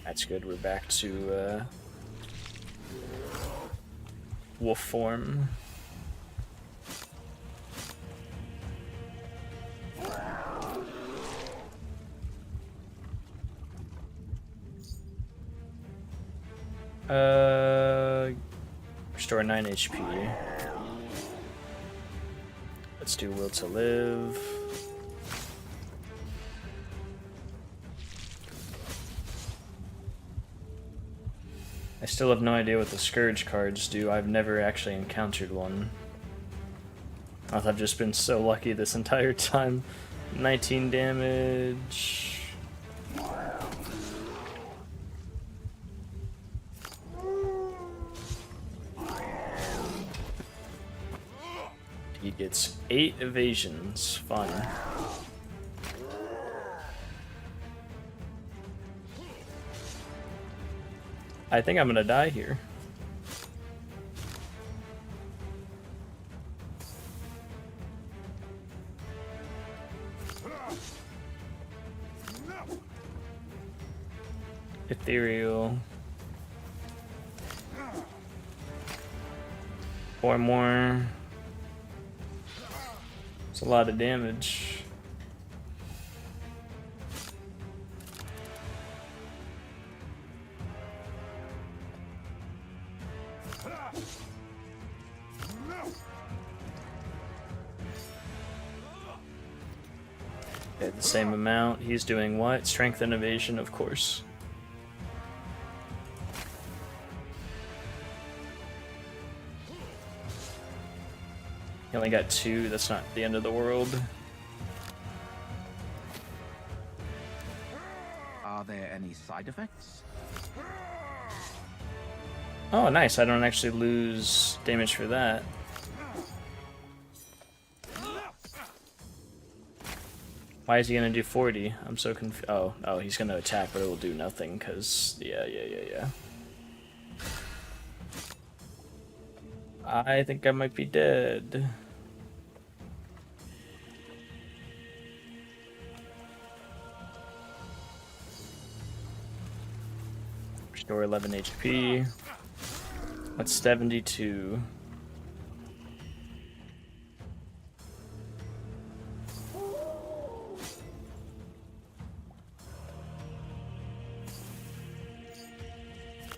That's good, we're back to wolf form. Restore 9 HP. Let's do Will to Live. I still have no idea what the Scourge cards do. I've never actually encountered one. I've just been so lucky this entire time. 19 damage. He gets 8 evasions. Fun. I think I'm gonna die here. Ethereal. 4 more. It's a lot of damage. Okay, the same amount. He's doing what? Strength and evasion, of course. He only got 2, that's not the end of the world. Are there any side effects? Oh, nice. I don't actually lose damage for that. Why is he gonna do 40? I'm so confused. Oh, he's gonna attack, but it will do nothing, because... Yeah. I think I might be dead. Restore 11 HP. That's 72.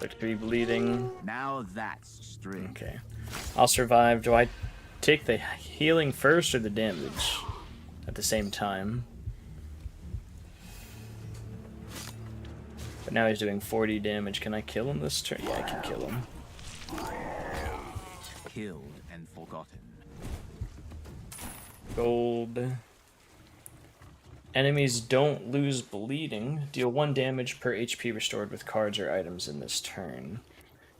Like 3 bleeding. Now that's string. Okay. I'll survive. Do I take the healing first or the damage at the same time? But now he's doing 40 damage. Can I kill him this turn? Yeah, I can kill him. Killed and forgotten. Gold. Enemies don't lose bleeding. Deal 1 damage per HP restored with cards or items in this turn.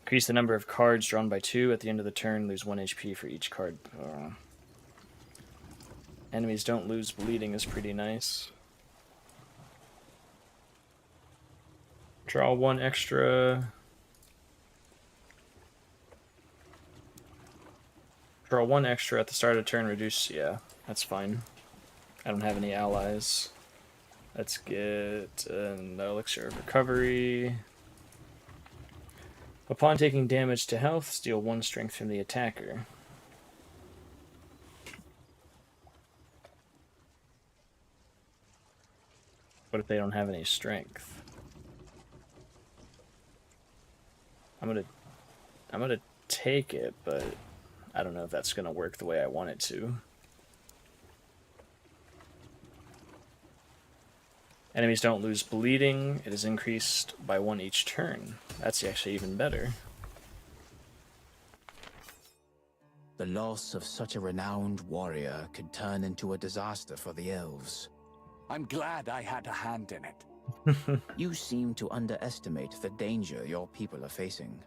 Increase the number of cards drawn by 2 at the end of the turn. Lose 1 HP for each card. Enemies don't lose bleeding is pretty nice. Draw 1 extra. Draw 1 extra at the start of the turn. Reduce. Yeah, that's fine. I don't have any allies. Let's get an elixir of recovery. Upon taking damage to health, steal 1 strength from the attacker. What if they don't have any strength? I'm gonna take it, but I don't know if that's gonna work the way I want it to. Enemies don't lose bleeding. It is increased by 1 each turn. That's actually even better. The loss of such a renowned warrior could turn into a disaster for the elves. I'm glad I had a hand in it. You seem to underestimate the danger your people are facing.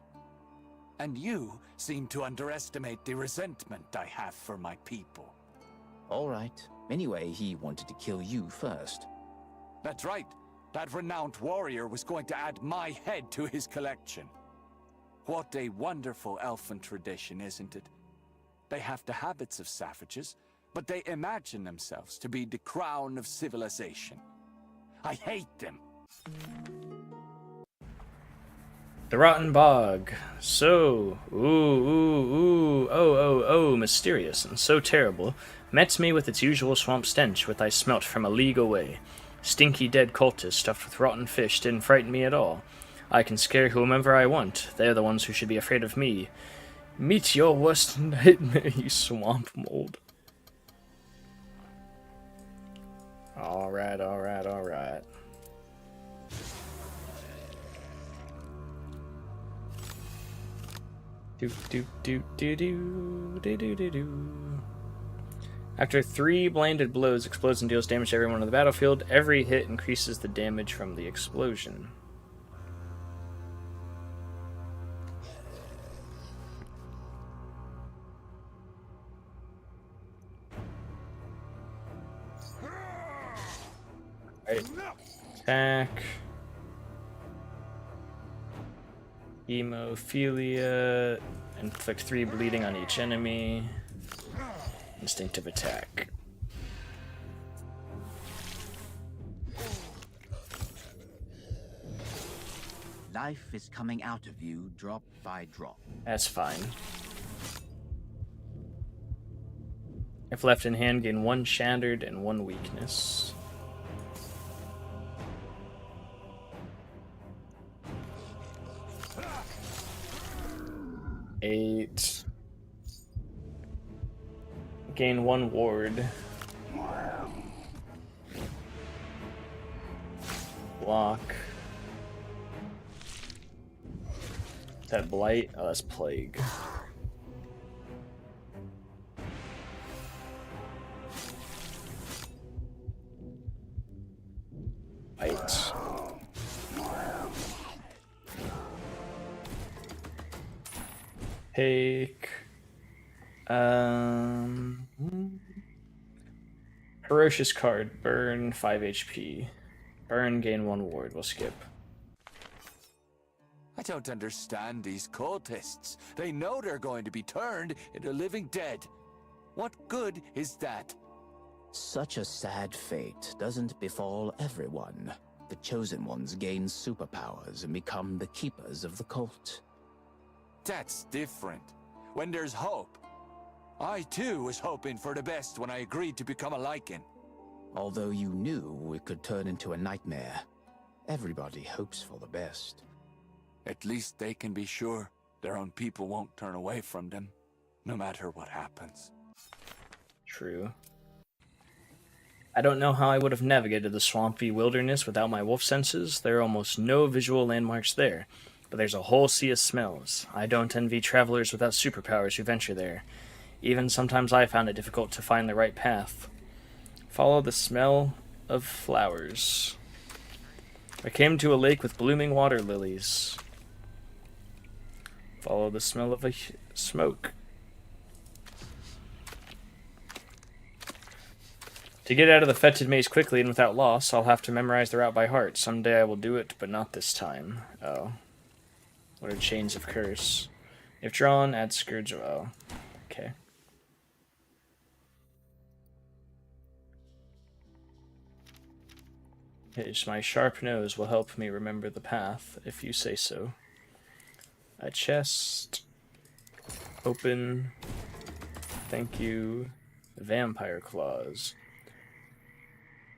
And you seem to underestimate the resentment I have for my people. All right. Anyway, he wanted to kill you first. That's right. That renowned warrior was going to add my head to his collection. What a wonderful elfin tradition, isn't it? They have the habits of savages, but they imagine themselves to be the crown of civilization. I hate them. The Rotten Bog. So, mysterious and so terrible, met me with its usual swamp stench which I smelt from a league away. Stinky dead cultists stuffed with rotten fish didn't frighten me at all. I can scare whomever I want. They're the ones who should be afraid of me. Meet your worst nightmare, you swamp mold. Alright. After 3 blinded blows, explodes and deals damage to everyone on the battlefield. Every hit increases the damage from the explosion. Right. Attack. Hemophilia. Inflict 3 bleeding on each enemy. Instinctive attack. Life is coming out of you drop by drop. That's fine. If left in hand, gain 1 shattered and 1 weakness. Eight. Gain 1 ward. Block. Is that blight? Oh, that's plague. Bite. Take. Ferocious card. Burn 5 HP. Burn, gain 1 ward. We'll skip. I don't understand these cultists. They know they're going to be turned into living dead. What good is that? Such a sad fate doesn't befall everyone. The Chosen Ones gain superpowers and become the keepers of the cult. That's different. When there's hope. I too was hoping for the best when I agreed to become a Lycan. Although you knew it could turn into a nightmare, everybody hopes for the best. At least they can be sure their own people won't turn away from them, no matter what happens. True. I don't know how I would have navigated the swampy wilderness without my wolf senses. There are almost no visual landmarks there, but there's a whole sea of smells. I don't envy travelers without superpowers who venture there. Even sometimes I found it difficult to find the right path. Follow the smell of flowers. I came to a lake with blooming water lilies. Follow the smell of smoke. To get out of the fetid maze quickly and without loss, I'll have to memorize the route by heart. Someday I will do it, but not this time. Oh. What are chains of curse? If drawn, add scourge. Oh. Okay. My sharp nose will help me remember the path, if you say so. A chest. Open. Thank you. Vampire claws.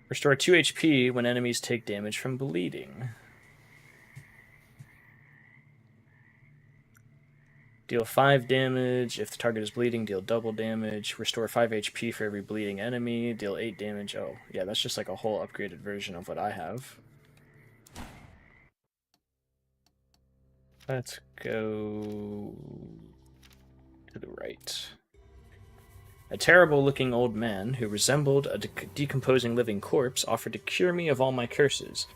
Restore 2 HP when enemies take damage from bleeding. Deal 5 damage. If the target is bleeding, deal double damage. Restore 5 HP for every bleeding enemy. Deal 8 damage. Oh, yeah, that's just like a whole upgraded version of what I have. Let's go to the right. A terrible-looking old man, who resembled a decomposing living corpse, offered to cure me of all my curses.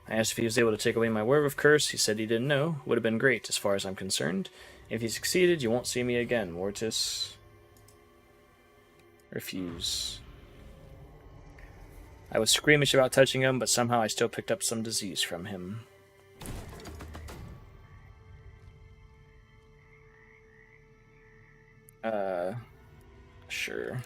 I asked if he was able to take away my werewolf curse. He said he didn't know. Would have been great, as far as I'm concerned. If he succeeded, you won't see me again, Mortis. Refuse. I was squeamish about touching him, but somehow I still picked up some disease from him. Sure.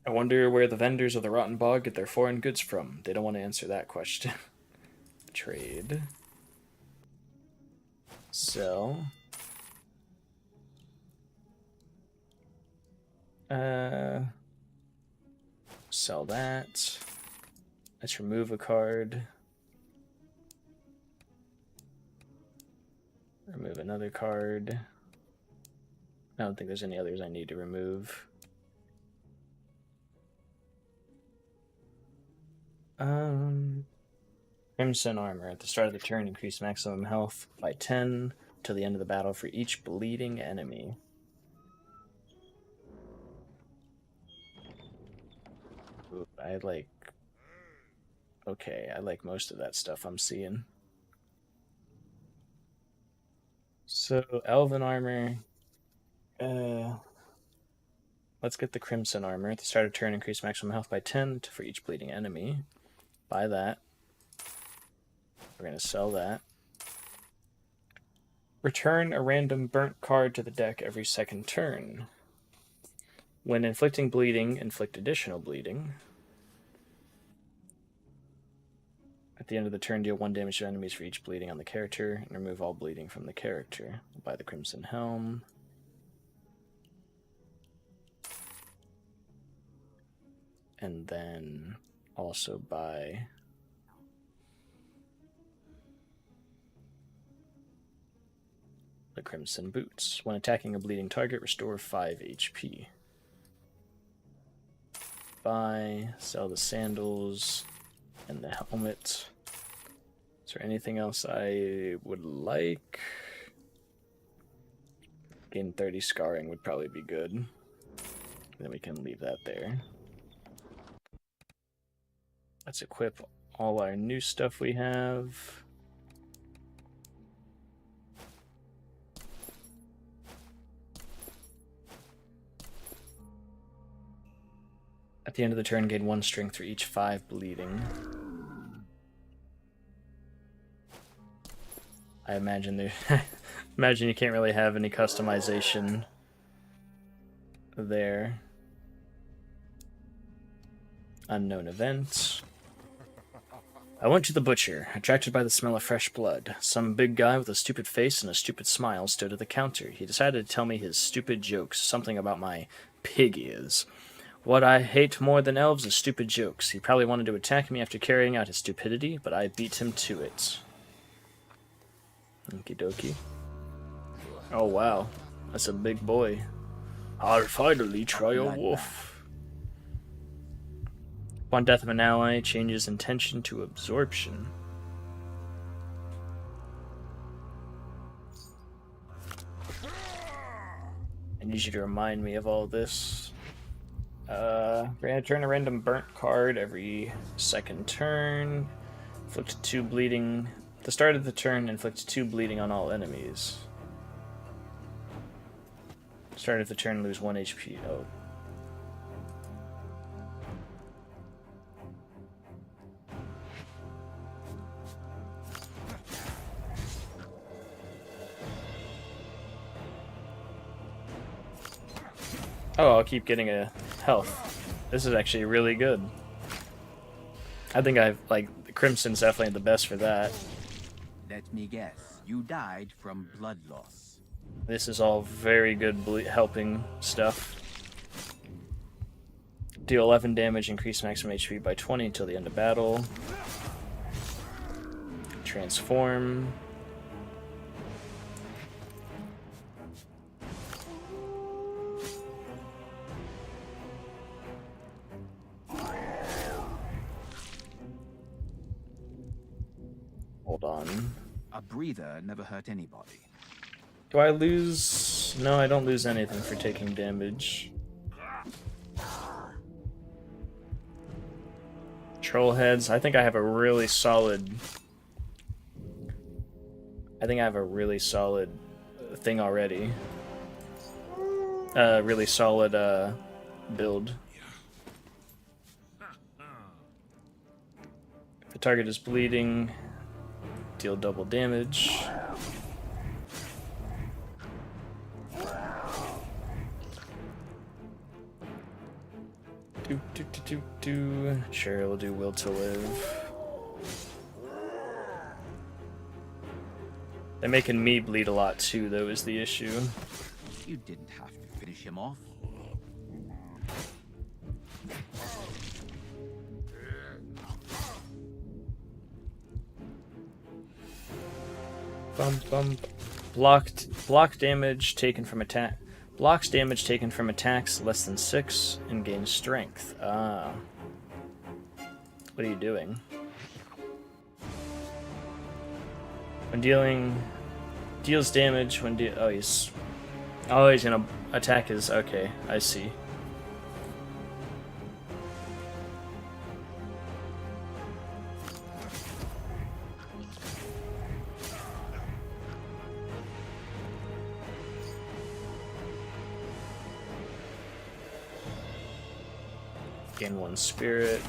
I wonder where the vendors of the Rotten Bog get their foreign goods from. They don't want to answer that question. Trade. Sell. Sell that. Let's remove a card. Remove another card. I don't think there's any others I need to remove. Crimson armor. At the start of the turn, increase maximum health by 10 till the end of the battle for each bleeding enemy. Ooh, I like... Okay, I like most of that stuff I'm seeing. So, Elven armor. Let's get the Crimson armor. At the start of turn, increase maximum health by 10 for each bleeding enemy. Buy that. We're going to sell that. Return a random burnt card to the deck every second turn. When inflicting bleeding, inflict additional bleeding. At the end of the turn, deal 1 damage to enemies for each bleeding on the character, and remove all bleeding from the character. Buy the Crimson Helm. And then also buy the Crimson Boots. When attacking a bleeding target, restore 5 HP. Buy, sell the sandals and the helmet. Is there anything else I would like? Gain 30 scarring would probably be good. Then we can leave that there. Let's equip all our new stuff we have. At the end of the turn, gain 1 strength for each 5 bleeding. I imagine imagine you can't really have any customization there. Unknown event. I went to the butcher, attracted by the smell of fresh blood. Some big guy with a stupid face and a stupid smile stood at the counter. He decided to tell me his stupid jokes, something about my pig ears. What I hate more than elves is stupid jokes. He probably wanted to attack me after carrying out his stupidity, but I beat him to it. Okie dokie. Oh wow, that's a big boy. I'll finally try a wolf. Upon death of an ally, changes intention to absorption. I need you to remind me of all this. Return a random burnt card every second turn. Inflict 2 bleeding. At the start of the turn, inflict 2 bleeding on all enemies. Start of the turn, lose 1 HP. Oh. Oh, I'll keep getting a health. This is actually really good. I think I've, like, Crimson's definitely the best for that. Let me guess, you died from blood loss. This is all very good helping stuff. Deal 11 damage, increase maximum HP by 20 until the end of battle. Transform. Hold on. A breather never hurt anybody. Do I lose? No, I don't lose anything for taking damage. Troll heads. I think I have a really solid... thing already. Really solid build. If the target is bleeding, deal double damage. Sure, we'll do Will to Live. They're making me bleed a lot too, though, is the issue. You didn't have to finish him off. Bump, bump. Block damage taken from attack. Blocks damage taken from attacks less than 6 and gains strength. Ah. What are you doing? When deals damage when he's gonna attack his, okay, I see. Gain 1 spirit.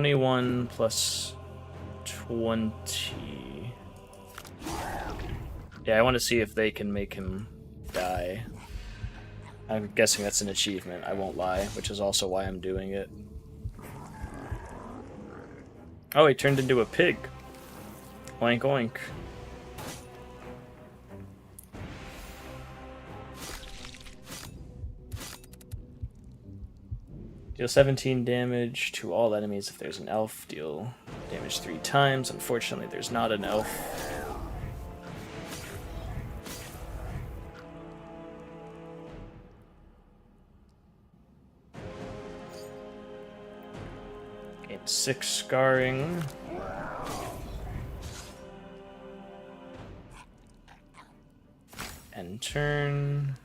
21 plus 20. Yeah, I want to see if they can make him die. I'm guessing that's an achievement, I won't lie, which is also why I'm doing it. Oh, he turned into a pig. Oink oink. Deal 17 damage to all enemies if there's an elf. Deal damage 3 times. Unfortunately, there's not an elf. Gain 6 scarring. End turn.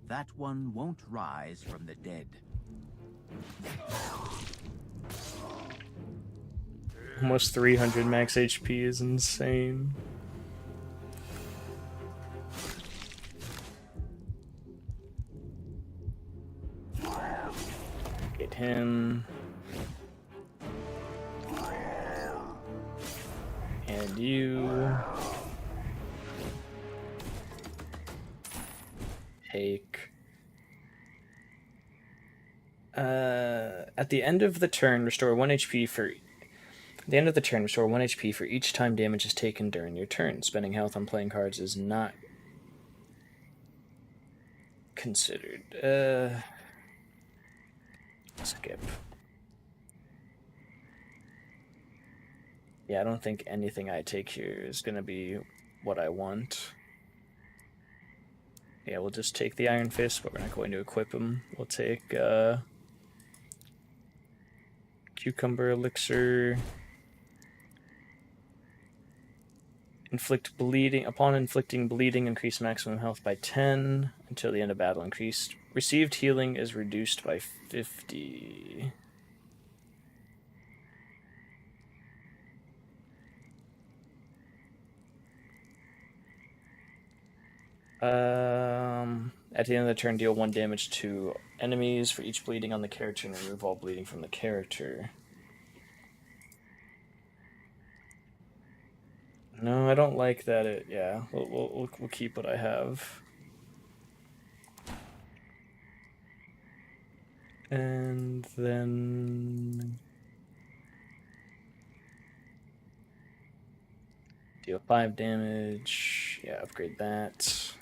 That one won't rise from the dead. Almost 300 max HP is insane. Get him. And you. Take. At the end of the turn, restore 1 HP for. At the end of the turn, restore 1 HP for each time damage is taken during your turn. Spending health on playing cards is not considered. Skip. Yeah, I don't think anything I take here is gonna be what I want. Yeah, we'll just take the Iron Fist, but we're not going to equip him. We'll take Cucumber Elixir. Inflict bleeding. Upon inflicting bleeding, increase maximum health by 10 until the end of battle. Increased. Received healing is reduced by 50. At the end of the turn, deal 1 damage to enemies for each bleeding on the character and remove all bleeding from the character. No, I don't like that. Yeah, we'll keep what I have. And then deal 5 damage. Yeah, upgrade that.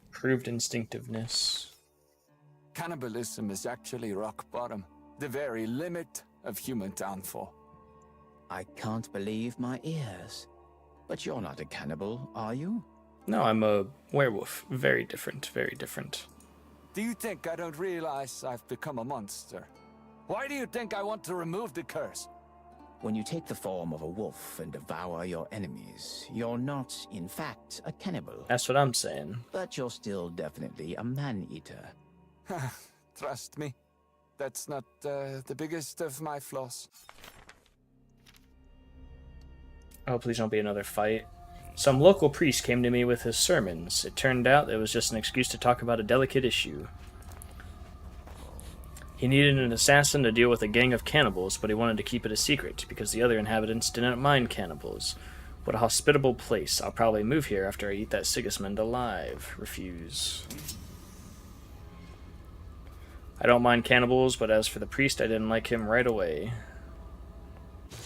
Improved instinctiveness. Cannibalism is actually rock bottom, the very limit of human downfall. I can't believe my ears. But you're not a cannibal, are you? No, I'm a werewolf. Very different, very different. Do you think I don't realize I've become a monster? Why do you think I want to remove the curse? When you take the form of a wolf and devour your enemies, you're not, in fact, a cannibal. That's what I'm saying. But you're still definitely a man-eater. Trust me, that's not the biggest of my flaws. Oh, please don't be another fight. Some local priest came to me with his sermons. It turned out it was just an excuse to talk about a delicate issue. He needed an assassin to deal with a gang of cannibals, but he wanted to keep it a secret, because the other inhabitants didn't mind cannibals. What a hospitable place. I'll probably move here after I eat that Sigismund alive. Refuse. I don't mind cannibals, but as for the priest, I didn't like him right away.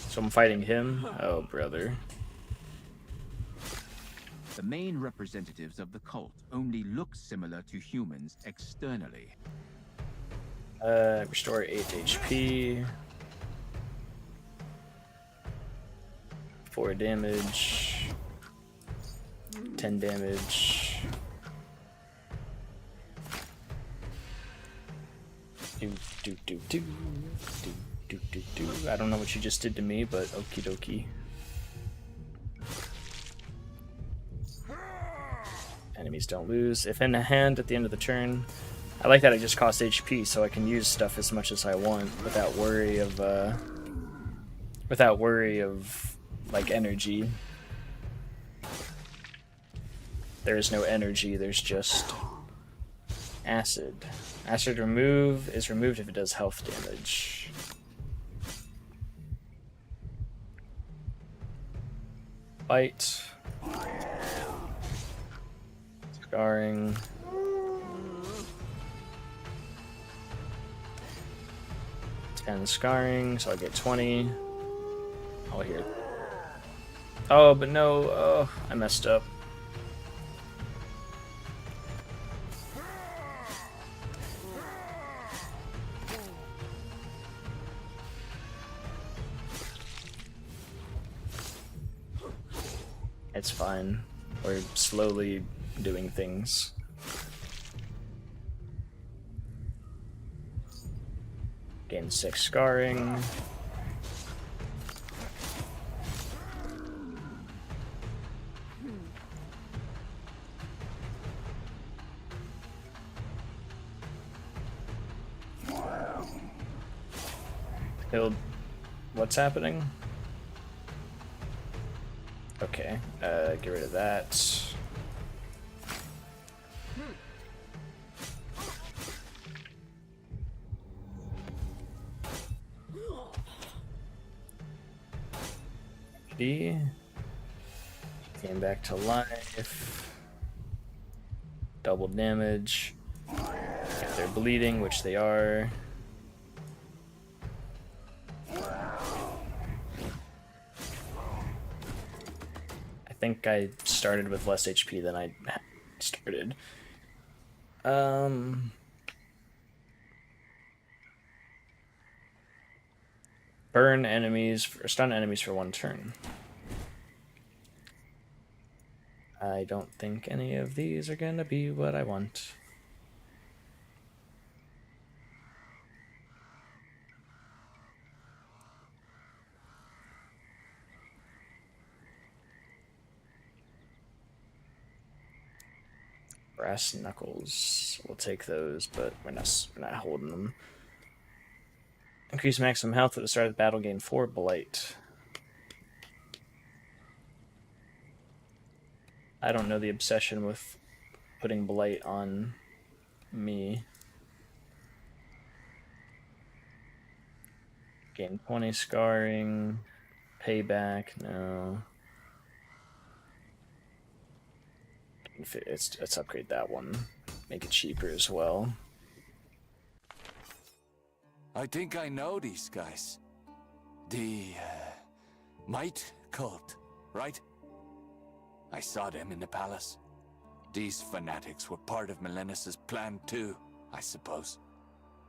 So I'm fighting him? Oh, brother. The main representatives of the cult only look similar to humans externally. Restore 8 HP. 4 damage. 10 damage. Do. I don't know what you just did to me, but okie dokie. Enemies don't lose. If in the hand at the end of the turn, I like that it just costs HP, so I can use stuff as much as I want without worry of like energy. There is no energy. There's just Acid. Acid remove is removed if it does health damage. Bite. Scarring. 10 scarring, so I get 20. Oh, here. Oh, but no. Oh, I messed up. It's fine. We're slowly doing things. Gain 6 scarring. He'll... What's happening? Okay, get rid of that. D. Came back to life. Double damage. If they're bleeding, which they are. I think I started with less HP than I started. Burn enemies, or stun enemies for 1 turn. I don't think any of these are gonna be what I want. Brass knuckles. We'll take those, but we're not holding them. Increase maximum health at the start of the battle. Gain 4 blight. I don't know the obsession with putting blight on me. Gain 20 scarring. Payback. No. Let's upgrade that one. Make it cheaper as well. I think I know these guys. The Might cult, right? I saw them in the palace. These fanatics were part of Melenis's plan too, I suppose.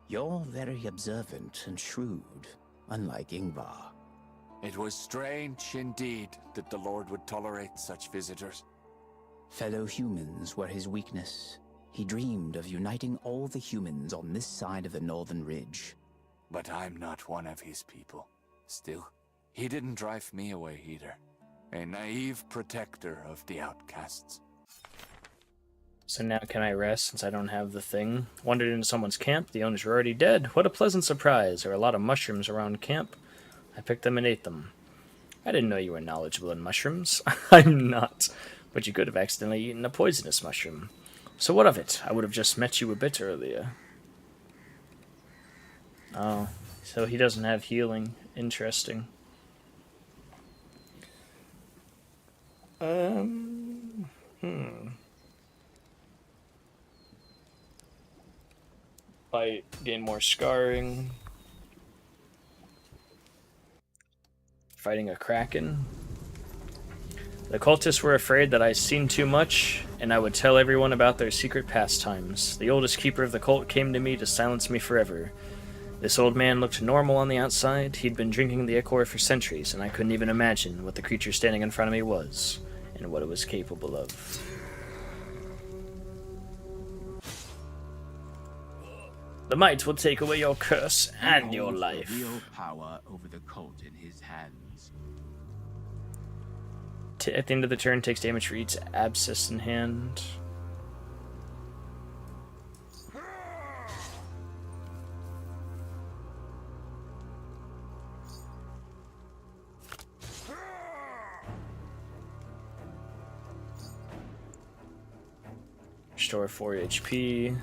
You're very observant and shrewd, unlike Ingvar. It was strange indeed that the Lord would tolerate such visitors. Fellow humans were his weakness. He dreamed of uniting all the humans on this side of the Northern Ridge. But I'm not one of his people. Still, he didn't drive me away either. A naive protector of the outcasts. So now can I rest since I don't have the thing? Wandered into someone's camp. The owners were already dead. What a pleasant surprise. There were a lot of mushrooms around camp. I picked them and ate them. I didn't know you were knowledgeable in mushrooms. I'm not. But you could have accidentally eaten a poisonous mushroom. So what of it? I would have just met you a bit earlier. Oh, so he doesn't have healing. Interesting. Bite, gain more scarring. Fighting a kraken. The cultists were afraid that I'd seen too much, and I would tell everyone about their secret pastimes. The oldest keeper of the cult came to me to silence me forever. This old man looked normal on the outside. He'd been drinking the ichor for centuries, and I couldn't even imagine what the creature standing in front of me was, and what it was capable of. The might will take away your curse and your life. Real power over the cult in his hands. At the end of the turn, takes damage for each abscess in hand. Restore 4 HP.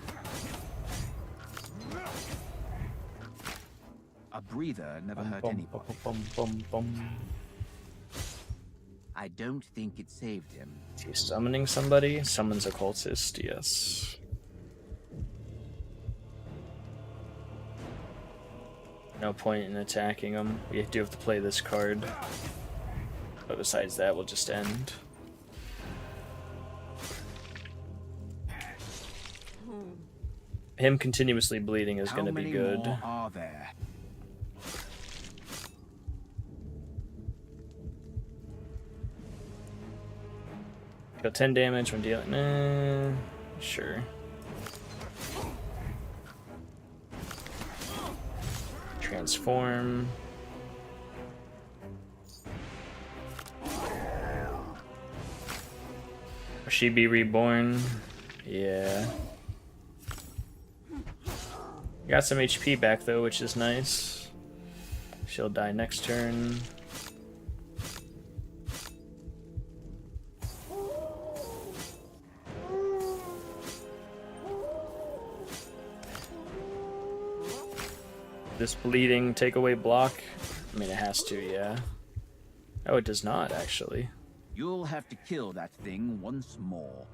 breather never hurt anybody. I don't think it saved him. Is he summoning somebody? Summons a cultist, yes. No point in attacking him. We do have to play this card. But besides that, we'll just end. Him continuously bleeding is going to be good. How many more are there? Go 10 damage when dealing. Sure. Transform. Will she be reborn? Yeah. Got some HP back though, which is nice. She'll die next turn. This bleeding take away block? I mean, it has to, yeah. Oh, it does not, actually. You'll have to kill that thing once more.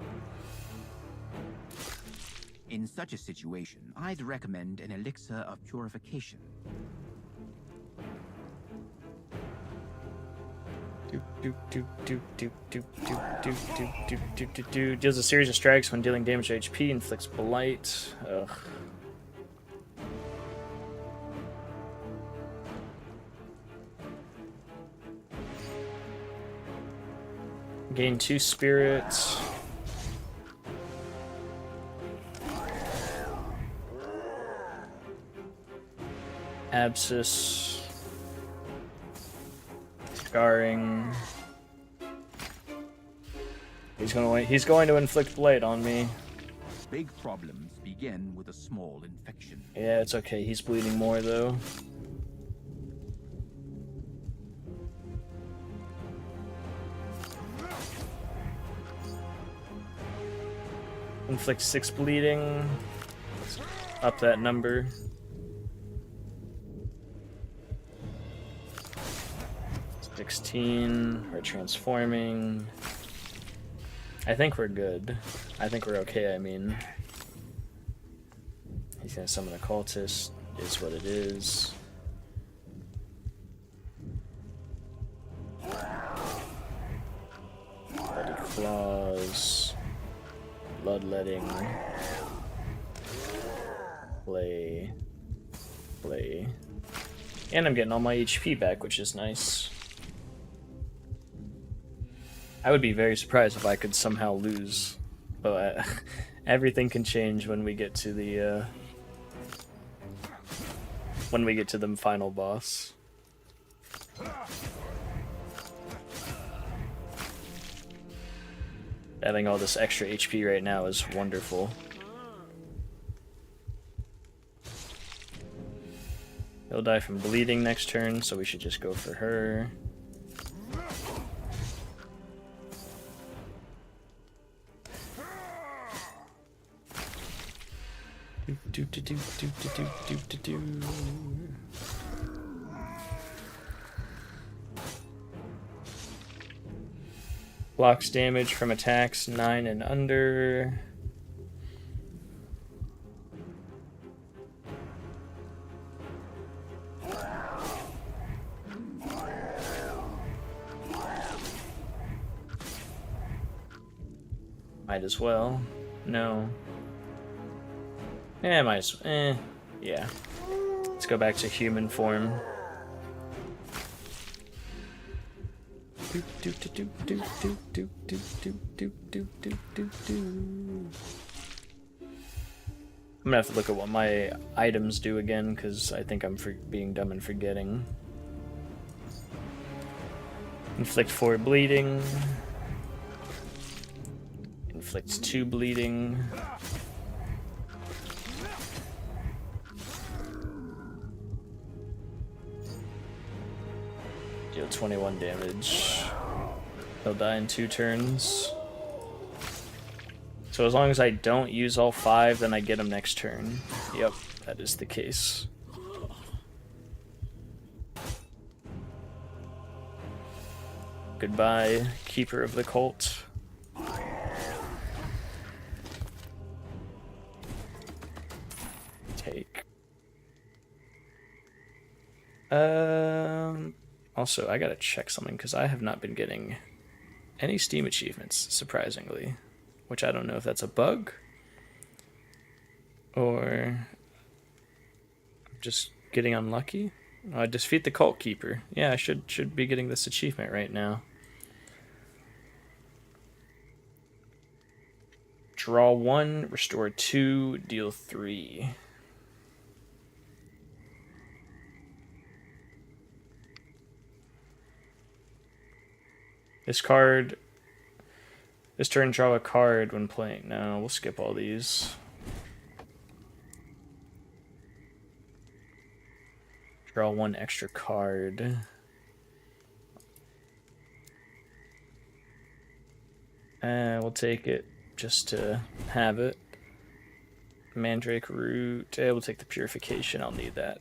In such a situation, I'd recommend an elixir of purification. Deals a series of strikes when dealing damage to HP, inflicts blight. Ugh. Gain 2 spirits. Abscess. Scarring. He's going to inflict blight on me. Big problems begin with a small infection. Yeah, it's okay. He's bleeding more though. Inflict 6 bleeding. Let's up that number. We're transforming. I think we're good. I think we're okay, I mean. He's gonna summon a cultist, is what it is. Bloody claws. Bloodletting. Play. And I'm getting all my HP back, which is nice. I would be very surprised if I could somehow lose, but everything can change when we get to the final boss. Having all this extra HP right now is wonderful. He'll die from bleeding next turn, so we should just go for her. Blocks damage from attacks 9 and under. Might as well. No. Might as well. Yeah. Let's go back to human form. I'm gonna have to look at what my items do again, because I think I'm being dumb and forgetting. Inflict 4 bleeding. Inflicts 2 bleeding. Deal 21 damage. He'll die in 2 turns. So as long as I don't use all 5, then I get him next turn. Yep, that is the case. Goodbye, Keeper of the Cult. Take. Also, I gotta check something because I have not been getting any Steam achievements, surprisingly. Which I don't know if that's a bug or just getting unlucky. Defeat the Cult Keeper. Yeah, I should be getting this achievement right now. Draw 1, restore 2, deal 3. This turn, draw a card when playing. No, we'll skip all these. Draw 1 extra card. We'll take it just to have it. Mandrake Root. We'll take the Purification. I'll need that.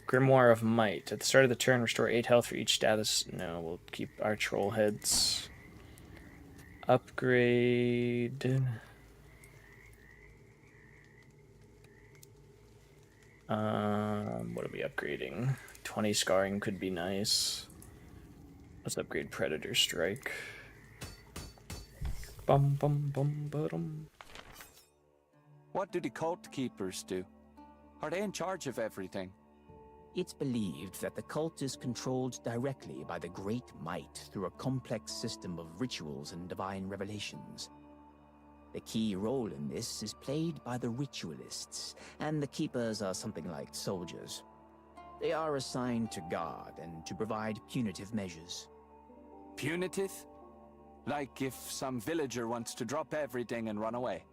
Grimoire of Might. At the start of the turn, restore 8 health for each status. No, we'll keep our troll heads. Upgrade. What are we upgrading? 20 scarring could be nice. Let's upgrade Predator Strike. Bum bum bum bum. What do the Cult Keepers do? Are they in charge of everything? It's believed that the cult is controlled directly by the Great Might through a complex system of rituals and divine revelations. The key role in this is played by the ritualists, and the keepers are something like soldiers. They are assigned to guard and to provide punitive measures. Punitive? Like if some villager wants to drop everything and run away?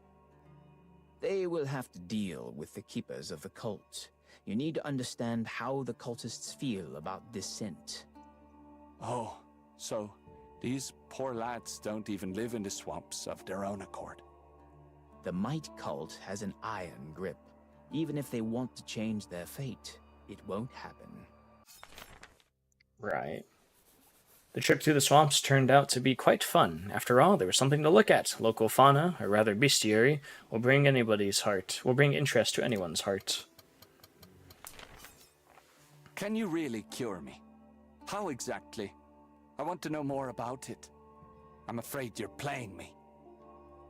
They will have to deal with the keepers of the cult. You need to understand how the cultists feel about dissent. Oh, so these poor lads don't even live in the swamps of their own accord. The Might cult has an iron grip. Even if they want to change their fate, it won't happen. Right. The trip through the swamps turned out to be quite fun. After all, there was something to look at. Local fauna, or rather bestiary, will bring interest to anyone's heart. Can you really cure me? How exactly? I want to know more about it. I'm afraid you're playing me.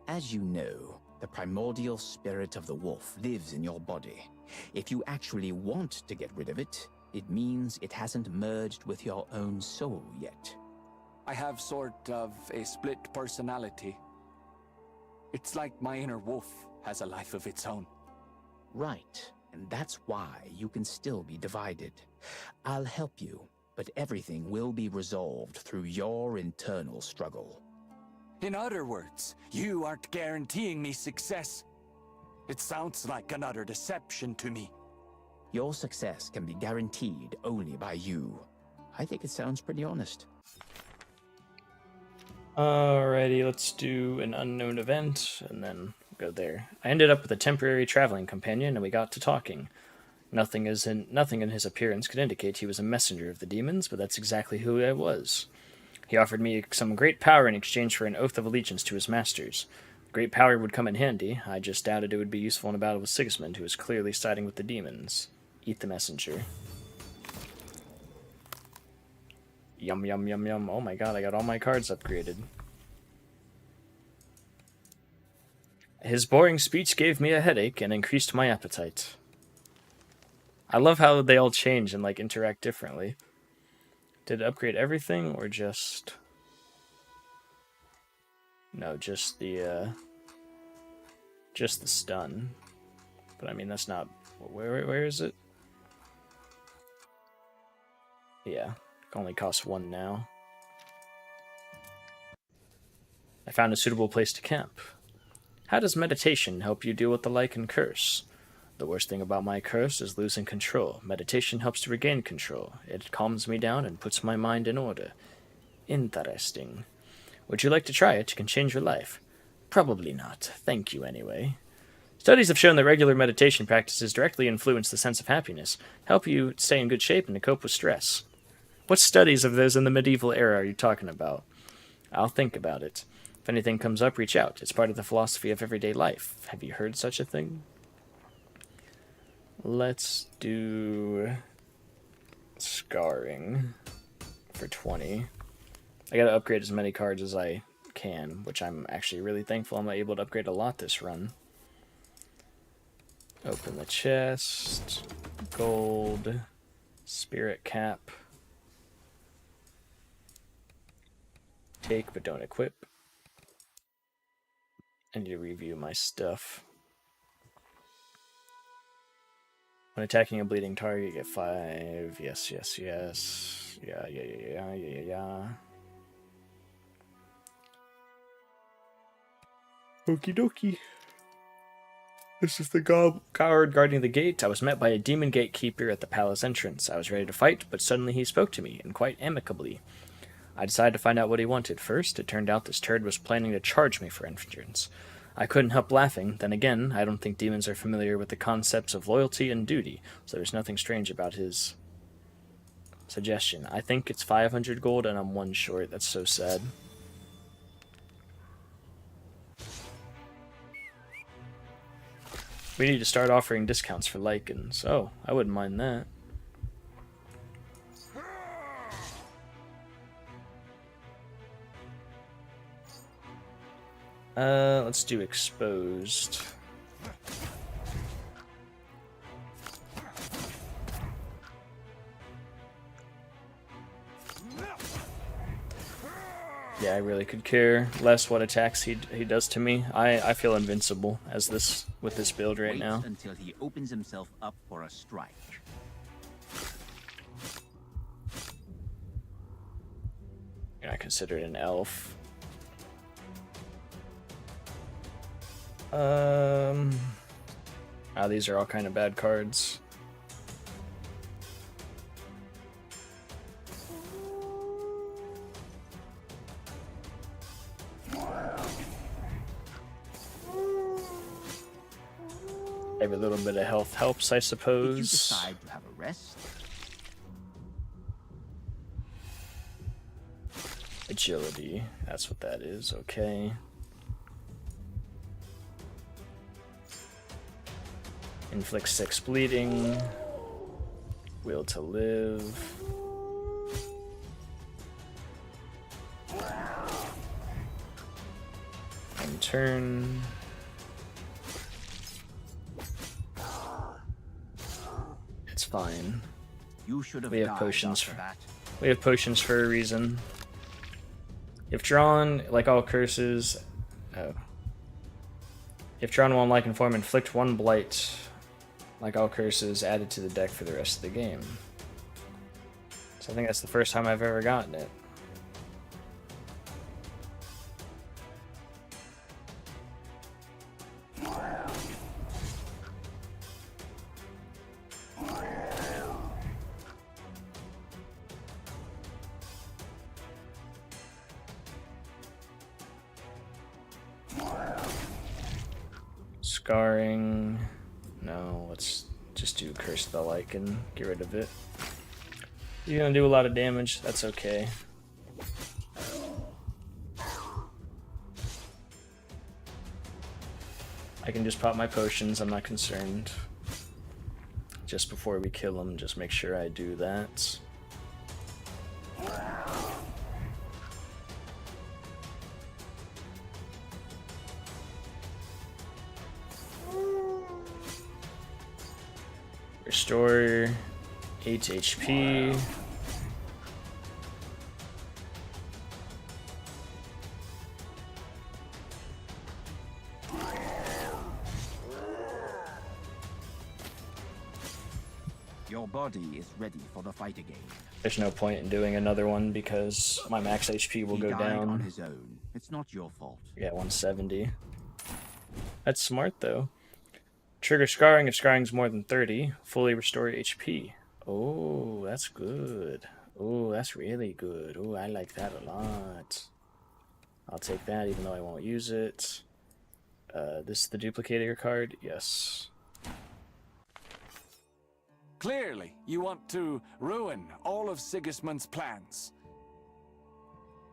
As you know, the primordial spirit of the wolf lives in your body. If you actually want to get rid of it, it means it hasn't merged with your own soul yet. I have sort of a split personality. It's like my inner wolf has a life of its own. Right, and that's why you can still be divided. I'll help you, but everything will be resolved through your internal struggle. In other words, you aren't guaranteeing me success. It sounds like an utter deception to me. Your success can be guaranteed only by you. I think it sounds pretty honest. Alrighty, let's do an unknown event, and then go there. I ended up with a temporary traveling companion, and we got to talking. Nothing in his appearance could indicate he was a messenger of the demons, but that's exactly who I was. He offered me some great power in exchange for an oath of allegiance to his masters. Great power would come in handy. I just doubted it would be useful in a battle with Sigismund, who was clearly siding with the demons. Eat the messenger. Yum, yum, yum, yum. Oh my god, I got all my cards upgraded. His boring speech gave me a headache and increased my appetite. I love how they all change and, like, interact differently. Did it upgrade everything, or just... No, just the stun. But, I mean, that's not... Where is it? Yeah, it only costs 1 now. I found a suitable place to camp. How does meditation help you deal with the Lycan curse? The worst thing about my curse is losing control. Meditation helps to regain control. It calms me down and puts my mind in order. Interesting. Would you like to try it? It can change your life. Probably not. Thank you anyway. Studies have shown that regular meditation practices directly influence the sense of happiness, help you stay in good shape, and to cope with stress. What studies of those in the medieval era are you talking about? I'll think about it. If anything comes up, reach out. It's part of the philosophy of everyday life. Have you heard such a thing? Let's do scarring for 20. I gotta upgrade as many cards as I can, which I'm actually really thankful I'm able to upgrade a lot this run. Open the chest. Gold. Spirit cap. Take but don't equip. I need to review my stuff. When attacking a bleeding target, you get 5. Yes, yes, yes. Yeah. Okie dokie. This is the guard guarding the gate. I was met by a demon gatekeeper at the palace entrance. I was ready to fight, but suddenly he spoke to me, and quite amicably. I decided to find out what he wanted. First, it turned out this turd was planning to charge me for entrance. I couldn't help laughing. Then again, I don't think demons are familiar with the concepts of loyalty and duty, so there's nothing strange about his suggestion. I think it's 500 gold, and I'm 1 short. That's so sad. We need to start offering discounts for lichens. Oh, I wouldn't mind that. Let's do exposed. Yeah, I really could care less what attacks he does to me. I feel invincible as with this build right now. Until he opens himself up for a strike. I consider it an elf. These are all kind of bad cards. Every little bit of health helps, I suppose. If you decide to have a rest. Agility, that's what that is, okay. Inflict 6 bleeding. Will to live. And turn. It's fine. You should have we have potions for that. We have potions for a reason. If drawn, like all curses, if drawn while in lichen form, inflict 1 blight. Like all curses, added to the deck for the rest of the game. So I think that's the first time I've ever gotten it. Scarring. No, let's just do Curse the Lichen. Get rid of it. You're gonna do a lot of damage. That's okay. I can just pop my potions. I'm not concerned. Just before we kill him, just make sure I do that. Restore 8 HP. Your body is ready for the fight again. There's no point in doing another one because my max HP will go down. On his own. It's not your fault. Yeah, 170. That's smart though. Trigger scarring if scarring's more than 30. Fully restore HP. Oh, that's good. Oh, that's really good. Oh, I like that a lot. I'll take that even though I won't use it. This is the duplicator card? Yes. Clearly, you want to ruin all of Sigismund's plans.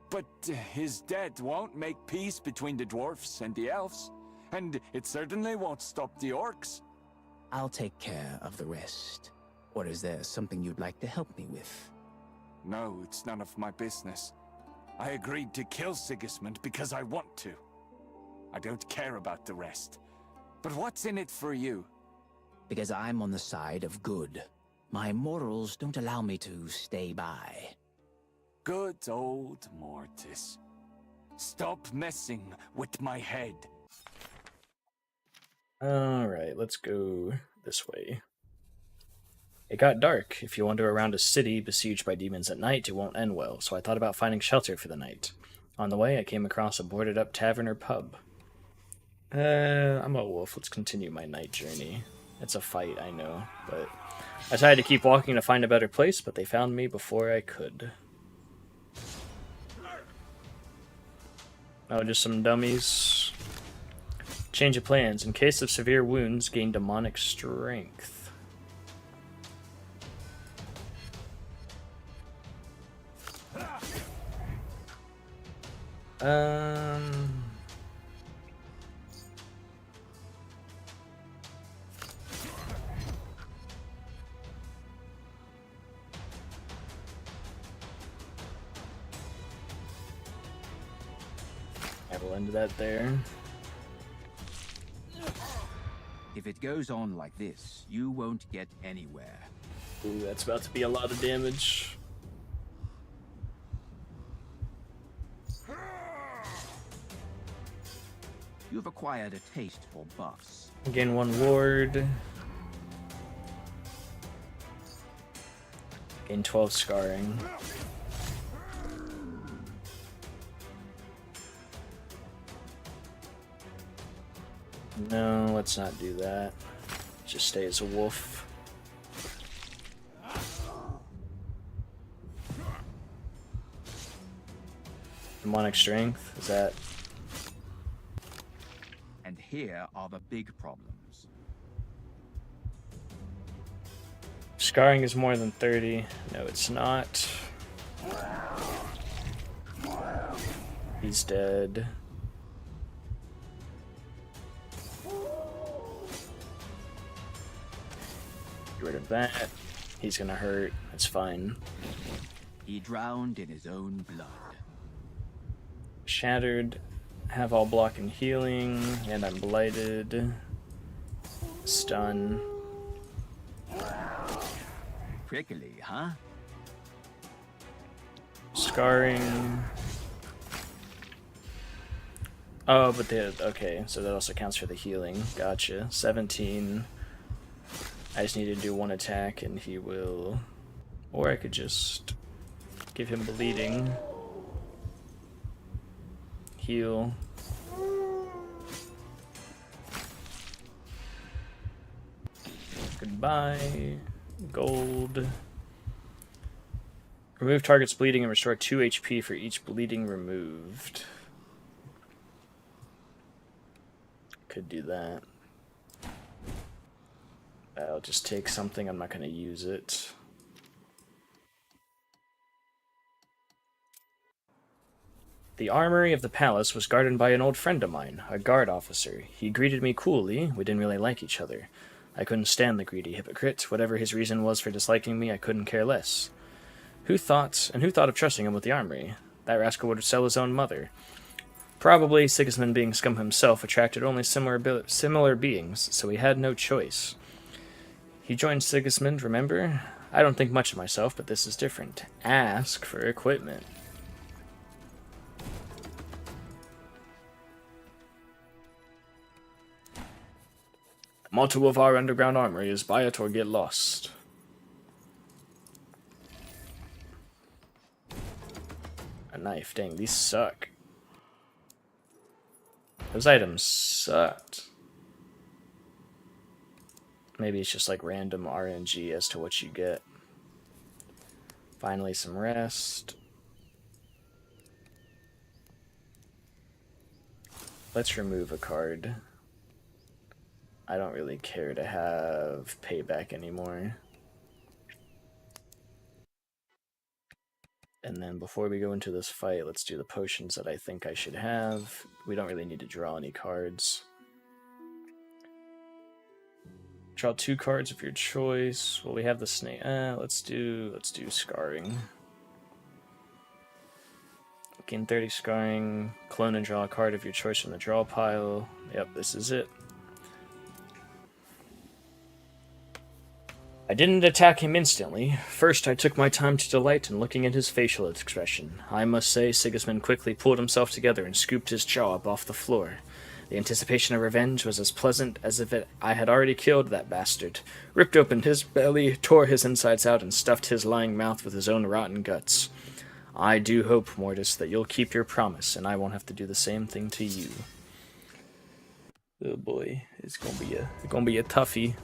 But his death won't make peace between the dwarfs and the elves, and it certainly won't stop the orcs. I'll take care of the rest. Or is there something you'd like to help me with? No, it's none of my business. I agreed to kill Sigismund because I want to. I don't care about the rest. But what's in it for you? Because I'm on the side of good. My morals don't allow me to stay by. Good old Mortis. Stop messing with my head. Alright, let's go this way. It got dark. If you wander around a city besieged by demons at night, it won't end well, so I thought about finding shelter for the night. On the way, I came across a boarded-up tavern or pub. I'm a wolf. Let's continue my night journey. It's a fight, I know, but I decided to keep walking to find a better place, but they found me before I could. Oh, just some dummies. Change of plans. In case of severe wounds, gain demonic strength. I will end that there. If it goes on like this, you won't get anywhere. Ooh, that's about to be a lot of damage. You've acquired a taste for buffs. Gain 1 ward. Gain 12 scarring. No, let's not do that. Just stay as a wolf. Demonic strength, is that? And here are the big problems. Scarring is more than 30. No, it's not. He's dead. Get rid of that. He's gonna hurt. It's fine. He drowned in his own blood. Shattered. Have all block and healing. And I'm blighted. Stun. Prickly, huh? Scarring. Oh, but okay, so that also counts for the healing. Gotcha. 17. I just need to do 1 attack and he will... Or I could just give him bleeding. Heal. Goodbye. Gold. Remove target's bleeding and restore 2 HP for each bleeding removed. Could do that. I'll just take something, I'm not going to use it. The armory of the palace was guarded by an old friend of mine, a guard officer. He greeted me coolly, we didn't really like each other. I couldn't stand the greedy hypocrite. Whatever his reason was for disliking me, I couldn't care less. Who thought of trusting him with the armory? That rascal would sell his own mother. Probably Sigismund, being scum himself, attracted only similar beings, so he had no choice. He joined Sigismund, remember? I don't think much of myself, but this is different. Ask for equipment. The motto of our underground armory is buy it or get lost. A knife, dang, these suck. Those items sucked. Maybe it's just like random RNG as to what you get. Finally, some rest. Let's remove a card. I don't really care to have payback anymore. And then before we go into this fight, let's do the potions that I think I should have. We don't really need to draw any cards. Draw 2 cards of your choice. Well, we have the snake. Let's do scarring. Gain 30 scarring. Clone and draw a card of your choice from the draw pile. Yep, this is it. I didn't attack him instantly. First, I took my time to delight in looking at his facial expression. I must say, Sigismund quickly pulled himself together and scooped his jaw up off the floor. The anticipation of revenge was as pleasant as if I had already killed that bastard, ripped open his belly, tore his insides out, and stuffed his lying mouth with his own rotten guts. I do hope, Mortis, that you'll keep your promise, and I won't have to do the same thing to you. Oh boy, it's gonna be a toughie.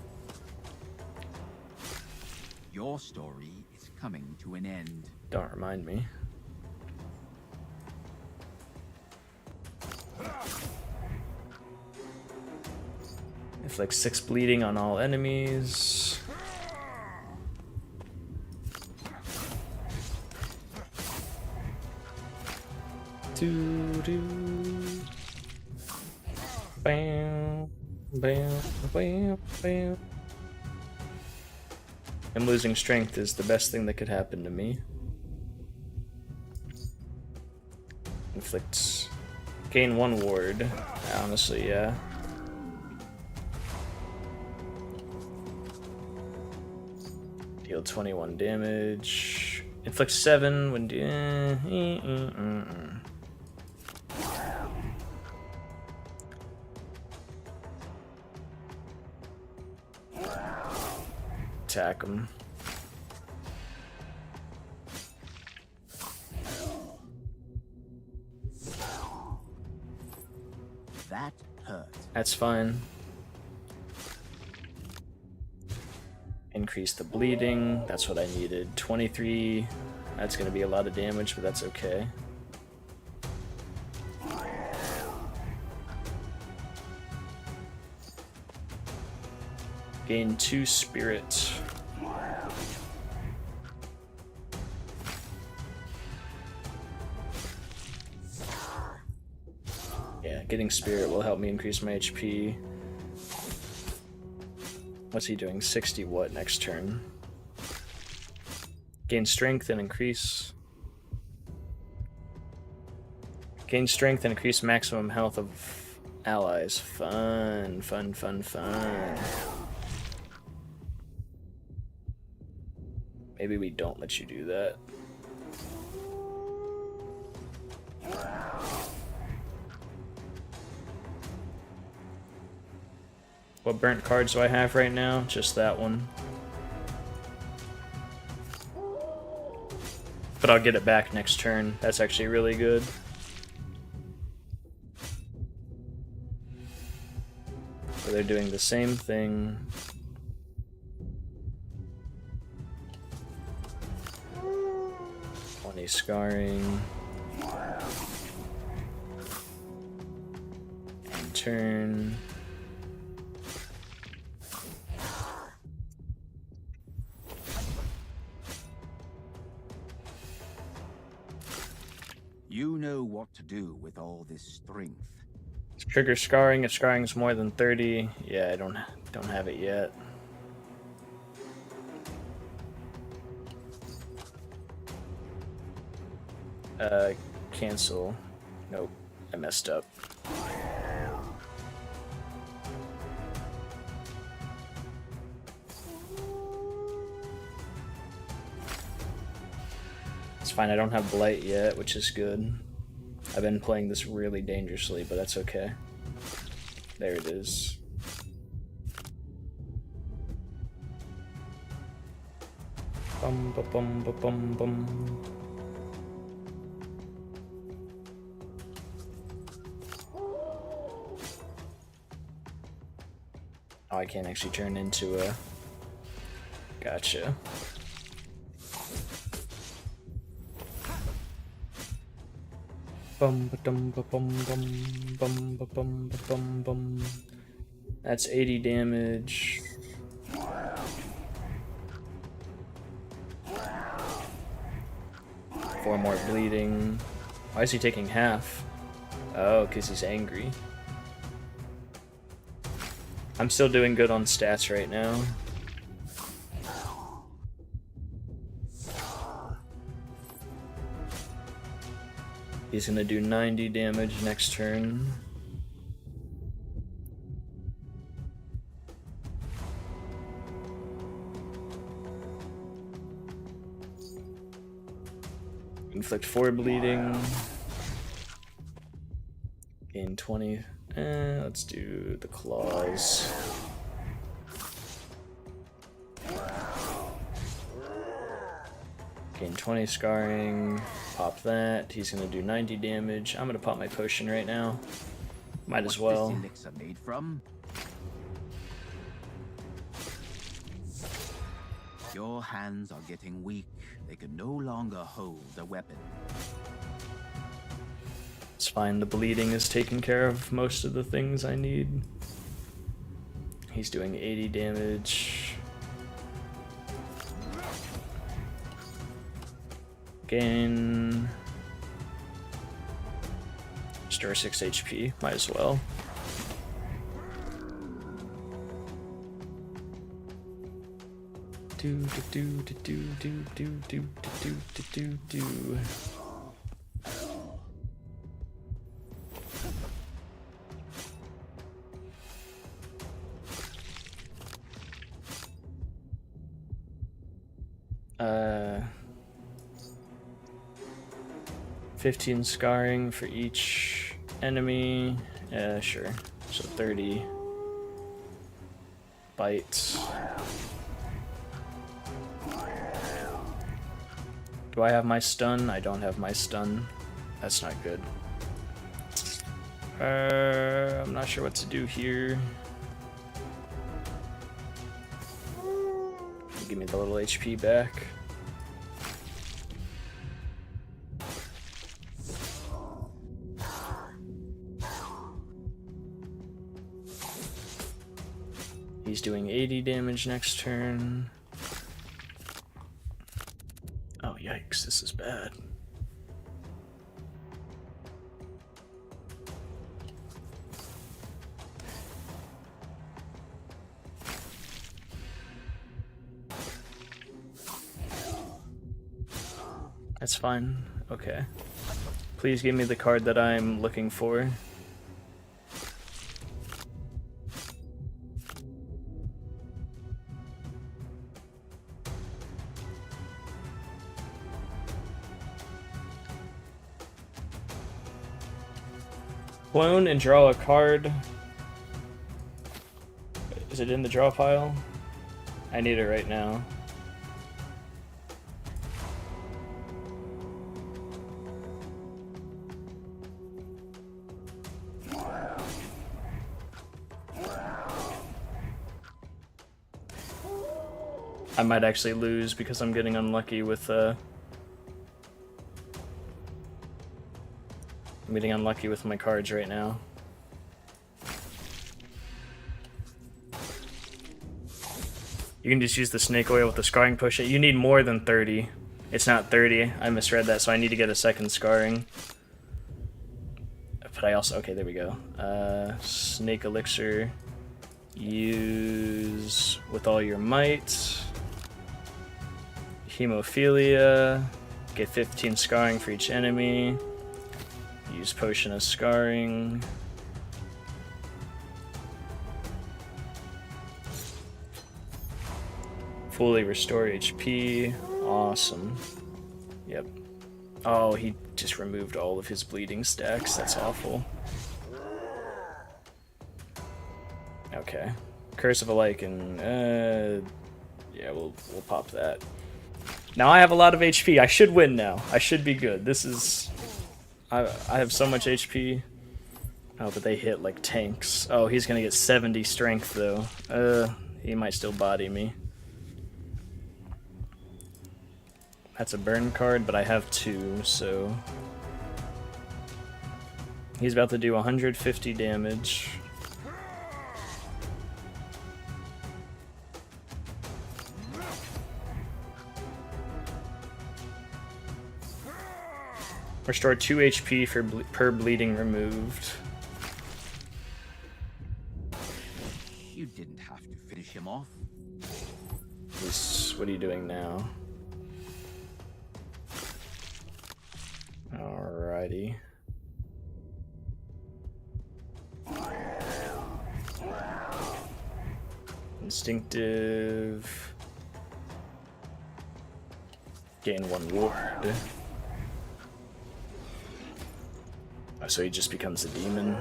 Your story is coming to an end. Don't remind me. Inflict 6 bleeding on all enemies. Bam, bam, bam, bam. And losing strength is the best thing that could happen to me. Inflicts. Gain 1 ward. Honestly, yeah. Deal 21 damage. Inflicts 7 when attack him. That hurt. That's fine. Increase the bleeding. That's what I needed. 23. That's going to be a lot of damage, but that's okay. Gain 2 spirit. Yeah, getting spirit will help me increase my HP. What's he doing? 60 what next turn? Gain strength and increase. Gain strength and increase maximum health of allies. Fun, fun, fun, fun. Maybe we don't let you do that. What burnt cards do I have right now? Just that one. But I'll get it back next turn. That's actually really good. So they're doing the same thing. Scarring. And turn. You know what to do with all this strength. Trigger scarring if scarring's more than 30. Yeah, I don't have it yet. Cancel. Nope, I messed up. It's fine, I don't have Blight yet, which is good. I've been playing this really dangerously, but that's okay. There it is. Bum ba bum ba bum bum. Oh, I can't actually turn into a... Gotcha. Bum ba dum ba bum bum bum ba bum ba bum bum. That's 80 damage. 4 more bleeding. Why is he taking half? Oh, because he's angry. I'm still doing good on stats right now. He's gonna do 90 damage next turn. Inflict 4 bleeding. Gain 20. Let's do the claws. Gain 20 scarring. Pop that. He's gonna do 90 damage. I'm gonna pop my potion right now. Might as well. What's this elixir made from? Your hands are getting weak. They can no longer hold a weapon. It's fine. The bleeding is taking care of most of the things I need. He's doing 80 damage. Gain. Restore 6 HP. Might as well. Do do do do do do do do do do do. Uh, 15 scarring for each enemy. Yeah, sure. So 30 bites. Do I have my stun? I don't have my stun. That's not good. I'm not sure what to do here. Give me the little HP back. He's doing 80 damage next turn. Oh, yikes, this is bad. That's fine. Okay. Please give me the card that I'm looking for. Clone and draw a card. Is it in the draw pile? I need it right now. I might actually lose because I'm getting unlucky with I'm getting unlucky with my cards right now. You can just use the snake oil with the scarring potion. You need more than 30. It's not 30. I misread that, so I need to get a second scarring. But I also... Okay, there we go. Snake elixir. Use with all your might. Hemophilia. Get 15 scarring for each enemy. Use potion of scarring. Fully restore HP. Awesome. Yep. Oh, he just removed all of his bleeding stacks. That's awful. Okay. Curse of a Lycan. Yeah, we'll pop that. Now I have a lot of HP. I should win now. I should be good. This is... I have so much HP. Oh, but they hit like tanks. Oh, he's gonna get 70 strength though. He might still body me. That's a burn card, but I have 2, so... He's about to do 150 damage. Restore 2 HP per bleeding removed. You didn't have to finish him off. What are you doing now? Alrighty. Instinctive. Gain 1 ward. Oh, so he just becomes a demon?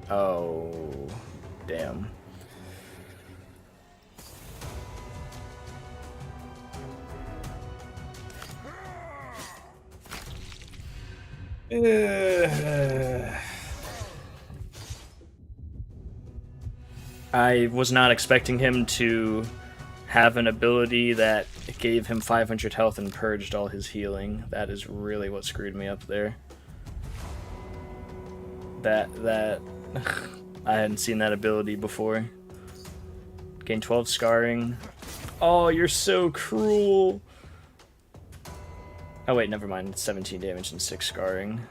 Oh, damn. I was not expecting him to have an ability that gave him 500 health and purged all his healing. That is really what screwed me up there. That I hadn't seen that ability before. Gain 12 scarring. Oh, you're so cruel. Oh wait, never mind. It's 17 damage and 6 scarring.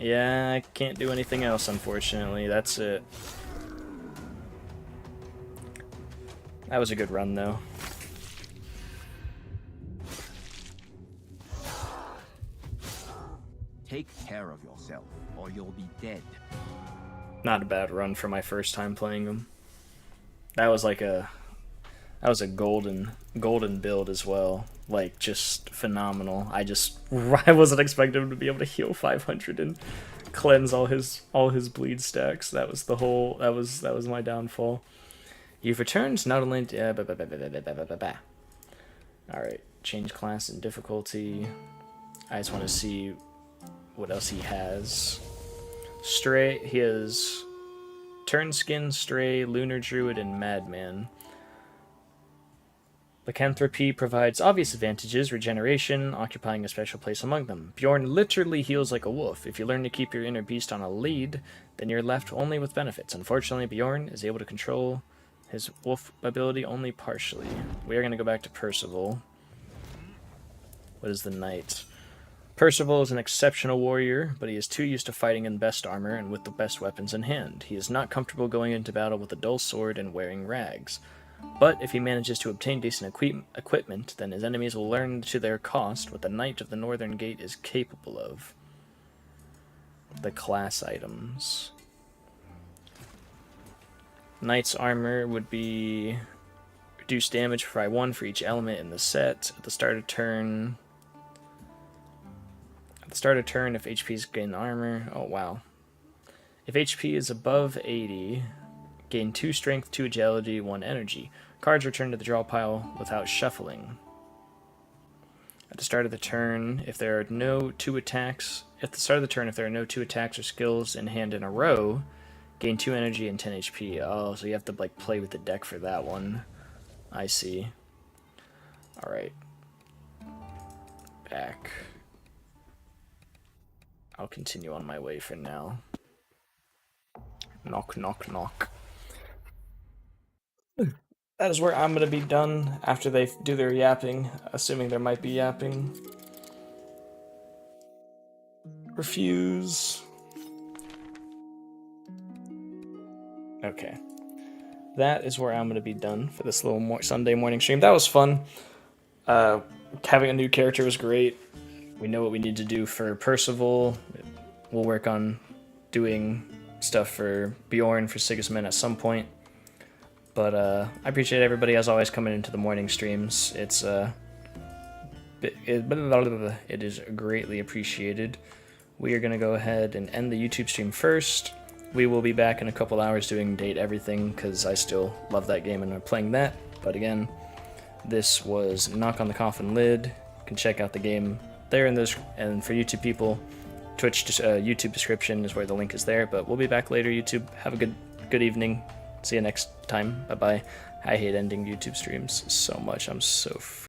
Yeah, I can't do anything else, unfortunately. That's it. That was a good run, though. Take care of yourself, or you'll be dead. Not a bad run for my first time playing them. That was like a golden build as well. Like, just phenomenal. I wasn't expecting him to be able to heal 500 and cleanse all his bleed stacks. That was my downfall. You've returned not only Alright, change class and difficulty. I just want to see what else he has. Stray, he has Turnskin, Stray, Lunar Druid, and Madman. Lycanthropy provides obvious advantages, regeneration, occupying a special place among them. Bjorn literally heals like a wolf. If you learn to keep your inner beast on a lead, then you're left only with benefits. Unfortunately, Bjorn is able to control his wolf ability only partially. We are going to go back to Percival. What is the knight? Percival is an exceptional warrior, but he is too used to fighting in best armor and with the best weapons in hand. He is not comfortable going into battle with a dull sword and wearing rags. But if he manages to obtain decent equipment, then his enemies will learn to their cost what the Knight of the Northern Gate is capable of. The class items. Knight's armor would be reduced damage for 1 for each element in the set. At the start of turn, if HP is gain armor, oh wow. If HP is above 80, gain 2 strength, 2 agility, 1 energy. Cards return to the draw pile without shuffling. At the start of the turn, if there are no 2 attacks or skills in hand in a row, gain 2 energy and 10 HP. Oh, so you have to like play with the deck for that one. I see. Alright. Back. I'll continue on my way for now. Knock, knock, knock. That is where I'm going to be done after they do their yapping, assuming there might be yapping. Refuse. Okay. That is where I'm going to be done for this little Sunday morning stream. That was fun. Having a new character was great. We know what we need to do for Percival. We'll work on doing stuff for Bjorn, for Sigismund at some point. But I appreciate everybody, as always, coming into the morning streams. It is greatly appreciated. We are going to go ahead and end the YouTube stream first. We will be back in a couple hours doing Date Everything, because I still love that game and I'm playing that. But again, this was Knock on the Coffin Lid. You can check out the game there in this, and for YouTube people, Twitch YouTube description is where the link is there. But we'll be back later, YouTube. Have a good evening. See you next time. Bye bye. I hate ending YouTube streams so much. I'm so